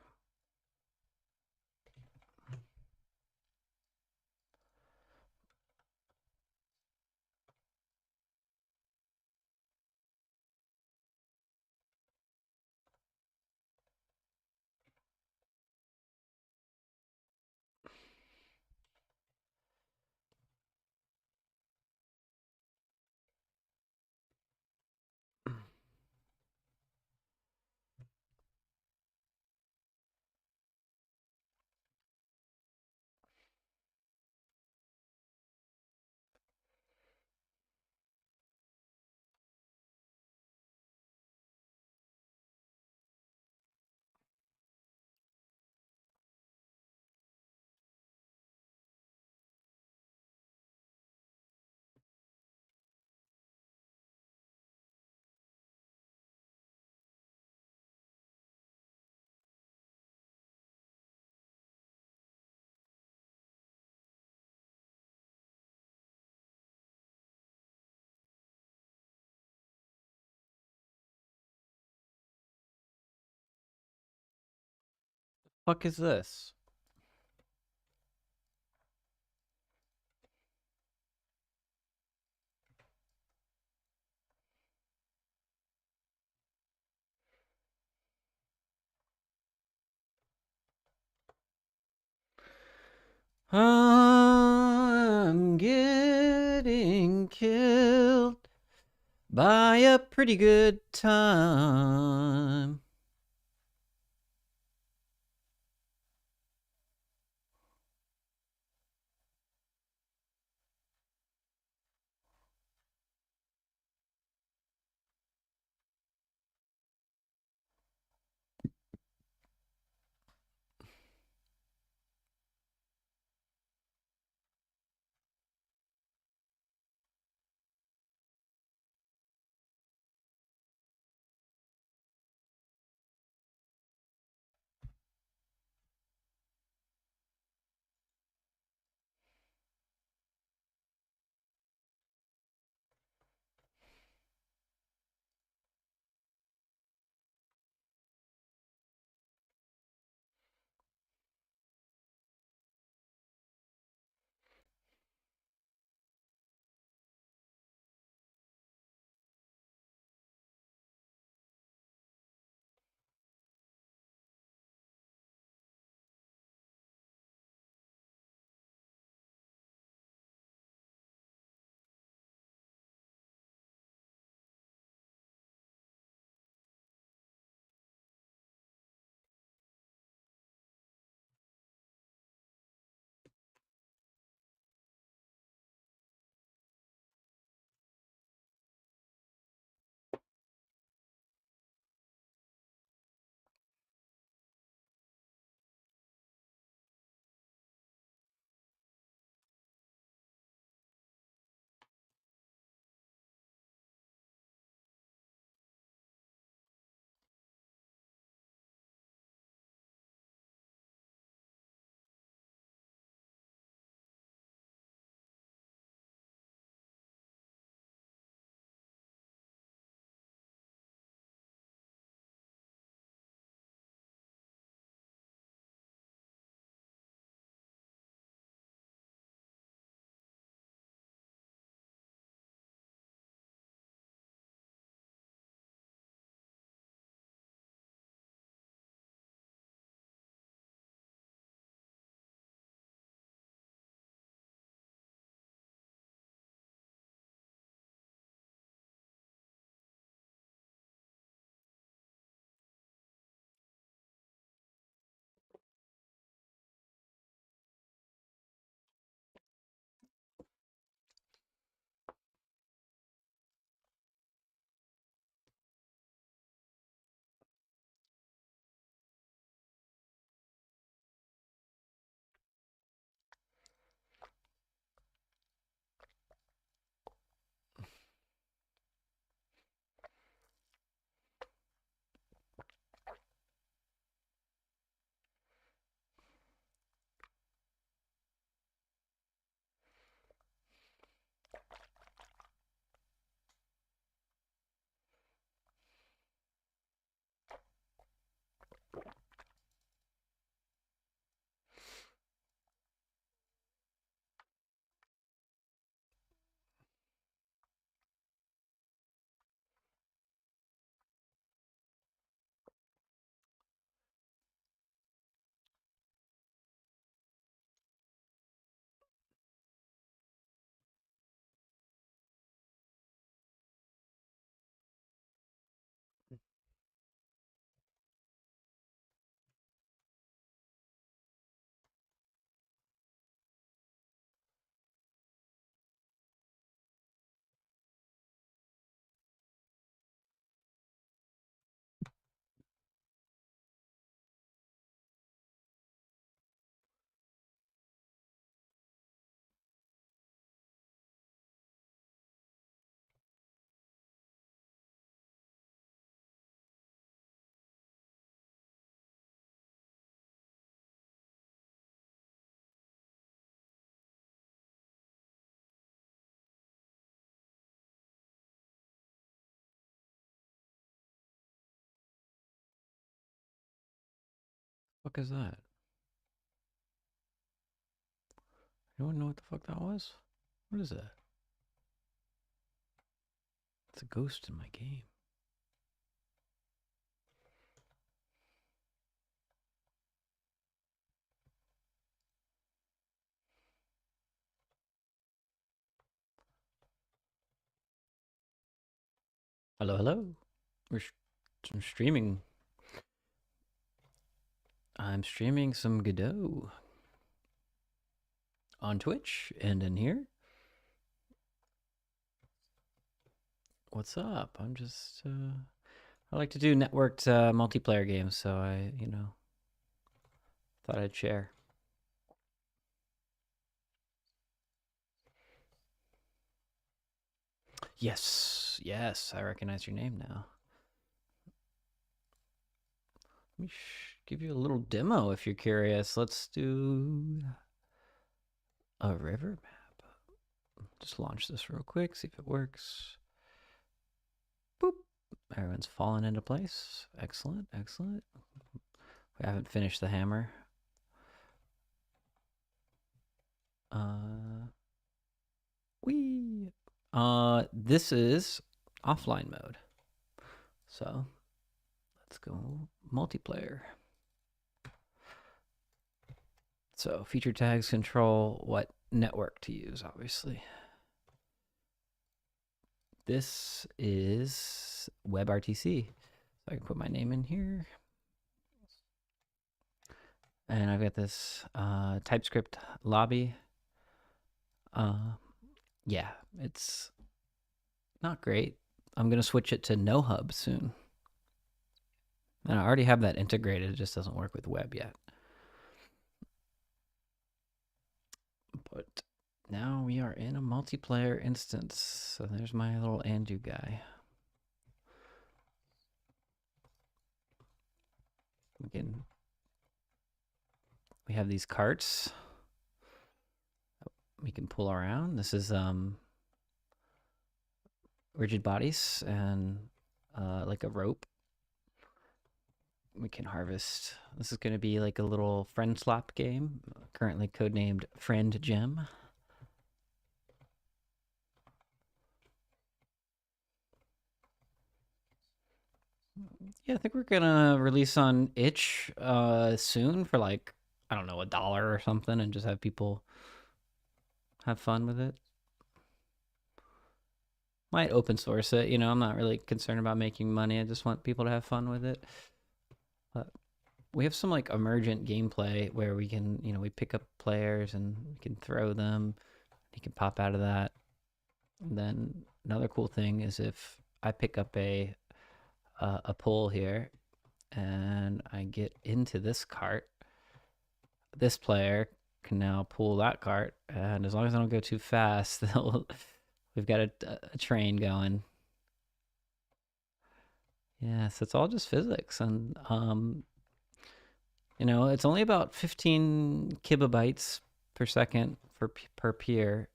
Fuck is this? I'm getting killed by a pretty good time. Fuck is that? Anyone know what the fuck that was? What is that? It's a ghost in my game. Hello, hello. I'm streaming. I'm streaming some Godot on Twitch and in here. What's up? I'm just I like to do networked multiplayer games, so I, thought I'd share. Yes, yes, I recognize your name now. Let me give you a little demo if you're curious. Let's do a river map. Just launch this real quick, see if it works. Boop. Everyone's fallen into place. Excellent, excellent. We haven't finished the hammer. This is offline mode. So let's go multiplayer. So feature tags control what network to use, obviously. This is WebRTC. So I can put my name in here. And I've got this TypeScript lobby. Yeah, it's not great. I'm going to switch it to no hub soon. And I already have that integrated. It just doesn't work with web yet. But now we are in a multiplayer instance. So there's my little Andu guy. Again, we have these carts we can pull around. This is rigid bodies and like a rope. We can harvest. This is going to be like a little friend slap game, currently codenamed Friend Gem. Yeah, I think we're gonna release on itch soon for like, I don't know, $1 or something, and just have people have fun with it. Might open source it, I'm not really concerned about making money. I just want people to have fun with it. But we have some like emergent gameplay where we can, we pick up players and we can throw them. You can pop out of that. And then another cool thing is if I pick up a pull here and I get into this cart, this player can now pull that cart, and as long as I don't go too fast, we've got a train going. Yeah, so it's all just physics, and it's only about 15 kilobytes per second per peer,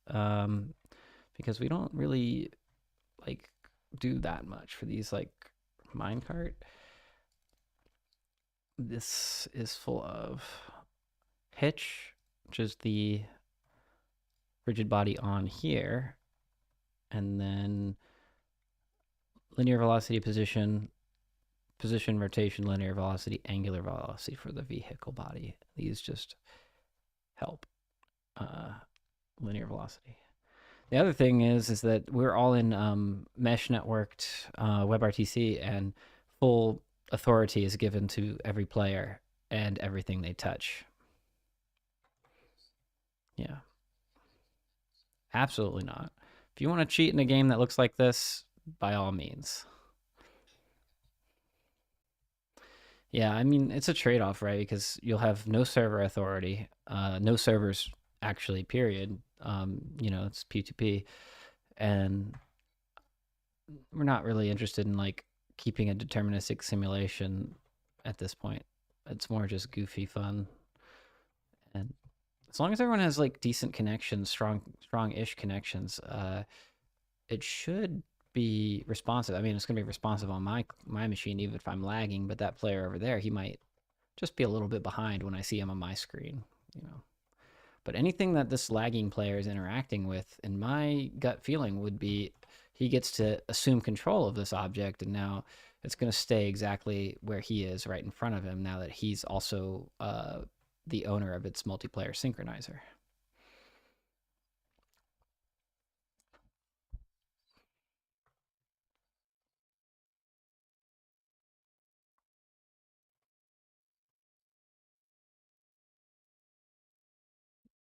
because we don't really like do that much for these like minecart. This is full of hitch, which is the rigid body on here, and then linear velocity, position, rotation, linear velocity, angular velocity for the vehicle body. These just help linear velocity. The other thing is that we're all in mesh networked WebRTC, and full authority is given to every player and everything they touch. Yeah. Absolutely not. If you want to cheat in a game that looks like this, by all means. Yeah, I mean, it's a trade-off, right? Because you'll have no server authority, no servers actually, period. It's P2P. And we're not really interested in like keeping a deterministic simulation at this point. It's more just goofy fun. And as long as everyone has like decent connections, strong-ish connections, it should be responsive. I mean, it's gonna be responsive on my machine, even if I'm lagging. But that player over there, he might just be a little bit behind when I see him on my screen, you know. But anything that this lagging player is interacting with, in my gut feeling, would be he gets to assume control of this object, and now it's going to stay exactly where he is right in front of him now that he's also the owner of its multiplayer synchronizer.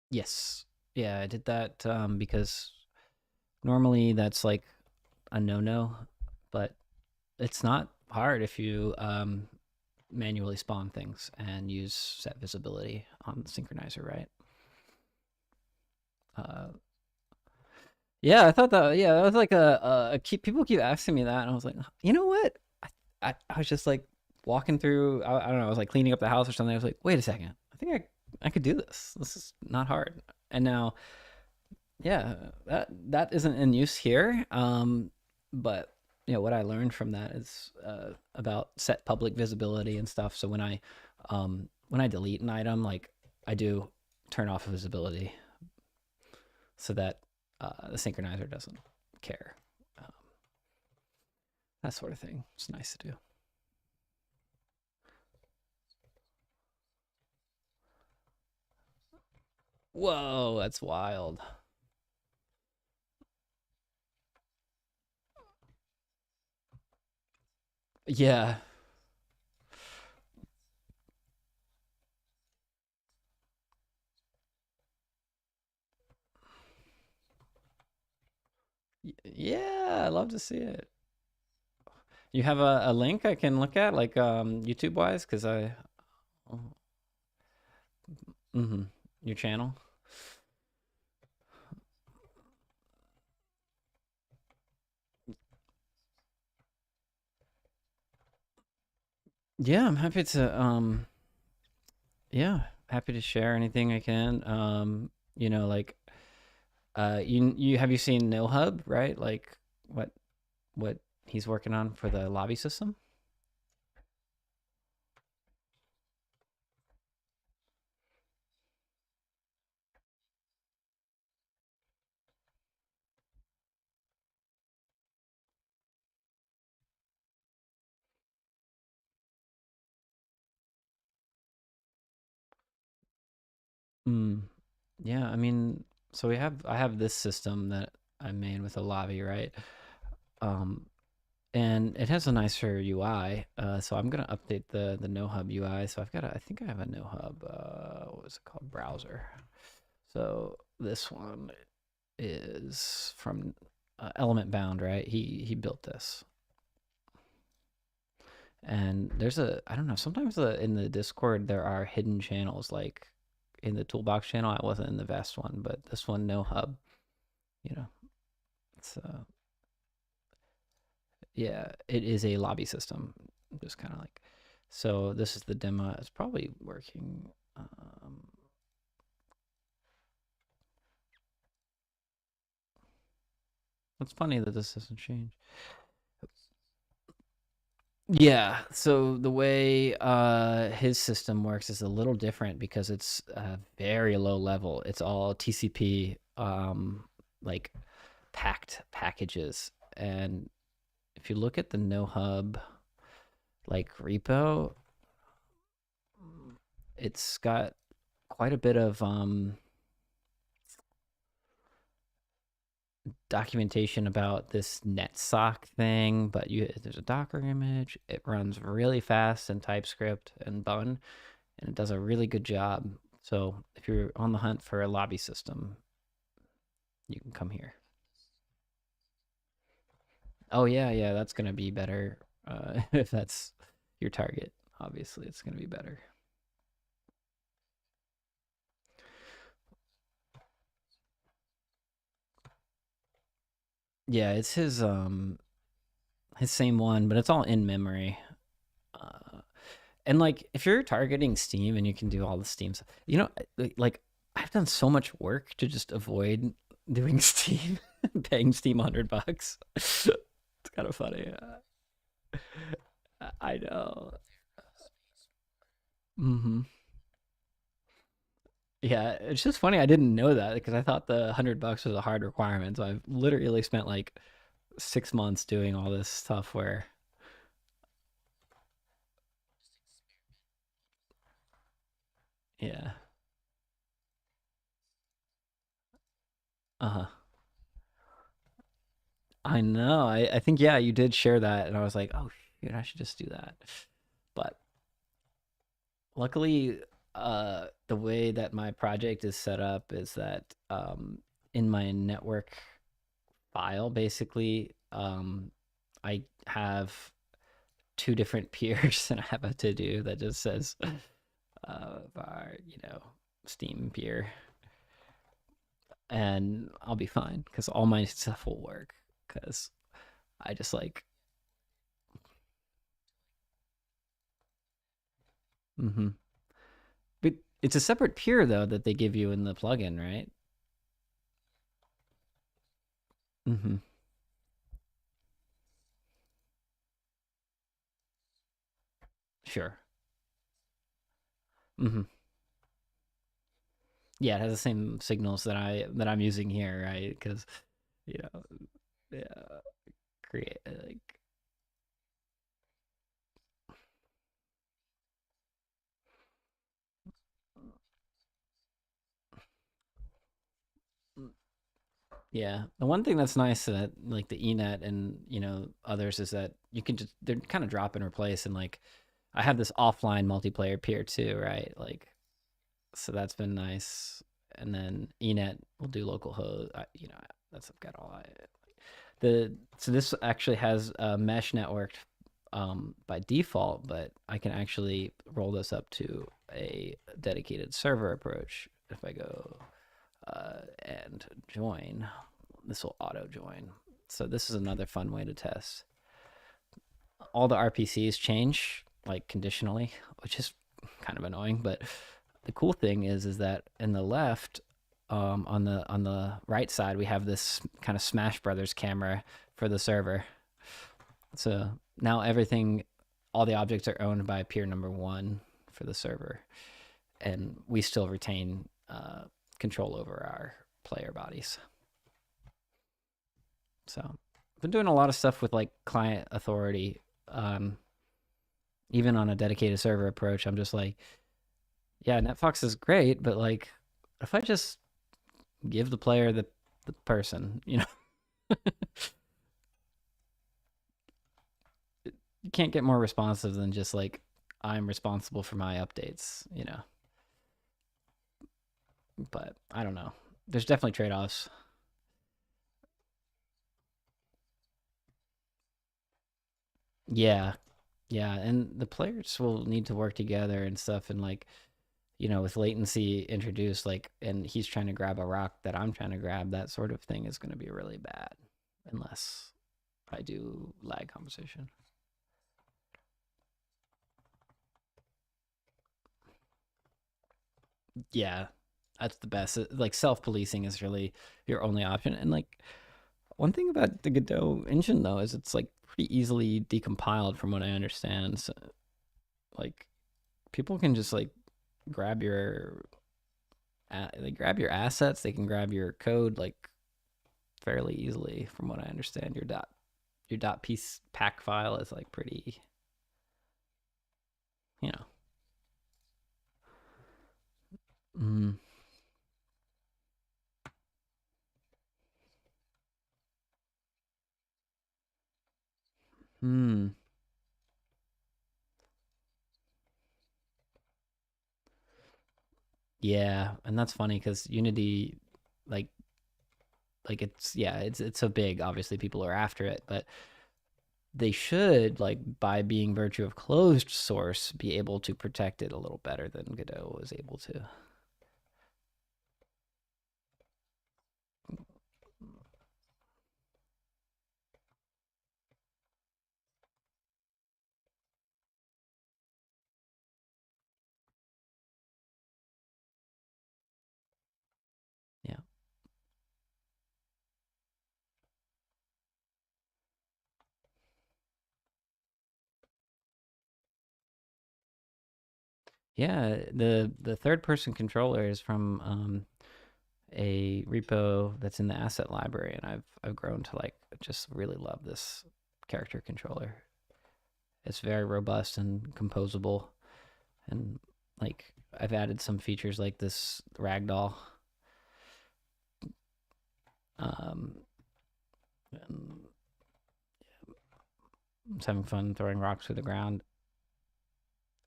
Yes. Yeah, I did that because normally that's like a no-no, but it's not hard if you manually spawn things and use set visibility on the synchronizer, right? Uh, yeah, I thought that. Yeah, that was like people keep asking me that, and I was like, you know what? I was just like walking through. I don't know. I was like cleaning up the house or something. I was like, wait a second. I think I could do this. This is not hard. And now, yeah, that isn't in use here. But you know what I learned from that is about set public visibility and stuff. So when I delete an item, like I do turn off visibility so that the synchronizer doesn't care. Um, that sort of thing. It's nice to do. Whoa, that's wild. Yeah. Yeah, I love to see it. You have a link I can look at, like YouTube wise, because I, mm-hmm, your channel. Yeah, I'm happy to yeah, happy to share anything I can. You know, like you have you seen No Hub, right? Like what what he's working on for the lobby system? Mm, yeah, I mean, so I have this system that I made with a lobby, right? Um, and it has a nicer UI. So I'm gonna update the No Hub UI. So I think I have a No Hub. What was it called? Browser. So this one is from Element Bound, right? He built this, and there's a I don't know. Sometimes in the Discord there are hidden channels, like in the Toolbox channel. I wasn't in the Vest one, but this one, No Hub. You know, it's yeah, it is a lobby system. Just kind of like, so this is the demo. It's probably working. It's funny that this doesn't change. Yeah, so the way his system works is a little different because it's very low level. It's all TCP like packed packages. And if you look at the No Hub like repo, it's got quite a bit of documentation about this netsock thing, but there's a Docker image. It runs really fast in TypeScript and Bun, and it does a really good job. So if you're on the hunt for a lobby system, you can come here. Oh yeah, yeah, that's gonna be better if that's your target. Obviously, it's gonna be better. Yeah, it's his same one, but it's all in memory. Uh, and like if you're targeting Steam and you can do all the Steam stuff, you know, like I've done so much work to just avoid doing Steam, paying Steam $100. It's kind of funny. I know. Mm-hmm. Yeah, it's just funny. I didn't know that because I thought the $100 was a hard requirement. So I've literally spent like 6 months doing all this stuff where, yeah, uh-huh. I know. I think yeah, you did share that, and I was like, oh shoot, I should just do that. But luckily, the way that my project is set up is that in my network file, basically, I have two different peers that I have to do that just says our, Steam peer, and I'll be fine because all my stuff will work because I just like, mm-hmm. But it's a separate peer though that they give you in the plugin, right? Mm-hmm. Sure. Mm-hmm. Yeah, it has the same signals that I'm using here, right? Because you know, yeah, create like, yeah. The one thing that's nice that like the enet and others is that you can just they're kind of drop and replace, and like I have this offline multiplayer peer too, right? Like, so that's been nice. And then enet will do local host. That's I've got all I the so this actually has a mesh networked by default, but I can actually roll this up to a dedicated server approach. If I go and join, this will auto join. So this is another fun way to test. All the RPCs change like conditionally, which is kind of annoying. But the cool thing is that in the left, on the right side, we have this kind of Smash Brothers camera for the server. So now everything, all the objects are owned by peer number one for the server, and we still retain control over our player bodies. So I've been doing a lot of stuff with like client authority. Even on a dedicated server approach, I'm just like, yeah, NetFox is great, but like, if I just give the player the person, you can't get more responsive than just like I'm responsible for my updates. But I don't know. There's definitely trade-offs. Yeah, yeah, and the players will need to work together and stuff, and like with latency introduced, like, and he's trying to grab a rock that I'm trying to grab, that sort of thing is going to be really bad unless I do lag compensation. Yeah, that's the best. Like self-policing is really your only option. And like one thing about the Godot engine though is it's like pretty easily decompiled from what I understand. So like people can just like grab your they grab your assets, they can grab your code like fairly easily from what I understand. Your piece pack file is like pretty, you know. Mm, hmm. Yeah, and that's funny because Unity, like, it's yeah, it's so big. Obviously, people are after it, but they should like by being virtue of closed source be able to protect it a little better than Godot was able to. Yeah. Yeah, the third person controller is from a repo that's in the asset library, and I've grown to like just really love this character controller. It's very robust and composable, and like I've added some features like this ragdoll. Um, and I'm just having fun throwing rocks through the ground,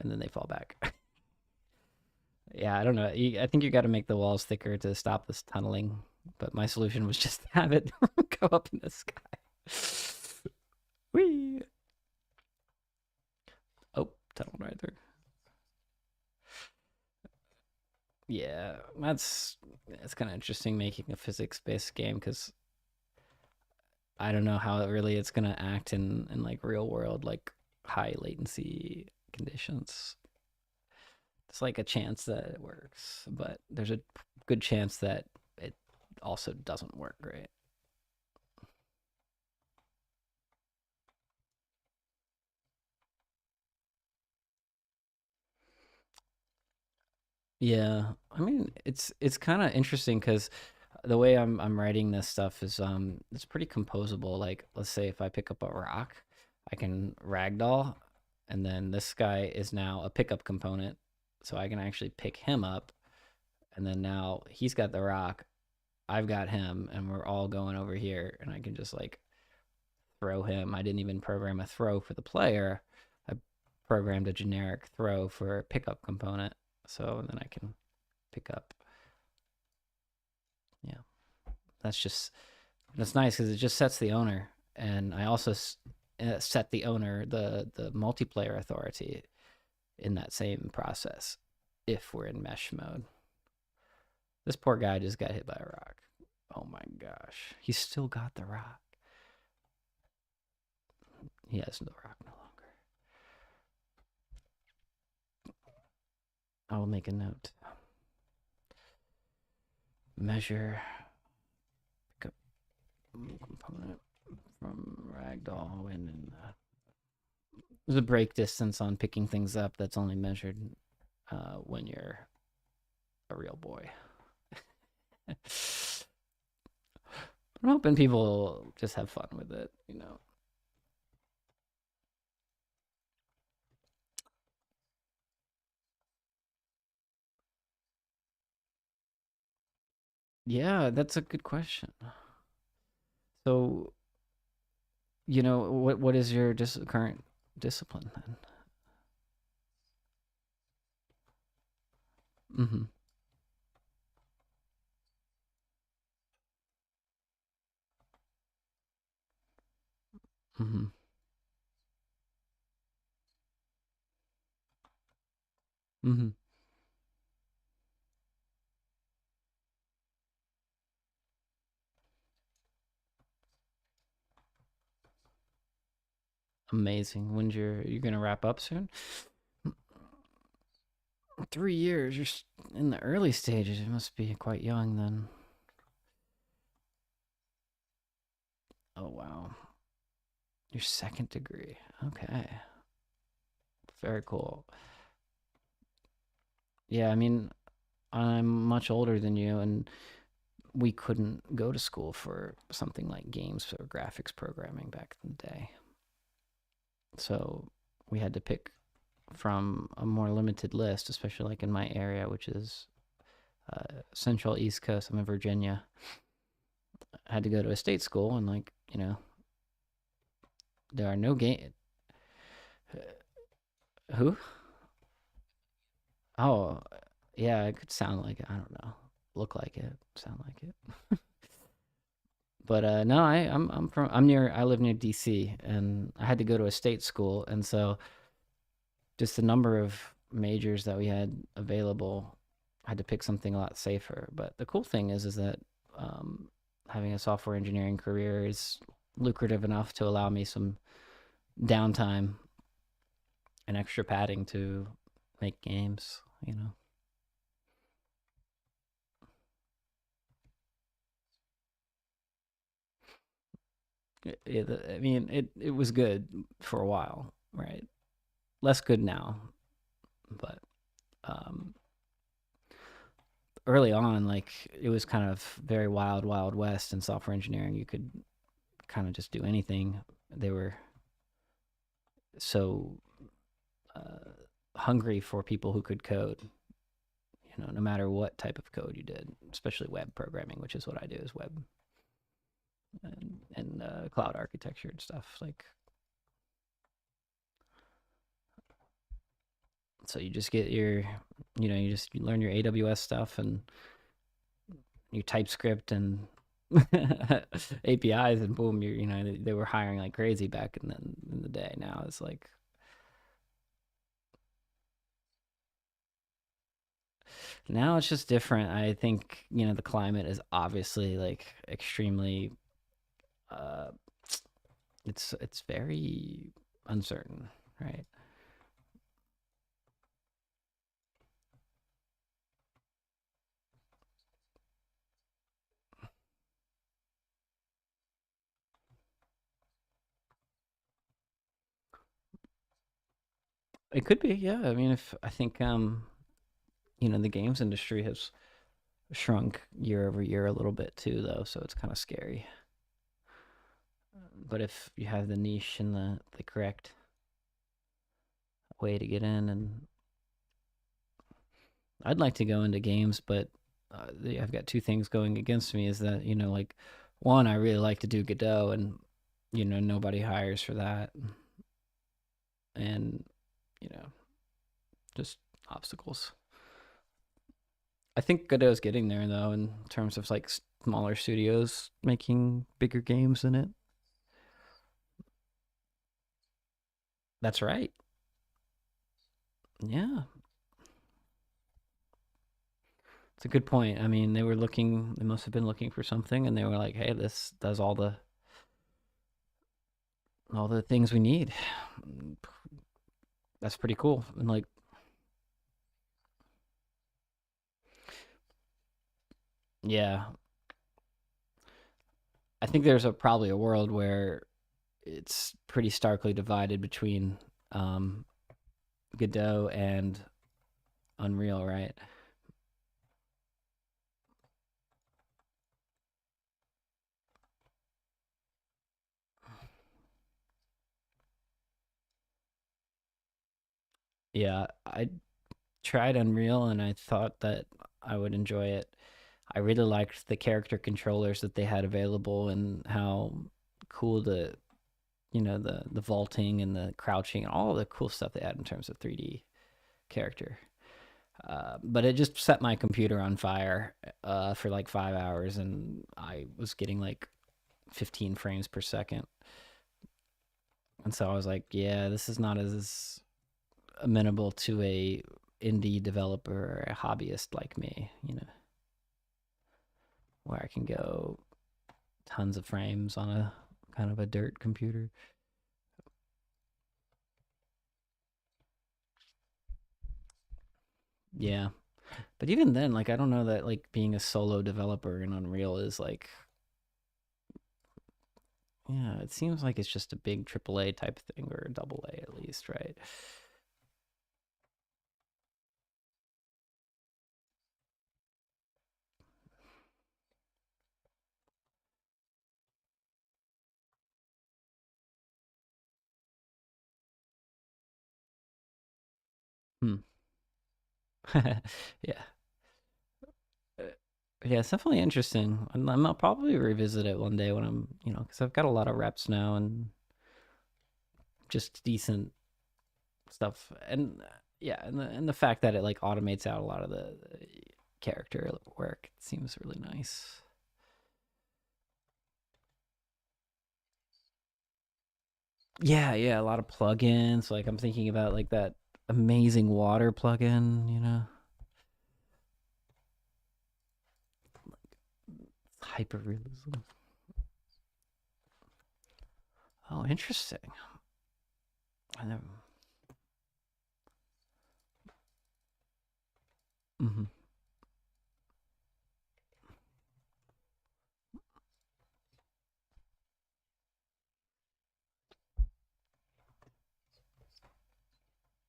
and then they fall back. Yeah, I don't know. I think you got to make the walls thicker to stop this tunneling. But my solution was just to have it go up in the sky. Whee! Oh, tunnel right through. Yeah, it's kind of interesting making a physics-based game because I don't know how it's gonna act in like real world like high latency conditions. It's like a chance that it works, but there's a good chance that it also doesn't work great. Yeah, I mean it's kind of interesting because the way I'm writing this stuff is it's pretty composable. Like let's say if I pick up a rock, I can ragdoll, and then this guy is now a pickup component, so I can actually pick him up, and then now he's got the rock, I've got him, and we're all going over here, and I can just like throw him. I didn't even program a throw for the player. I programmed a generic throw for a pickup component, so then I can pick up. Yeah, that's nice because it just sets the owner, and I also set the owner the multiplayer authority in that same process if we're in mesh mode. This poor guy just got hit by a rock. Oh my gosh, he's still got the rock. He has the rock no longer. I will make a note. Measure pickup component from ragdoll when there's a break distance on picking things up that's only measured when you're a real boy. I'm hoping people just have fun with it, you know. Yeah, that's a good question. So, you know, what is your current discipline then? Mm-hmm. Mm-hmm. Mm-hmm. Amazing. When's you gonna wrap up soon? 3 years. You're in the early stages. You must be quite young then. Oh wow. Your second degree. Okay. Very cool. Yeah, I mean, I'm much older than you, and we couldn't go to school for something like games or graphics programming back in the day. So we had to pick from a more limited list, especially like in my area, which is Central East Coast. I'm in Virginia. I had to go to a state school, and like you know, there are no game. Who? Oh, yeah, it could sound like it. I don't know. Look like it. Sound like it. But no, I live near DC, and I had to go to a state school, and so just the number of majors that we had available, I had to pick something a lot safer. But the cool thing is that having a software engineering career is lucrative enough to allow me some downtime and extra padding to make games, you know. I mean, it was good for a while, right? Less good now, but um, early on, like it was kind of very wild west in software engineering. You could kind of just do anything. They were so uh, hungry for people who could code. No matter what type of code you did, especially web programming, which is what I do, is web and cloud architecture and stuff. Like, so you just get your, you just learn your AWS stuff and your TypeScript and APIs, and boom, they were hiring like crazy back in the day. Now it's like, now it's just different. I think, the climate is obviously like extremely, uh, it's very uncertain, right? It could be, yeah. I mean, if I think, the games industry has shrunk year over year a little bit too, though, so it's kind of scary. But if you have the niche and the correct way to get in, and I'd like to go into games, but I've got two things going against me. Is that, like, one, I really like to do Godot, and nobody hires for that, and you know just obstacles. I think Godot's getting there though, in terms of like smaller studios making bigger games than it. That's right. Yeah, it's a good point. I mean, they must have been looking for something, and they were like, "Hey, this does all the things we need." That's pretty cool. And like, yeah, I think there's probably a world where it's pretty starkly divided between um, Godot and Unreal, right? Yeah, I tried Unreal and I thought that I would enjoy it. I really liked the character controllers that they had available, and how cool the vaulting and the crouching and all the cool stuff they had in terms of 3D character. But it just set my computer on fire for like 5 hours, and I was getting like 15 frames per second. And so I was like, yeah, this is not as amenable to a indie developer or a hobbyist like me, where I can go tons of frames on a kind of a dirt computer. Yeah. But even then, like, I don't know that like being a solo developer in Unreal is like, yeah, it seems like it's just a big AAA type thing, or a double A at least, right? Hmm. Yeah. Uh, Yeah, it's definitely interesting. And I'll probably revisit it one day when I'm, because I've got a lot of reps now and just decent stuff. And yeah, and the fact that it like automates out a lot of the character work seems really nice. Yeah, yeah, a lot of plugins. Like I'm thinking about like that amazing water plugin, hyper realism. Oh, interesting. I never. Mm-hmm.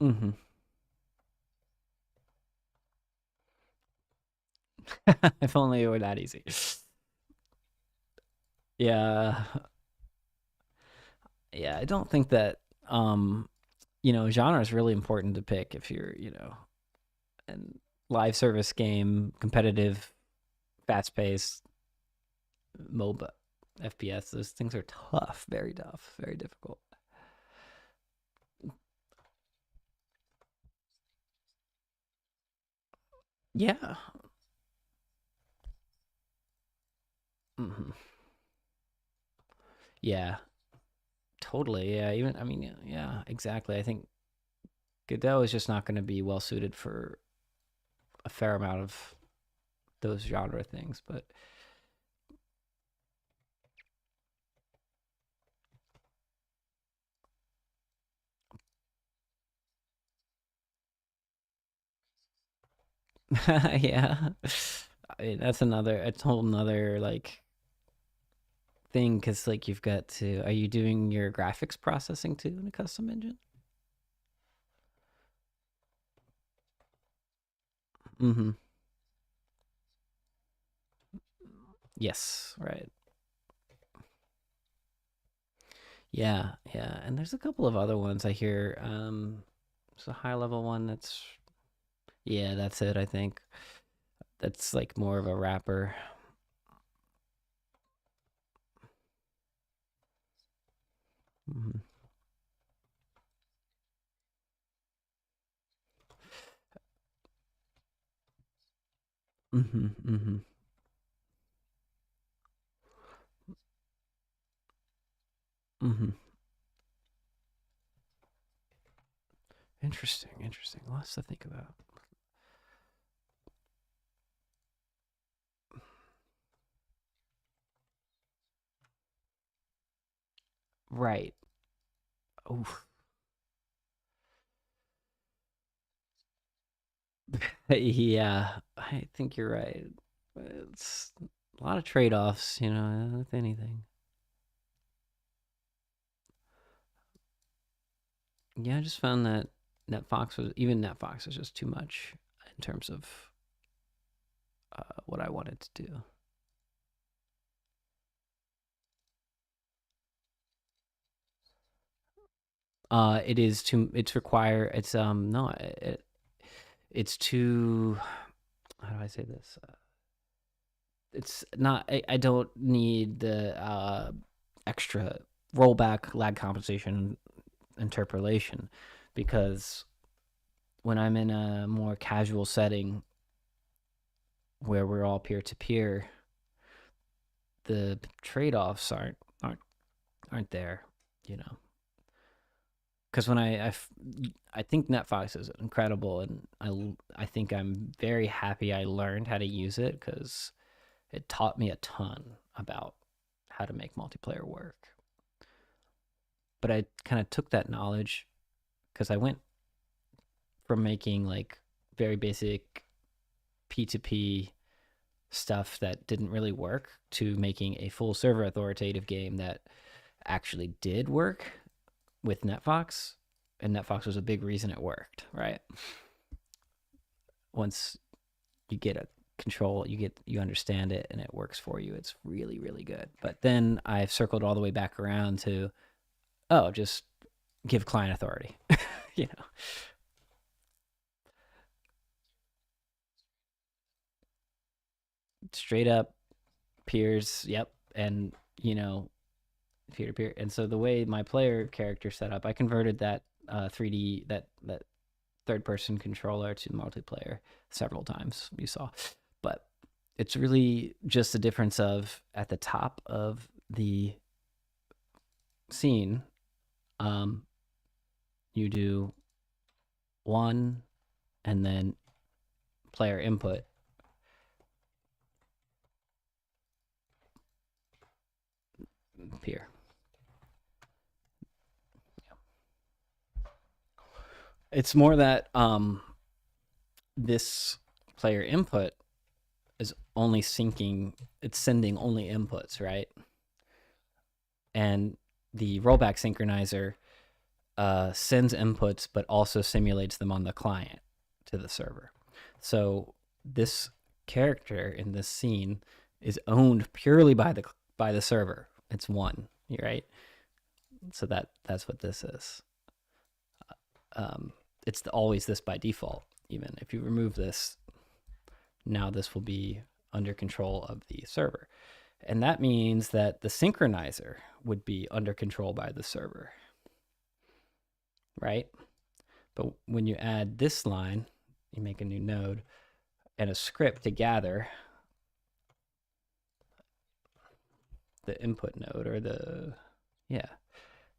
Mm-hmm. If only it were that easy. Yeah. Yeah, I don't think that genre is really important to pick if you're, and live service game, competitive, fast paced, MOBA, FPS, those things are tough, very tough, very difficult. Yeah. hmm Yeah, totally. Yeah, yeah, exactly. I think Godot is just not going to be well suited for a fair amount of those genre things, but yeah. I mean, it's a whole nother like thing because like you've got to. Are you doing your graphics processing too in a custom engine? Mm-hmm. Yes, right. Yeah, yeah. And there's a couple of other ones I hear. It's a high level one that's yeah, that's it, I think. That's like more of a rapper. Mm-hmm. Mm-hmm. Mm-hmm. Mm-hmm. Interesting, interesting. Lots to think about. Right. Oh, yeah, I think you're right. It's a lot of trade-offs, with anything. Yeah, I just found that NetFox was just too much in terms of what I wanted to do. It is too. It's require. It's no. It's too. How do I say this? It's not. I don't need the extra rollback, lag compensation, interpolation, because when I'm in a more casual setting where we're all peer to peer, the trade offs aren't there. You know, because when I think NetFox is incredible, and I think I'm very happy I learned how to use it because it taught me a ton about how to make multiplayer work. But I kind of took that knowledge because I went from making like very basic P2P stuff that didn't really work to making a full server authoritative game that actually did work with NetFox, and NetFox was a big reason it worked, right? Once you get a control, you understand it and it works for you, it's really, really good. But then I've circled all the way back around to, oh, just give client authority. you know. Straight up peers, yep. And peer to peer. And so the way my player character set up, I converted that 3D that third person controller to multiplayer several times, you saw. But it's really just a difference of at the top of the scene, you do one and then player input. Peer. It's more that this player input is only syncing, it's sending only inputs, right? And the rollback synchronizer sends inputs, but also simulates them on the client to the server. So this character in this scene is owned purely by the server. It's one, right? So that's what this is. It's always this by default. Even if you remove this, now this will be under control of the server. And that means that the synchronizer would be under control by the server, right? But when you add this line, you make a new node and a script to gather the input node, or the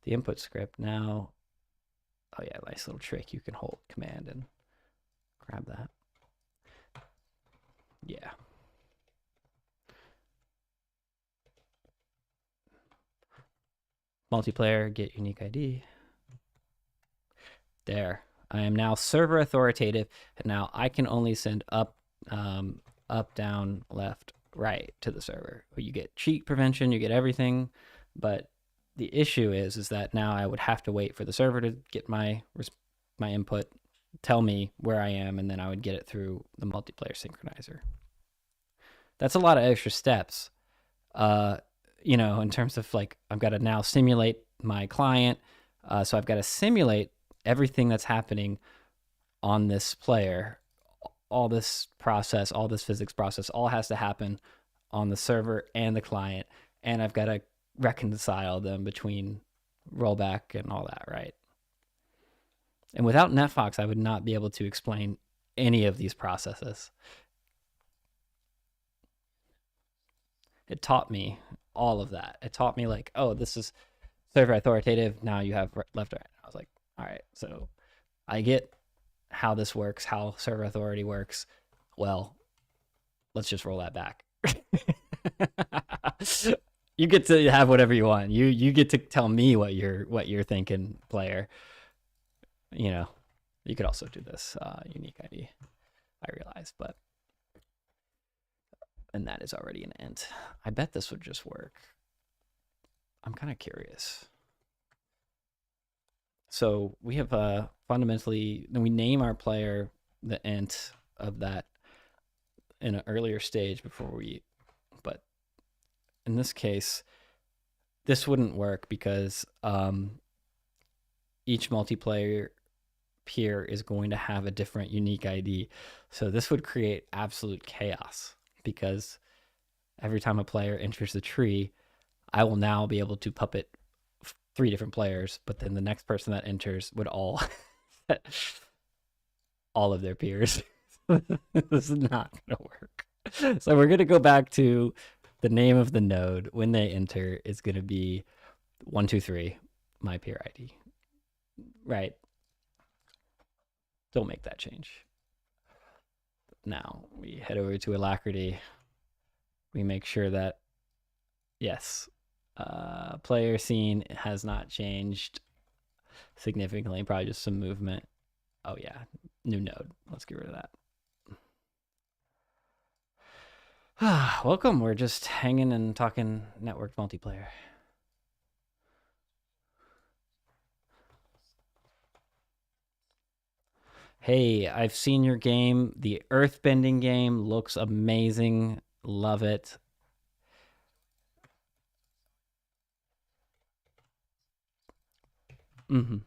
input script. Now, oh yeah, nice little trick. You can hold command and grab that. Yeah. Multiplayer, get unique ID. There. I am now server authoritative, and now I can only send up, down, left, right to the server. You get cheat prevention, you get everything, but the issue is that now I would have to wait for the server to get my input, tell me where I am, and then I would get it through the multiplayer synchronizer. That's a lot of extra steps, in terms of like, I've got to now simulate my client. So I've got to simulate everything that's happening on this player. All this process, all this physics process, all has to happen on the server and the client. And I've got to reconcile them between rollback and all that, right? And without NetFox, I would not be able to explain any of these processes. It taught me all of that. It taught me like, oh, this is server authoritative. Now you have left, right. I was like, all right, so I get how this works, how server authority works. Well, let's just roll that back. You get to have whatever you want. You get to tell me what you're thinking, player. You could also do this unique ID, I realize, and that is already an int. I bet this would just work. I'm kind of curious. So we have fundamentally, we name our player the int of that in an earlier stage but in this case, this wouldn't work because each multiplayer peer is going to have a different unique ID. So this would create absolute chaos, because every time a player enters the tree, I will now be able to puppet 3 different players, but then the next person that enters would all of their peers. This is not gonna work. So we're gonna go back to the name of the node when they enter is gonna be 123, my peer ID. Right. Don't make that change. Now we head over to Alacrity. We make sure that, yes, player scene has not changed significantly, probably just some movement. Oh yeah, new node. Let's get rid of that. Welcome. We're just hanging and talking networked multiplayer. Hey, I've seen your game. The earthbending game looks amazing. Love it. Mm-hmm.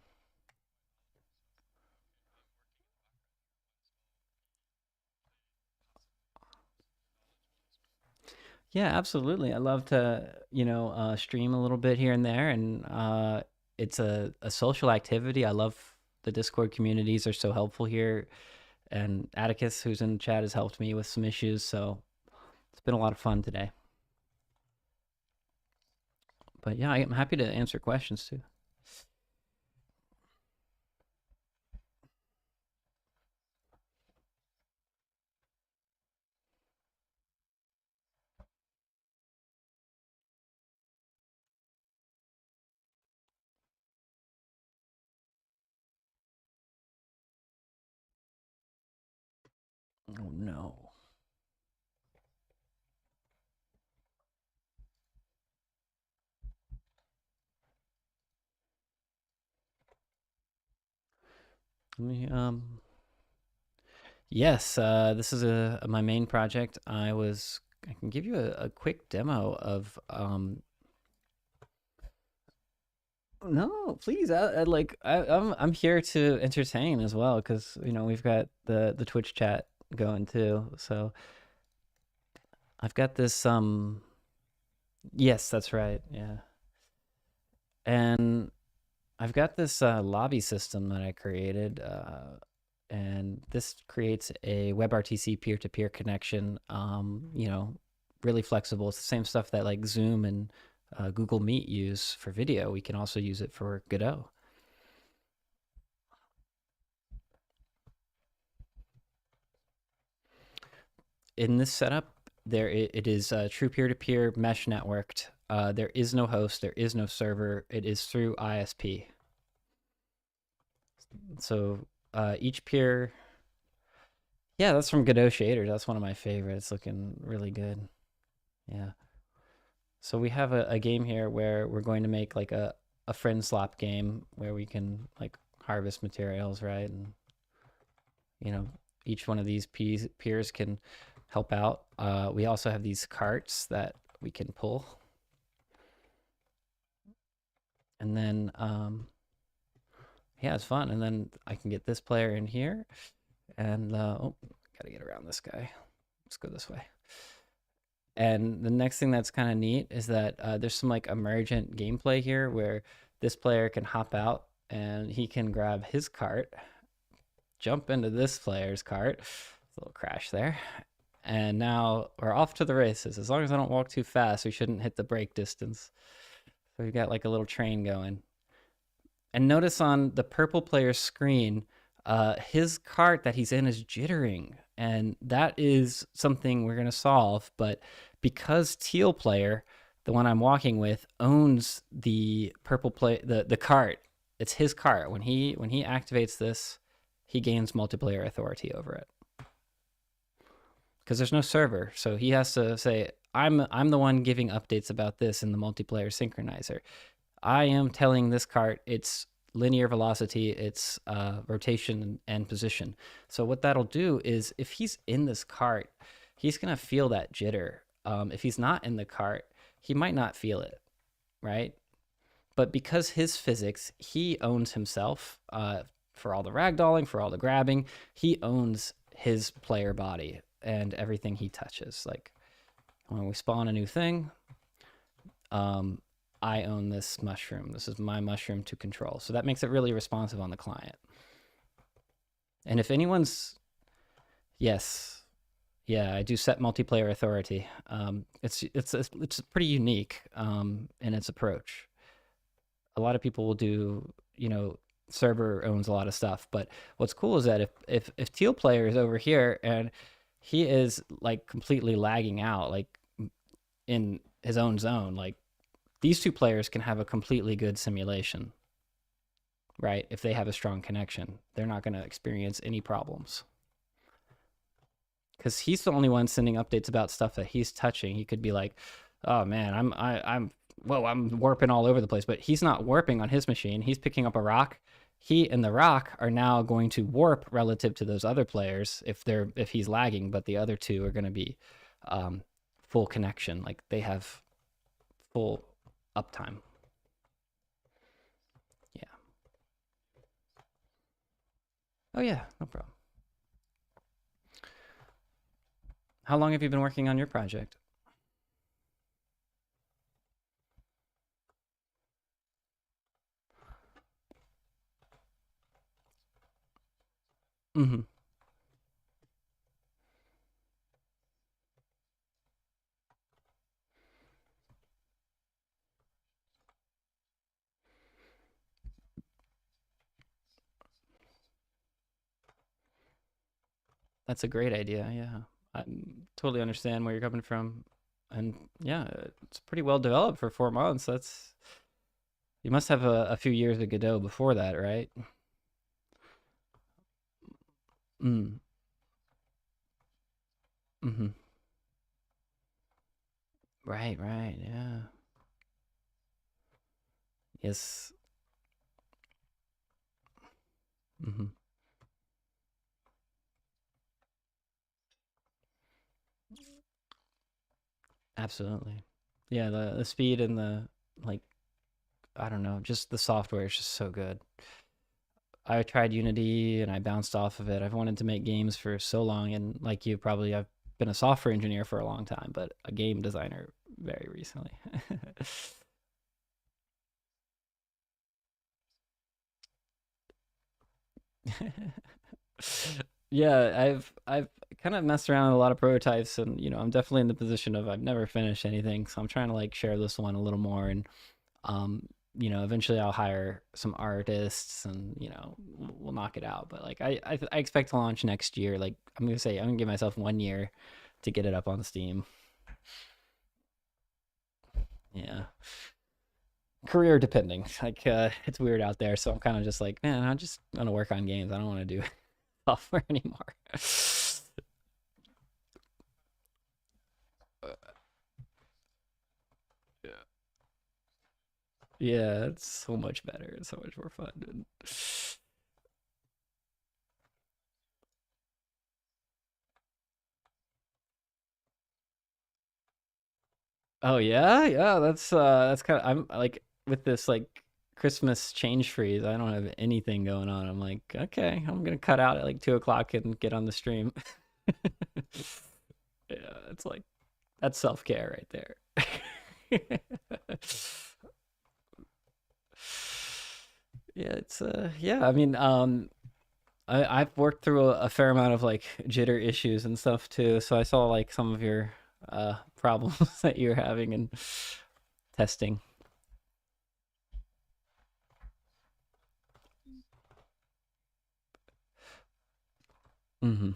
Yeah, absolutely. I love to, stream a little bit here and there, and it's a social activity. I love the Discord communities are so helpful here, and Atticus, who's in the chat, has helped me with some issues, so it's been a lot of fun today. But yeah, I'm happy to answer questions too. Oh no. Let me Yes, this is my main project. I can give you a quick demo of no, please. I'm here to entertain as well because we've got the Twitch chat going too. So I've got this yes, that's right. Yeah. And I've got this lobby system that I created, and this creates a WebRTC peer-to-peer connection. Really flexible. It's the same stuff that like Zoom and Google Meet use for video. We can also use it for Godot. In this setup, it is true peer-to-peer mesh networked. There is no host. There is no server. It is through ISP. So each peer, yeah, that's from Godot shaders. That's one of my favorites. Looking really good. Yeah. So we have a game here where we're going to make like a friend slop game where we can like harvest materials, right? And each one of these peers can help out. We also have these carts that we can pull. And then yeah, it's fun. And then I can get this player in here, and oh, gotta get around this guy. Let's go this way. And the next thing that's kind of neat is that there's some like emergent gameplay here where this player can hop out and he can grab his cart, jump into this player's cart. A little crash there. And now we're off to the races. As long as I don't walk too fast, we shouldn't hit the brake distance. So we've got like a little train going. And notice on the purple player's screen, his cart that he's in is jittering. And that is something we're going to solve. But because teal player, the one I'm walking with, owns the purple the cart, it's his cart. When he activates this, he gains multiplayer authority over it. Because there's no server, so he has to say, I'm the one giving updates about this in the multiplayer synchronizer. I am telling this cart its linear velocity, its rotation and position. So what that'll do is if he's in this cart, he's going to feel that jitter. If he's not in the cart, he might not feel it, right? But because his physics, he owns himself for all the ragdolling, for all the grabbing, he owns his player body and everything he touches. Like when we spawn a new thing, I own this mushroom. This is my mushroom to control. So that makes it really responsive on the client. And if anyone's, yes, yeah, I do set multiplayer authority. It's pretty unique in its approach. A lot of people will do, server owns a lot of stuff, but what's cool is that if teal player is over here and he is like completely lagging out, like in his own zone, like these two players can have a completely good simulation, right? If they have a strong connection, they're not going to experience any problems. Because he's the only one sending updates about stuff that he's touching. He could be like, "Oh man, I'm warping all over the place," but he's not warping on his machine. He's picking up a rock. He and the rock are now going to warp relative to those other players if he's lagging, but the other two are going to be full connection. Like they have full uptime. Yeah. Oh yeah, no problem. How long have you been working on your project? Mm-hmm. That's a great idea. Yeah. I totally understand where you're coming from. And yeah, it's pretty well developed for 4 months. You must have a few years of Godot before that, right? Mm. Mm-hmm. Right, right, yeah. Yes. Mm-hmm. Absolutely. Yeah, the speed and the like I don't know, just the software is just so good. I tried Unity and I bounced off of it. I've wanted to make games for so long, and like you, probably I've been a software engineer for a long time, but a game designer very recently. Yeah, I've kind of messed around with a lot of prototypes, and I'm definitely in the position of I've never finished anything, so I'm trying to like share this one a little more, and um, eventually I'll hire some artists, and we'll knock it out. But like I expect to launch next year. Like I'm gonna give myself 1 year to get it up on Steam. Yeah, career depending. Like it's weird out there, so I'm kind of just like, man, I'm just gonna work on games. I don't want to do software anymore. Yeah. Yeah, it's so much better. It's so much more fun. Oh yeah, yeah. That's kind of I'm like with this like Christmas change freeze. I don't have anything going on. I'm like, okay, I'm gonna cut out at like 2 o'clock and get on the stream. Yeah, it's like that's self care right there. Yeah, it's yeah. I mean, I've worked through a fair amount of like jitter issues and stuff too. So I saw like some of your problems that you're having in testing. Hmm.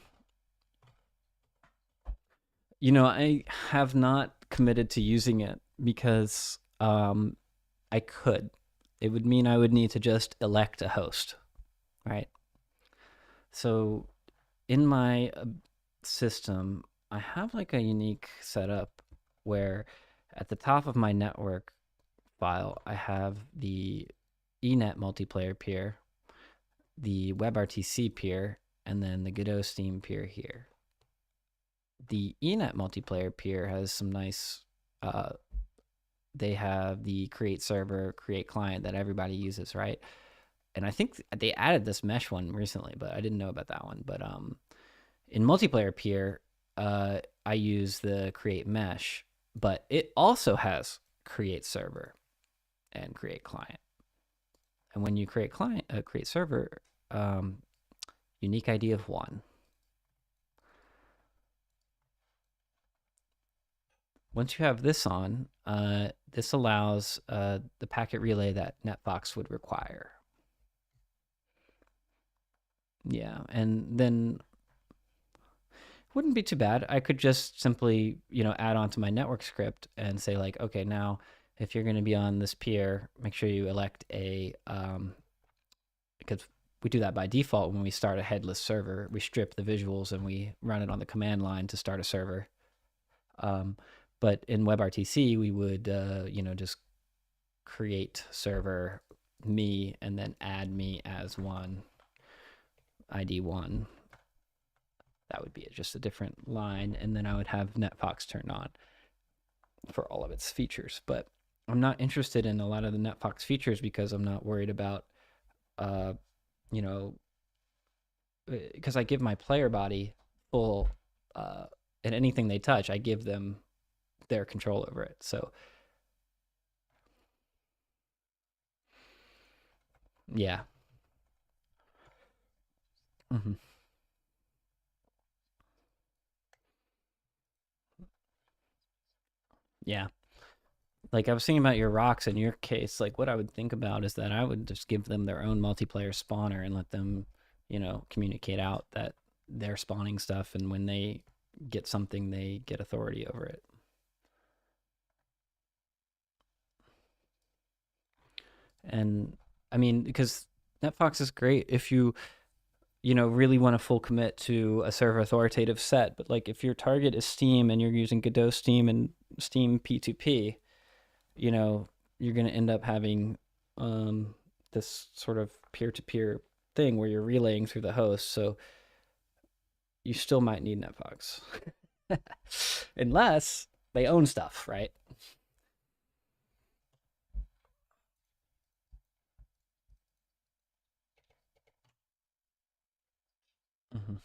I have not committed to using it because I could. It would mean I would need to just elect a host, right? So in my system, I have like a unique setup where at the top of my network file, I have the eNet multiplayer peer, the WebRTC peer, and then the Godot Steam peer here. The eNet multiplayer peer has some nice uh, they have the create server, create client that everybody uses, right? And I think they added this mesh one recently, but I didn't know about that one. But in multiplayer peer, I use the create mesh, but it also has create server and create client. And when you create server, um, unique ID of 1. Once you have this on, this allows the packet relay that NetFox would require. Yeah, and then wouldn't be too bad. I could just simply, add on to my network script and say like, okay, now if you're going to be on this peer, make sure you elect because we do that by default when we start a headless server. We strip the visuals and we run it on the command line to start a server. Um, but in WebRTC, we would, just create server me and then add me as one, ID 1. That would be just a different line, and then I would have NetFox turned on for all of its features. But I'm not interested in a lot of the NetFox features because I'm not worried about, you know, because I give my player body full, and anything they touch, I give them their control over it. So yeah. Hmm. Yeah. Like I was thinking about your rocks in your case, like what I would think about is that I would just give them their own multiplayer spawner and let them, communicate out that they're spawning stuff, and when they get something, they get authority over it. And I mean, because NetFox is great if you really want to full commit to a server authoritative set, but like if your target is Steam and you're using Godot Steam and Steam P2P, you know, you're going to end up having this sort of peer-to-peer thing where you're relaying through the host. So you still might need NetFox, unless they own stuff, right? Hmm.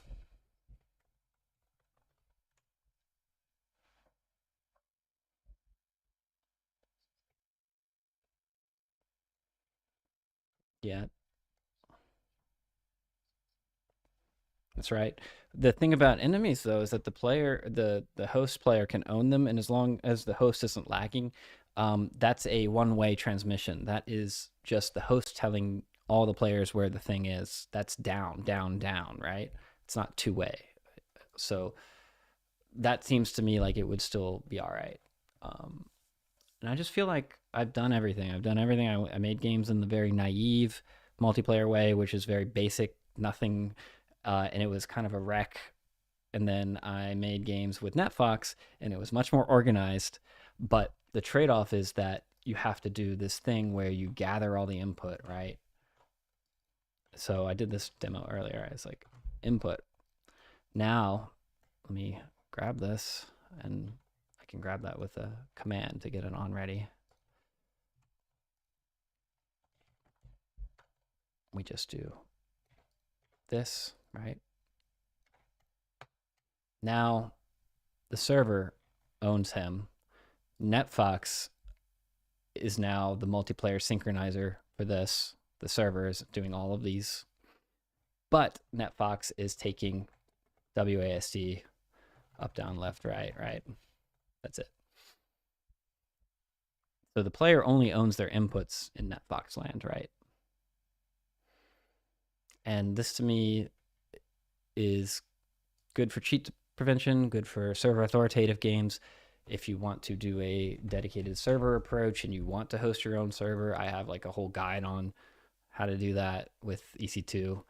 Yeah, that's right. The thing about enemies though is that the host player can own them, and as long as the host isn't lagging, that's a one-way transmission. That is just the host telling all the players where the thing is. That's down, down, down, right? It's not two-way. So that seems to me like it would still be all right. Um, and I just feel like I've done everything. I've done everything. I made games in the very naive multiplayer way, which is very basic, nothing, and it was kind of a wreck. And then I made games with NetFox, and it was much more organized. But the trade-off is that you have to do this thing where you gather all the input, right? So I did this demo earlier. I was like, input. Now, let me grab this, and I can grab that with a command to get it on ready. We just do this, right? Now the server owns him. NetFox is now the multiplayer synchronizer for this. The server is doing all of these, but NetFox is taking WASD up, down, left, right, right. That's it. So the player only owns their inputs in NetFox land, right? And this to me is good for cheat prevention, good for server authoritative games. If you want to do a dedicated server approach and you want to host your own server, I have like a whole guide on how to do that with EC2.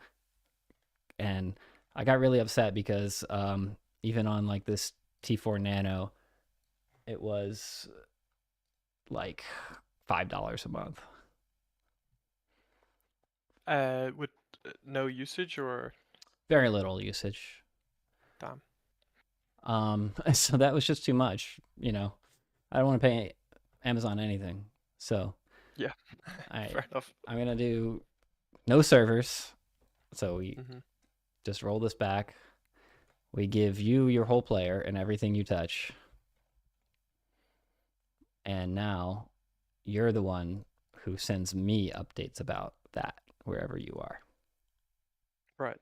And I got really upset because even on like this T4 Nano, it was like $5 a month. With no usage or Very little usage. damn. So that was just too much, you know. I don't want to pay Amazon anything. So Yeah, fair enough. I'm gonna do no servers. So we Mm-hmm. just roll this back. We give you your whole player and everything you touch. And now you're the one who sends me updates about that wherever you are. Right.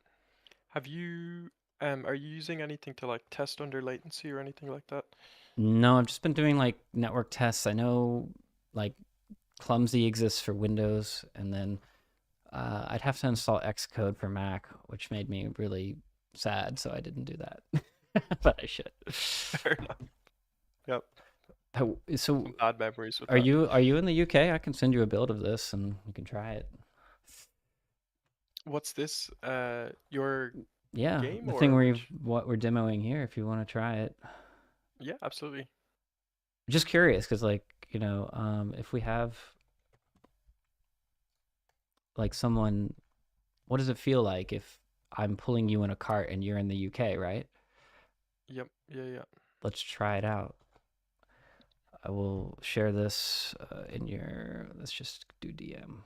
Have you are you using anything to like test under latency or anything like that? No, I've just been doing like network tests. I know like Clumsy exists for Windows, and then I'd have to install Xcode for Mac, which made me really sad, so I didn't do that. But I should. Fair enough. Yep. So Some bad memories with are that. you in the UK? I can send you a build of this and you can try it. What's this? Your Yeah, game the or thing which? what we're demoing here if you want to try it. Yeah, absolutely. Just curious because like, you know, if we have like someone, what does it feel like if I'm pulling you in a cart and you're in the UK, right? Yep. Yeah. Let's try it out. I will share this in your, let's just do DM.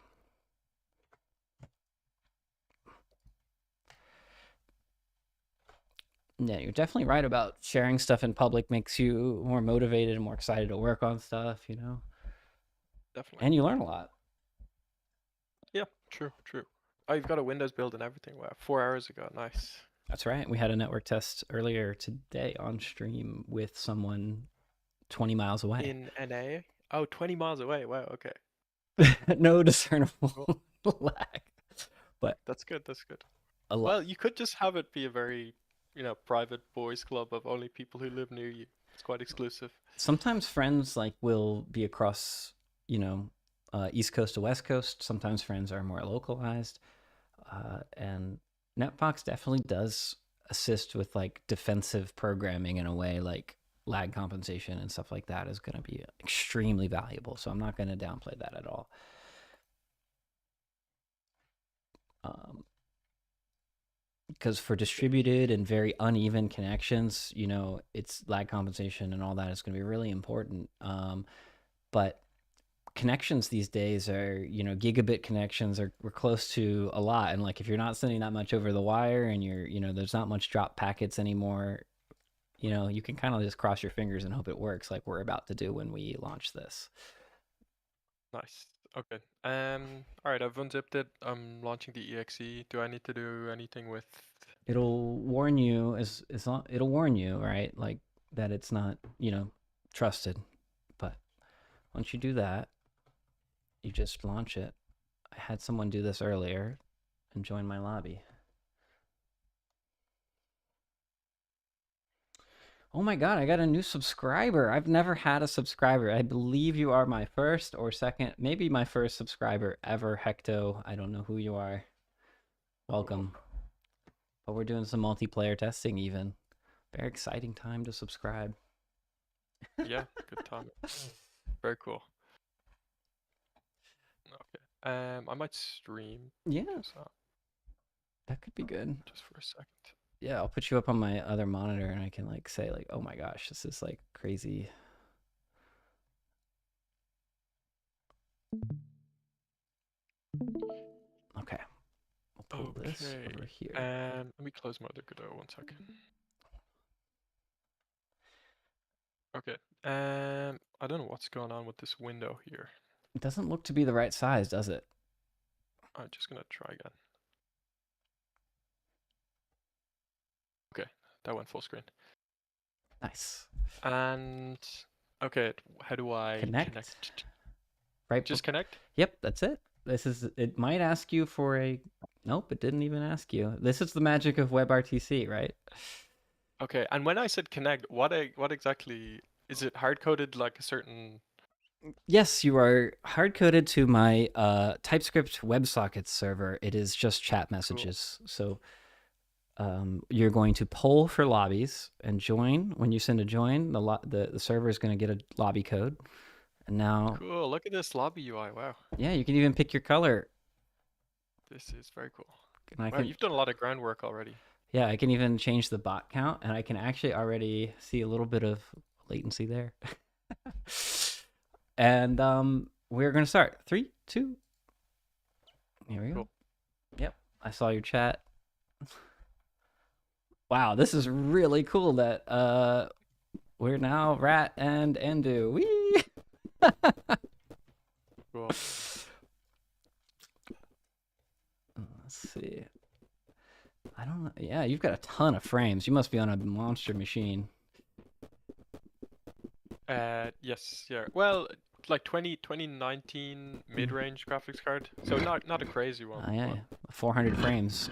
Yeah, you're definitely right about sharing stuff in public makes you more motivated and more excited to work on stuff, you know? Definitely. And you learn a lot. Yeah, true. Oh, you've got a Windows build and everything. Wow, 4 hours ago. Nice. That's right. We had a network test earlier today on stream with someone 20 miles away. In NA? Oh, 20 miles away. Wow, okay. No discernible lag. But That's good. a lot. Well, you could just have it be a very, private boys club of only people who live near you. It's quite exclusive. Sometimes friends like will be across, you know, East Coast to West Coast. Sometimes friends are more localized. And NetFox definitely does assist with like defensive programming in a way, like lag compensation and stuff like that is going to be extremely valuable. So I'm not going to downplay that at all. because for distributed and very uneven connections, you know, it's lag compensation and all that is going to be really important. But connections these days are, you know, gigabit connections are we're close to a lot, and like if you're not sending that much over the wire and you're, you know, there's not much drop packets anymore, you know, you can kind of just cross your fingers and hope it works, like we're about to do when we launch this. Nice. Okay. All right, I've unzipped it. I'm launching the exe. Do I need to do anything with? It'll warn you it'll warn you, right, like that it's not, you know, trusted. But once you do that, you just launch it. I had someone do this earlier and join my lobby. Oh my god, I got a new subscriber. I've never had a subscriber. I believe you are my first or second, maybe my first subscriber ever, Hecto. I don't know who you are. Welcome. But we're doing some multiplayer testing even. Very exciting time to subscribe. Yeah, good time. Very cool. Okay. I might stream. Yeah, Just, that could be good. just for a second. Yeah, I'll put you up on my other monitor and I can like say like, oh my gosh, this is like crazy. Okay. I'll pull this over here. Let me close my other Godot 1 second. Okay. I don't know what's going on with this window here. It doesn't look to be the right size, does it? I'm just gonna try again. Okay, that went full screen. Nice. And okay, how do I Connect. Right. Just connect? Yep, that's it. This is, it might ask you for a, nope, it didn't even ask you. This is the magic of WebRTC, right? Okay, and when I said connect, what exactly is it? Hard coded like a certain? Yes, you are hard coded to my TypeScript WebSockets server. It is just chat messages. Cool. So you're going to poll for lobbies and join. When you send a join, the server is going to get a lobby code. And now, cool. Look at this lobby UI. Wow. Yeah, you can even pick your color. This is very cool. And wow, you've done a lot of groundwork already. Yeah, I can even change the bot count, and I can actually already see a little bit of latency there. And we're going to start. 3, 2. Here we go. Cool. Yep, I saw your chat. Wow, this is really cool that we're now Rat and Endu. Whee! Cool. Let's see. I don't know. Yeah, you've got a ton of frames. You must be on a monster machine. Yes, yeah. Well, like 2019 mid-range graphics card. So not a crazy one. Oh, yeah, 400 frames.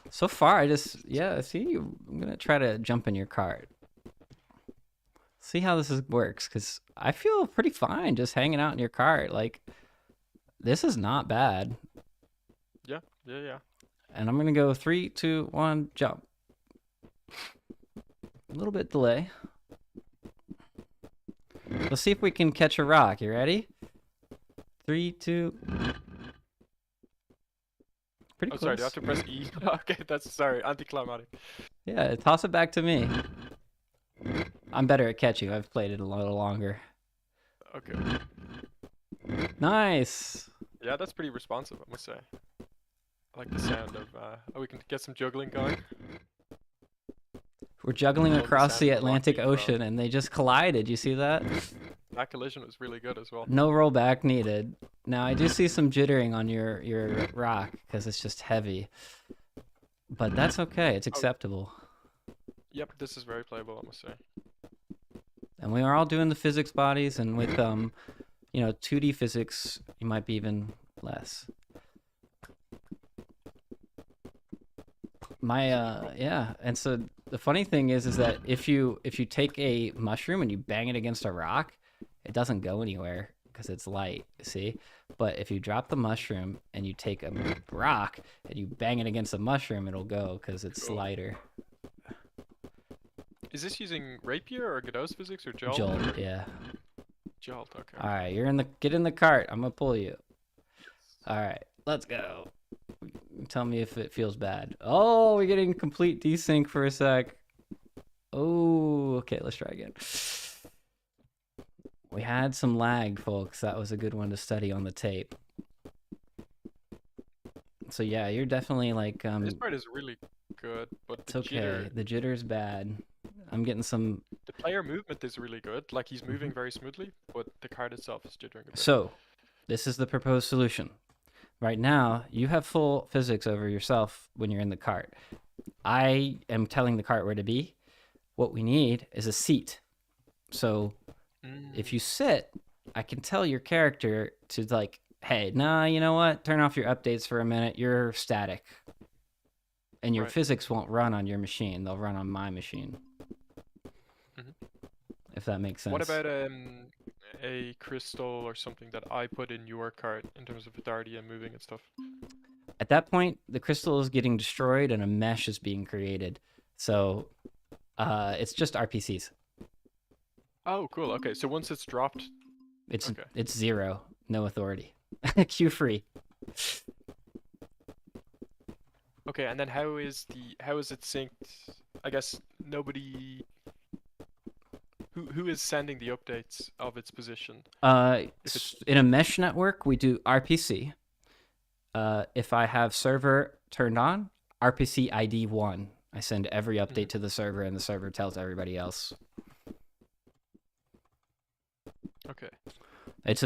So far, I just, yeah, see, I'm going to try to jump in your cart. See how this works, because I feel pretty fine just hanging out in your cart. Like, this is not bad. Yeah. And I'm going to go 3, 2, 1, jump. A little bit delay. Let's see if we can catch a rock. You ready? 3, 2. Pretty close. Sorry, do I have to press E? Okay, that's, sorry, anticlimactic. Yeah, toss it back to me. I'm better at catching. I've played it a little longer. Okay. Nice. Yeah, that's pretty responsive, I must say. I like the sound of, oh, we can get some juggling going. We're juggling across the Atlantic Ocean, and they just collided. You see that? That collision was really good as well. No rollback needed. Now, I do see some jittering on your rock, because it's just heavy. But that's okay. It's acceptable. Yep, this is very playable, I must say. And we are all doing the physics bodies, and with, you know, 2D physics, you might be even less. Yeah, and so the funny thing is that if you take a mushroom and you bang it against a rock, it doesn't go anywhere because it's light, see? But if you drop the mushroom and you take a rock and you bang it against a mushroom, it'll go because it's lighter. Is this using Rapier or Godot's physics or Jolt? Jolt, yeah. Jolt, okay. All right, get in the cart. I'm gonna pull you. All right, let's go. Tell me if it feels bad. Oh, we're getting complete desync for a sec. Oh, okay, let's try again. We had some lag, folks. That was a good one to study on the tape. So yeah, you're definitely like This part is really good, but it's the okay. jitter, The jitter's bad. I'm getting some. the player movement is really good. Like he's moving very smoothly, but the card itself is jittering a bit. So, this is the proposed solution. Right now, you have full physics over yourself when you're in the cart. I am telling the cart where to be. What we need is a seat. So, if you sit, I can tell your character to like, hey, nah, you know what? Turn off your updates for a minute. You're static. And your Right. physics won't run on your machine. They'll run on my machine. If that makes sense. What about a crystal or something that I put in your cart in terms of authority and moving and stuff? At that point, the crystal is getting destroyed and a mesh is being created. So it's just RPCs. Oh, cool. Okay, so once it's dropped, It's Okay. it's 0, no authority. Q free. okay, and then how is it synced? I guess nobody. Who is sending the updates of its position? In a mesh network, we do RPC. If I have server turned on, RPC ID 1. I send every update to the server, and the server tells everybody else. Okay. It's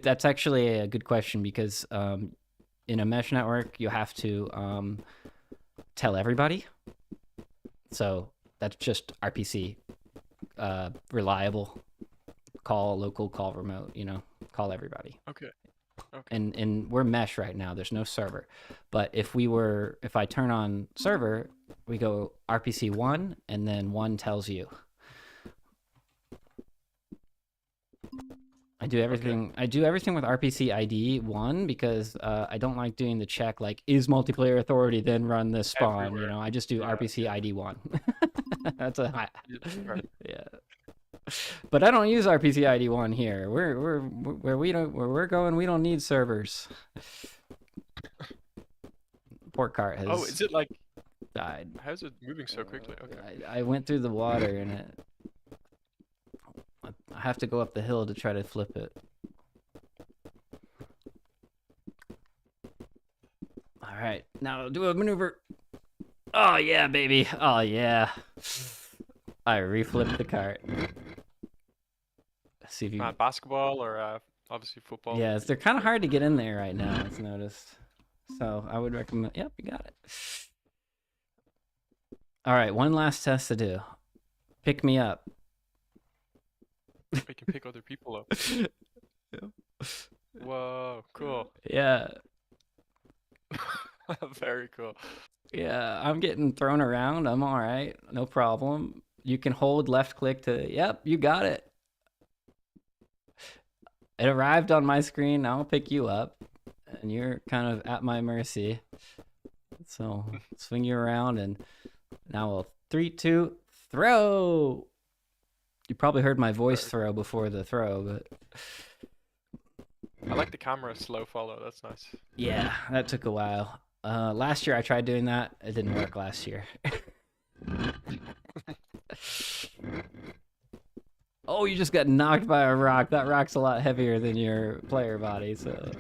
that's actually a good question because in a mesh network, you have to tell everybody. So that's just RPC, reliable, call local, call remote, call everybody. Okay. And we're mesh right now. There's no server. But if I turn on server, we go RPC 1 and then 1 tells you. I do everything with RPC ID 1 because I don't like doing the check like is multiplayer authority then run this spawn, Everywhere. I just do RPC ID 1. That's a high. Right. Yeah. But I don't use RPC ID 1 here. Where we're going, we don't need servers. Port cart has Oh, is it like? died. How's it moving so quickly? Okay. I went through the water and I have to go up the hill to try to flip it. All right, now do a maneuver. Oh yeah, baby. Oh yeah. I reflipped the cart. See if you. Basketball or obviously football. Yeah, they're kind of hard to get in there right now. I've noticed. So I would recommend. Yep, you got it. All right, one last test to do. Pick me up. We can pick other people up. Whoa, cool. Yeah. Very cool. Yeah, I'm getting thrown around. I'm all right. No problem. You can hold left click to, yep, you got it. It arrived on my screen. I'll pick you up. And you're kind of at my mercy. So swing you around and now we'll 3, 2, throw. You probably heard my voice throw before the throw, but I like the camera slow follow. That's nice. yeah, that took a while. Last year I tried doing that. It didn't work last year. Oh, you just got knocked by a rock. That rock's a lot heavier than your player body, so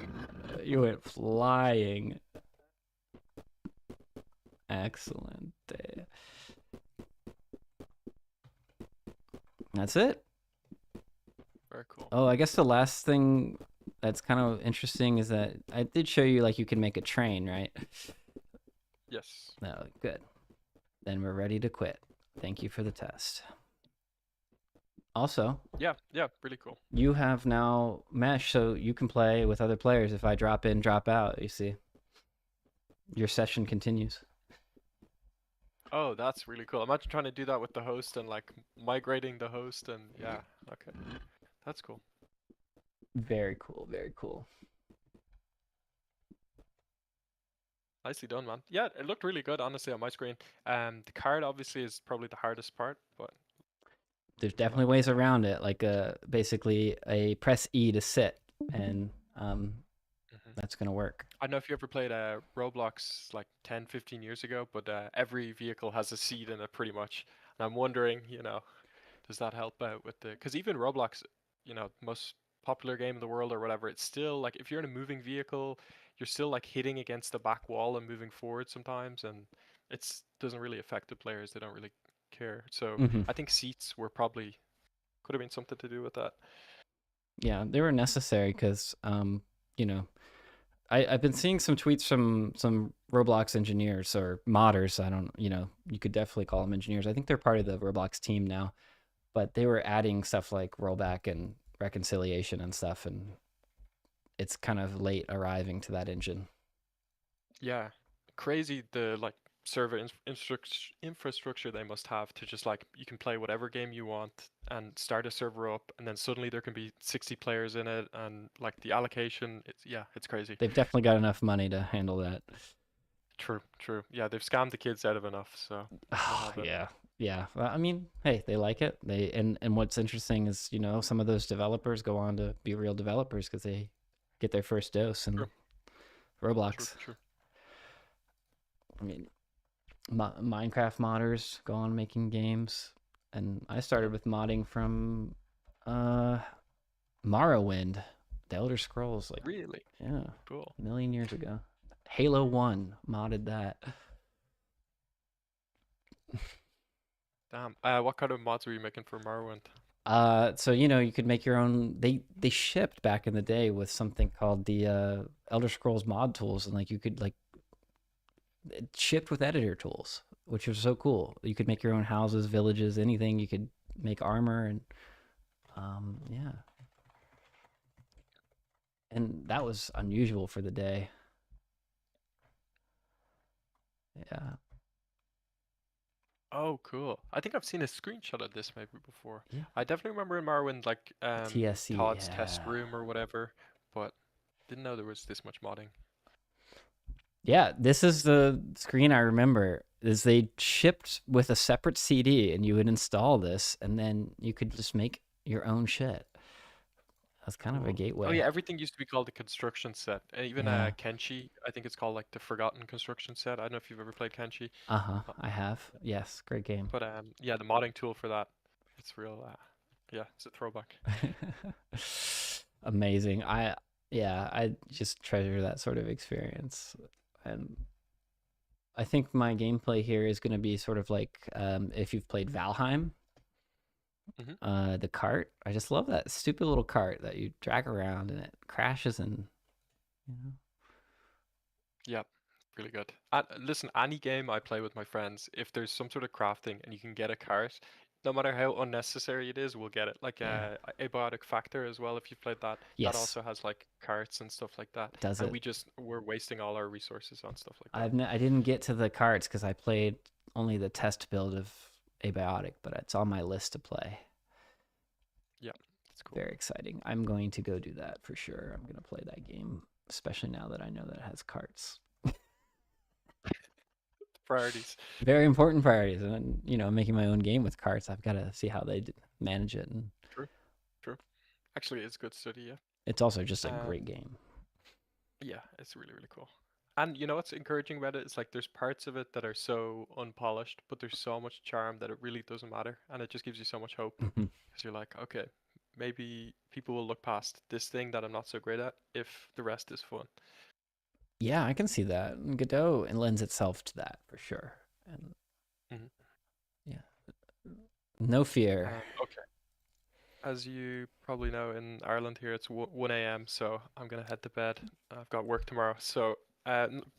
you went flying. Excellent. That's it. Very cool. Oh, I guess the last thing that's kind of interesting is that I did show you like you can make a train, right? Yes. No, good. Then we're ready to quit. Thank you for the test. Also, Yeah, really cool. you have now mesh, so you can play with other players. If I drop in, drop out, you see. Your session continues. Oh, that's really cool. Imagine trying to do that with the host and like migrating the host and yeah, okay. That's cool. Very cool, very cool. Nicely done, man. Yeah, it looked really good, honestly, on my screen. The card obviously is probably the hardest part, but There's definitely ways around it, like basically a press E to sit, and that's gonna work. I don't know if you ever played Roblox like 10, 15 years ago, but every vehicle has a seat in it pretty much. And I'm wondering, does that help out with the? Because even Roblox, most popular game in the world or whatever, it's still like if you're in a moving vehicle, you're still like hitting against the back wall and moving forward sometimes, and it's doesn't really affect the players. They don't really care. So Hmm. I think seats were probably could have been something to do with that. Yeah, they were necessary because, you know, I've been seeing some tweets from some Roblox engineers or modders. I don't, you could definitely call them engineers. I think they're part of the Roblox team now, but they were adding stuff like rollback and reconciliation and stuff, and it's kind of late arriving to that engine. Yeah, crazy the like server infrastructure they must have to just like you can play whatever game you want and start a server up and then suddenly there can be 60 players in it and like the allocation it's crazy. They've definitely got enough money to handle that. True. Yeah, they've scammed the kids out of enough, so they'll Oh, have it. yeah. Well, I mean, hey, they like it. And what's interesting is, some of those developers go on to be real developers because they get their first dose in True. Roblox. True. I mean, Minecraft modders go on making games, and I started with modding from Morrowind, the Elder Scrolls, like Really cool. a million years ago. Halo 1 modded that. Damn. What kind of mods were you making for Morrowind? So you could make your own. They shipped back in the day with something called the Elder Scrolls mod tools, and like you could like it shipped with editor tools, which was so cool. You could make your own houses, villages, anything. You could make armor, and yeah, and that was unusual for the day. Yeah, Oh, cool. I think I've seen a screenshot of this maybe before. yeah. I definitely remember in Morrowind like TSC, Todd's test yeah. room or whatever, but didn't know there was this much modding. Yeah, this is the screen I remember. Is they shipped with a separate CD, and you would install this, and then you could just make your own shit. That's kind of a Cool. gateway. Oh yeah, everything used to be called the construction set. And even Yeah. Kenshi, I think it's called like the Forgotten Construction Set. I don't know if you've ever played Kenshi. I have. Yes, great game. But yeah, the modding tool for that, it's real yeah, it's a throwback. Amazing. I just treasure that sort of experience. And I think my gameplay here is going to be sort of like if you've played Valheim, the cart. I just love that stupid little cart that you drag around and it crashes and Yeah, really good. Listen, any game I play with my friends, if there's some sort of crafting and you can get a cart, no matter how unnecessary it is, we'll get it. Like Yeah. Abiotic Factor as well, if you've played that. Yes. That also has like carts and stuff like that. Does and it? we're wasting all our resources on stuff like that. I didn't get to the carts because I played only the test build of Abiotic, but it's on my list to play. Yeah, that's cool. Very exciting. I'm going to go do that for sure. I'm going to play that game, especially now that I know that it has carts. Priorities. Very important priorities. And, making my own game with carts, I've got to see how they manage it. And True. Actually, it's good study, yeah. it's also just a great game. Yeah, it's really, really cool. And you know what's encouraging about it? It's like there's parts of it that are so unpolished, but there's so much charm that it really doesn't matter. And it just gives you so much hope. Because you're like, okay, maybe people will look past this thing that I'm not so great at if the rest is fun. Yeah, I can see that. And Godot lends itself to that for sure. And yeah, no fear. Okay. As you probably know, in Ireland here, it's 1 a.m., so I'm going to head to bed. I've got work tomorrow. So,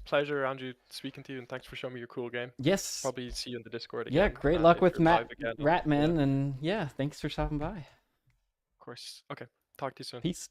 pleasure, Andrew, speaking to you, and thanks for showing me your cool game. Yes. Probably see you in the Discord again. Yeah, great luck with Ratman, and yeah, thanks for stopping by. Of course. Okay, talk to you soon. Peace.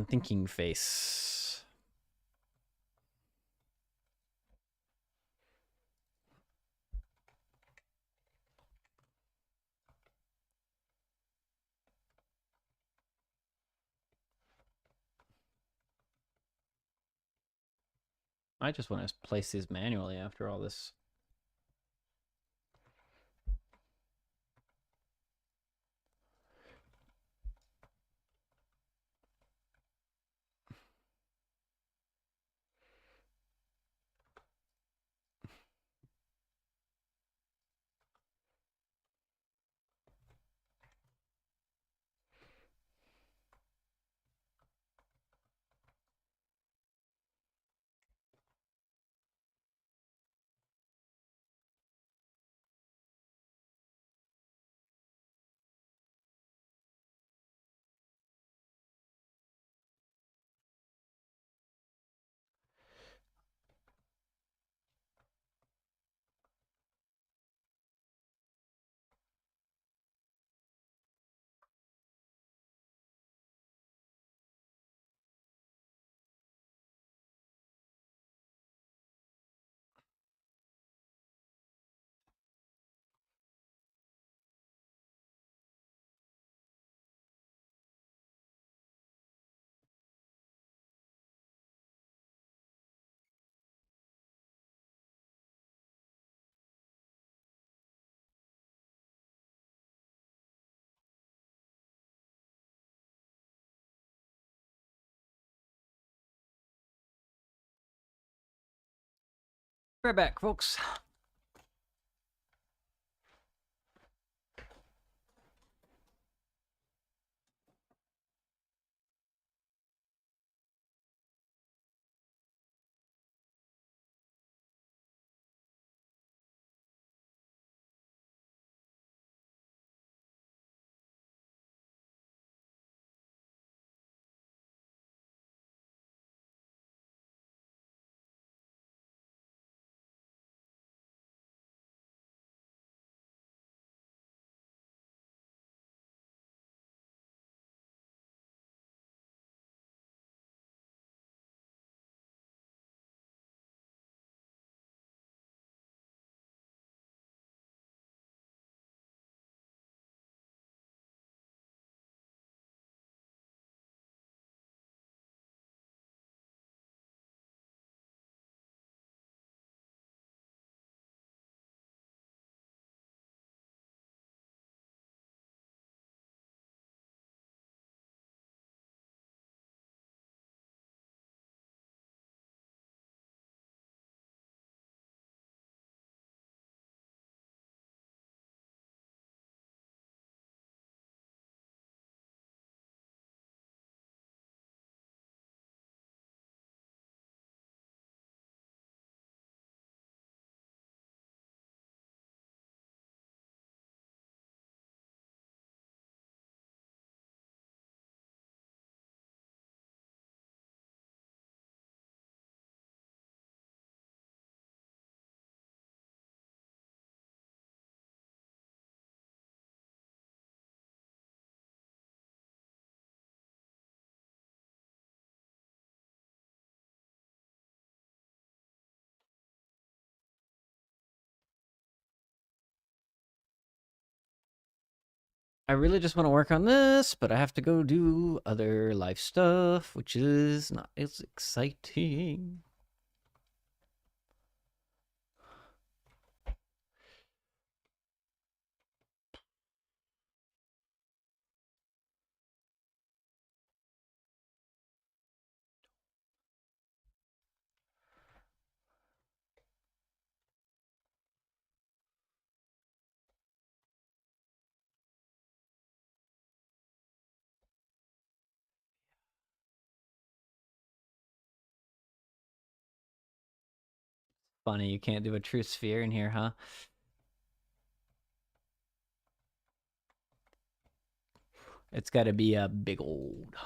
Thinking face. I just want to place these manually after all this. Right back, folks. I really just want to work on this, but I have to go do other life stuff, which is not as exciting. Funny, you can't do a true sphere in here, huh? It's got to be a big old.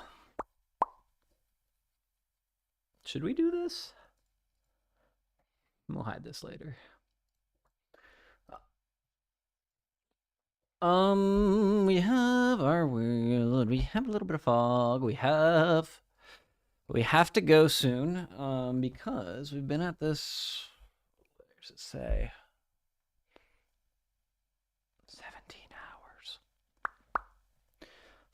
Should we do this? We'll hide this later. We have our world. We have a little bit of fog. We have to go soon. Because we've been at this. What does it say? 17 hours.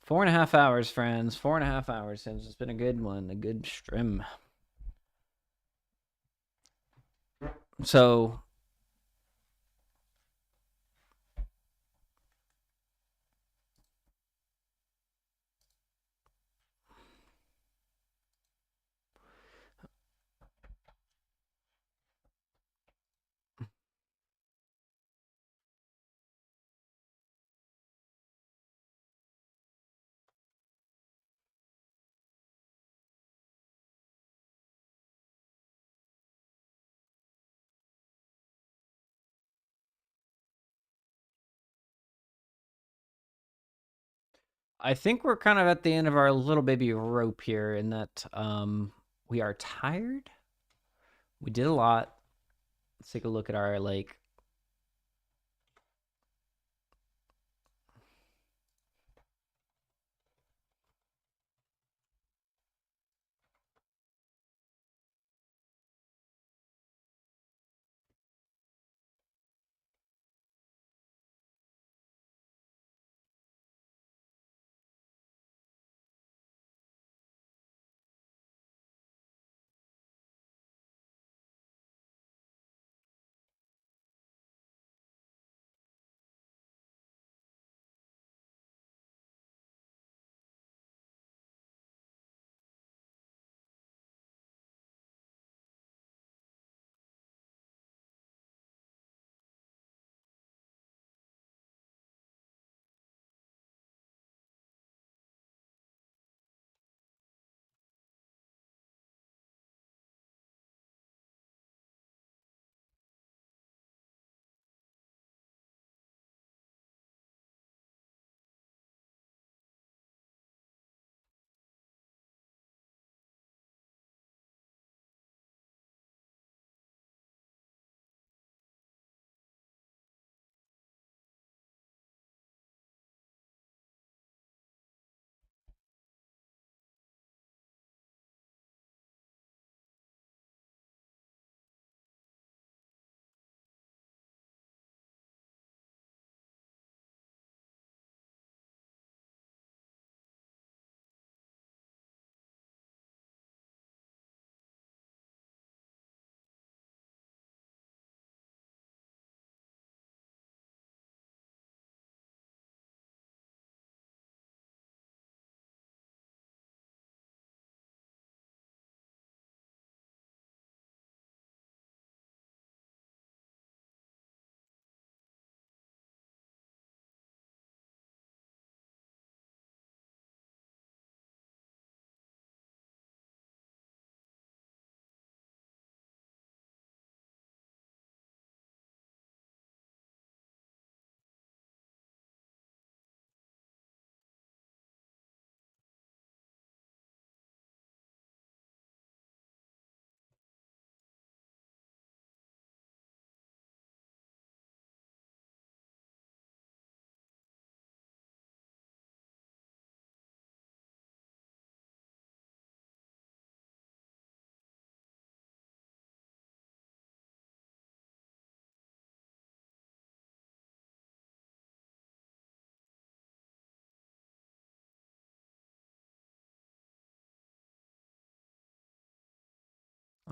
4.5 hours, friends. 4.5 hours since it's been a good one, a good stream. So I think we're kind of at the end of our little baby rope here in that we are tired. We did a lot. Let's take a look at our like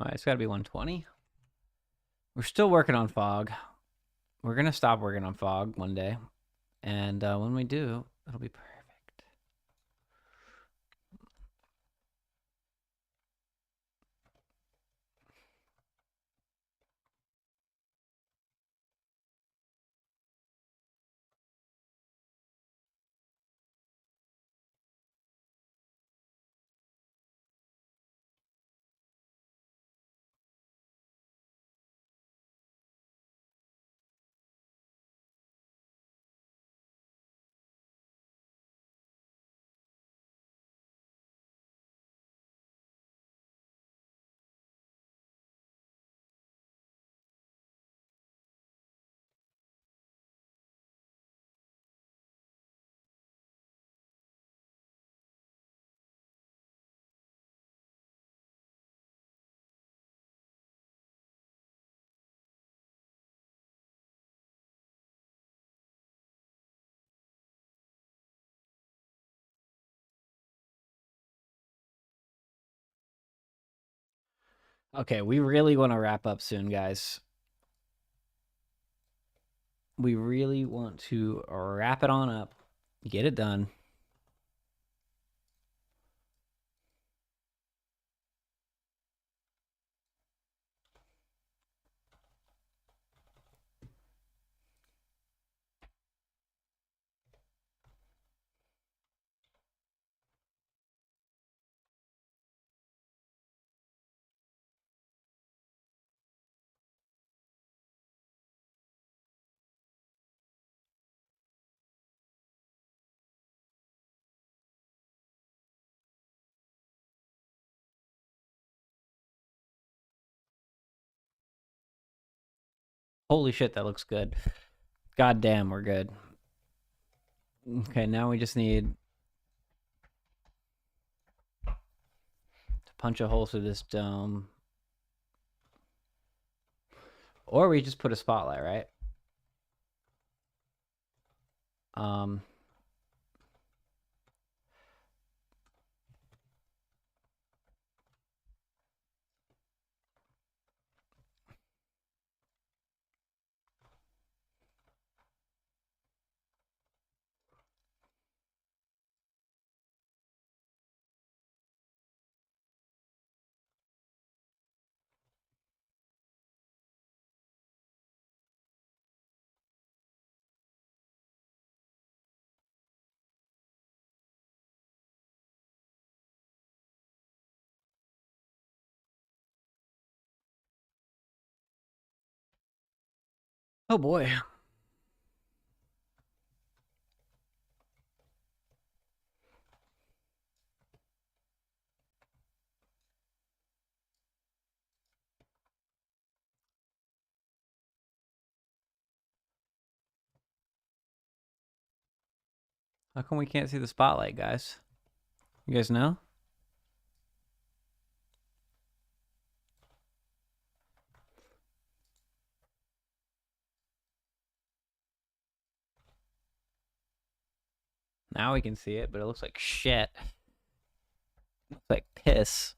All right, it's got to be 120. We're still working on fog. We're going to stop working on fog one day. And when we do, it'll be perfect. Okay, we really want to wrap up soon, guys. We really want to wrap it on up, get it done. Holy shit, that looks good. God damn, we're good. Okay, now we just need to punch a hole through this dome. Or we just put a spotlight, right? Oh boy. How come we can't see the spotlight, guys? You guys know? Now we can see it, but it looks like shit. It looks like piss.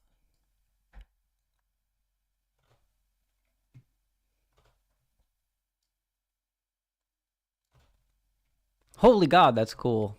Holy God, that's cool.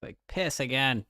Like piss again.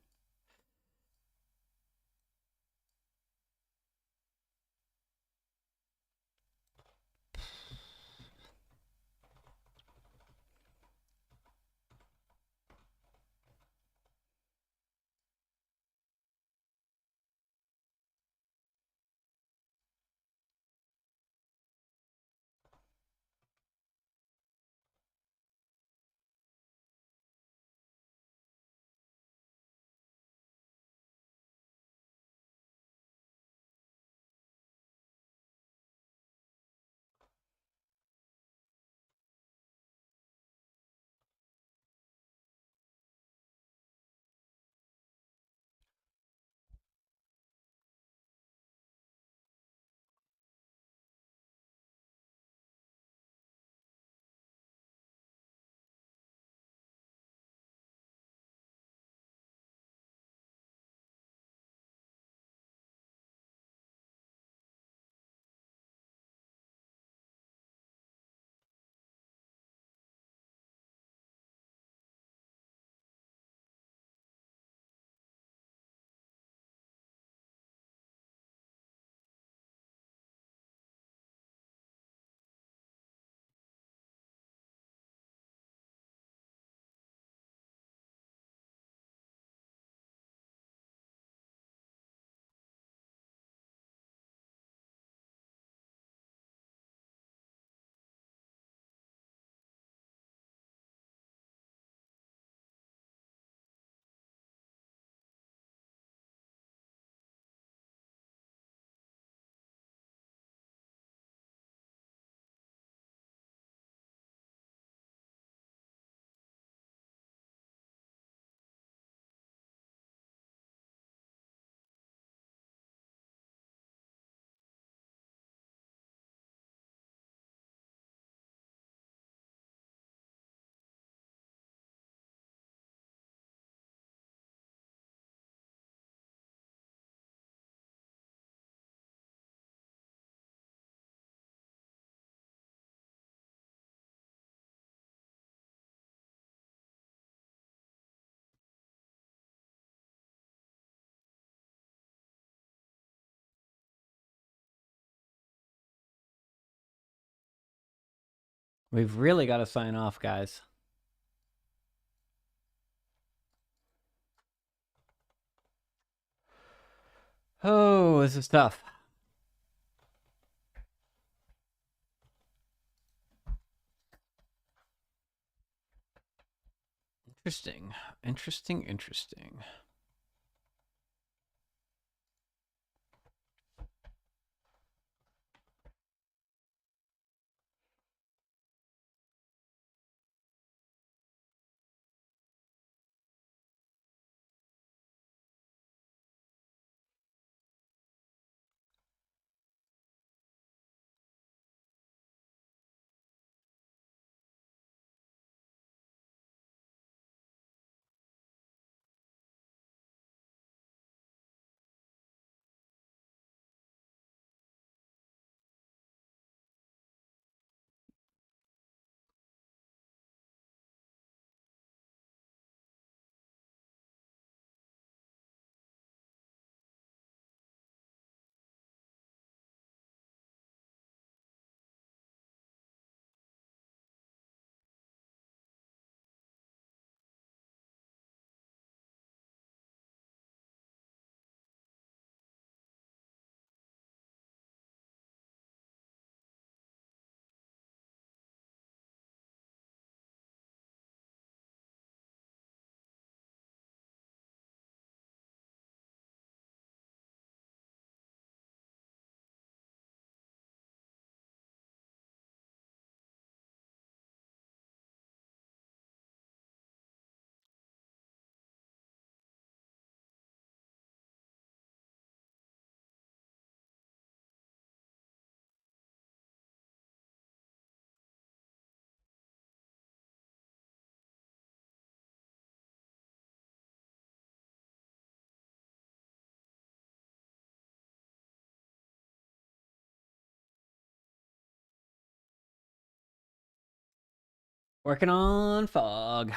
We've really got to sign off, guys. Oh, this is tough. Interesting. Interesting, interesting. Working on fog.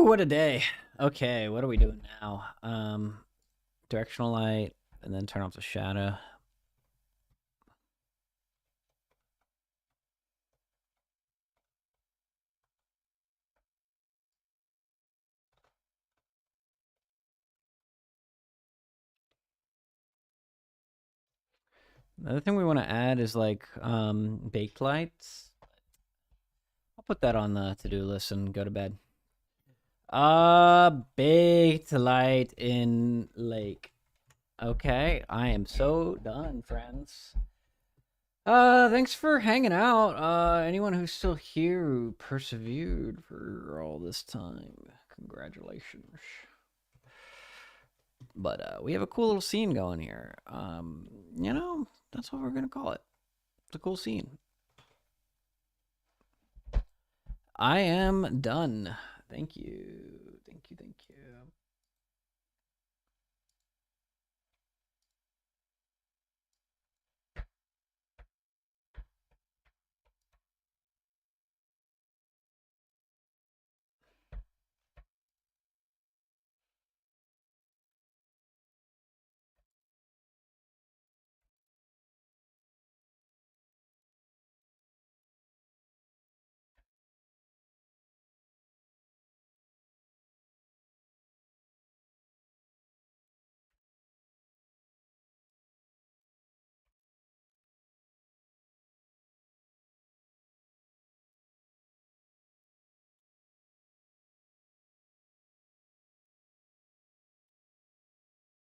Woo, what a day. Okay, what are we doing now? Directional light, and then turn off the shadow. Another thing we want to add is like baked lights. I'll put that on the to-do list and go to bed. Baked light in lake. Okay, I am so done, friends. Thanks for hanging out. Anyone who's still here who persevered for all this time, congratulations. But we have a cool little scene going here. You know, that's what we're gonna call it. It's a cool scene. I am done. Thank you. Thank you. Thank you.